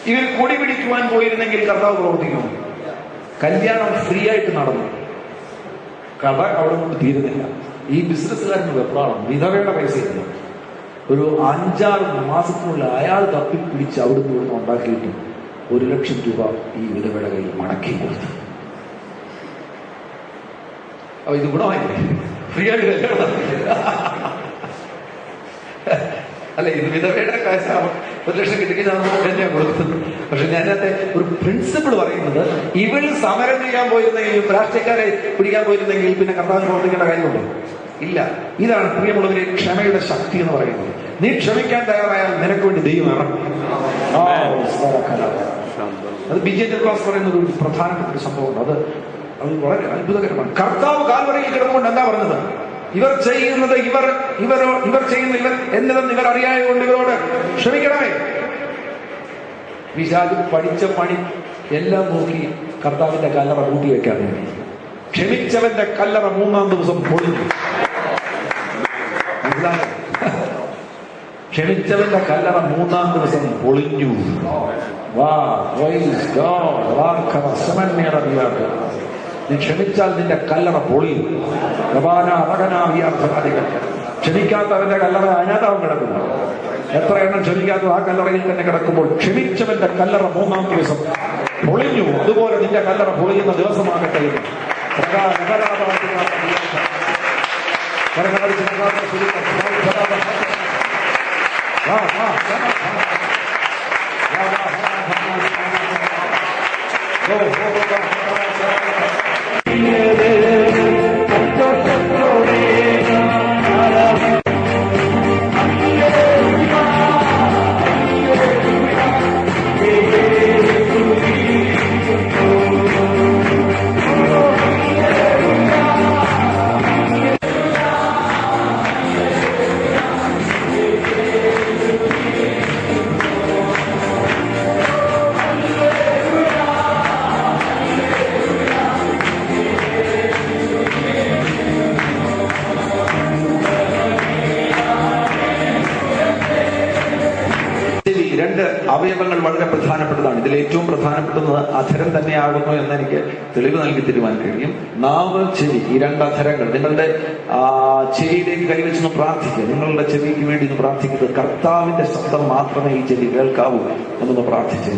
ഇവർ കൊടി പിടിക്കുവാൻ പോയിരുന്നെങ്കിൽ കർത്താവ് പ്രവർത്തിക്കുന്നു. കല്യാണം ഫ്രീ ആയിട്ട് നടന്നു. കട അവിടെ കൊണ്ട് തീരുന്നില്ല. ഈ ബിസിനസ്സുകാരന് വെപ്രാളം, വിധവയുടെ പൈസയില്ല. ഒരു 5-6 മാസത്തിനുള്ളിൽ അയാൾ തപ്പിപ്പിടിച്ച് അവിടുന്ന് ഇവിടുന്ന് ഉണ്ടാക്കിയിട്ട് 1 ലക്ഷം രൂപ ഈ വിധവയുടെ കയ്യിൽ മടക്കി കൊടുത്തു. അപ്പൊ ഇത് ഗുണമായില്ലേ? ഫ്രീ ആയിട്ട് കല്യാണം നടത്തില്ല. അല്ല, ഇത് വിധവയുടെ കാശ് 1 ലക്ഷം കിട്ടിക്കാൻ തന്നെയാണ് കൊടുത്തത്. പക്ഷെ ഞാനത്തെ ഒരു പ്രിൻസിപ്പിൾ പറയുന്നത്, ഇവൾ സമരം ചെയ്യാൻ പോയിരുന്നെങ്കിൽ, രാഷ്ട്രീയക്കാരെ പിടിക്കാൻ പോയിരുന്നെങ്കിൽ പിന്നെ കർത്താവിന് പ്രവർത്തിക്കേണ്ട കാര്യമുണ്ടോ? ഇല്ല. ഇതാണ് പ്രിയമുള്ളവരെ ക്ഷമയുടെ ശക്തി എന്ന് പറയുന്നത്. നീ ക്ഷമിക്കാൻ തയ്യാറായാൽ നിനക്ക് വേണ്ടി ദൈവം ഇറങ്ങും. അത് ബിജെപി ക്ലാസ് പറയുന്ന ഒരു പ്രധാനപ്പെട്ട ഒരു സംഭവമുണ്ട്. അത് വളരെ അത്ഭുതകരമാണ്. കർത്താവ് കാൽവറിയിൽ കിടന്നുകൊണ്ട് എന്താ പറഞ്ഞത്? ഇവർ ചെയ്യുന്നത് ഇവർ ചെയ്യുന്നില്ല എന്നതെന്ന് ഇവർ അറിയായതുകൊണ്ട് ഇവരോട് ക്ഷമിക്കണമേ. പിശാച് പഠിച്ച പണി എല്ലാം നോക്കി കർത്താവിന്റെ കല്ലറ കൂട്ടി വെക്കാൻ വേണ്ടി. ക്ഷമിച്ചവന്റെ കല്ലറ 3-ാം ദിവസം പൊളിഞ്ഞു. ക്ഷമിച്ചവന്റെ കല്ലറ 3-ാം ദിവസം പൊളിഞ്ഞു. നീ ക്ഷമിച്ചാൽ നിന്റെ കല്ലറ പൊളിയും. ക്ഷമിക്കാത്തവന്റെ കല്ലറ അതിനകത്താവും കിടക്കുന്നു. എത്ര എണ്ണം ക്ഷമിക്കാത്തത് ആ കല്ലറയിൽ തന്നെ കിടക്കുമ്പോൾ ക്ഷമിച്ചവന്റെ കല്ലറ 3-ാം ദിവസം പൊളിഞ്ഞു. അതുപോലെ നിന്റെ കല്ലറ പൊളിയുന്ന ദിവസമാകട്ടെ. അവയവങ്ങൾ വളരെ പ്രധാനപ്പെട്ടതാണ്. ഇതിൽ ഏറ്റവും പ്രധാനപ്പെട്ടത് അധരം തന്നെയാകുന്നു എന്ന് എനിക്ക് തെളിവ് നൽകി തരുവാൻ കഴിയും. നാവ്, ചെവി, ഈ 2 അധരങ്ങൾ. നിങ്ങളുടെ ചെവിയിലേക്ക് കൈവച്ചൊന്ന് പ്രാർത്ഥിക്കുക. നിങ്ങളുടെ ചെവിക്ക് വേണ്ടി ഒന്ന് പ്രാർത്ഥിക്കുന്നത്. കർത്താവിന്റെ ശബ്ദം മാത്രമേ ഈ ചെവി കേൾക്കാവൂ എന്നൊന്ന് പ്രാർത്ഥിച്ചു.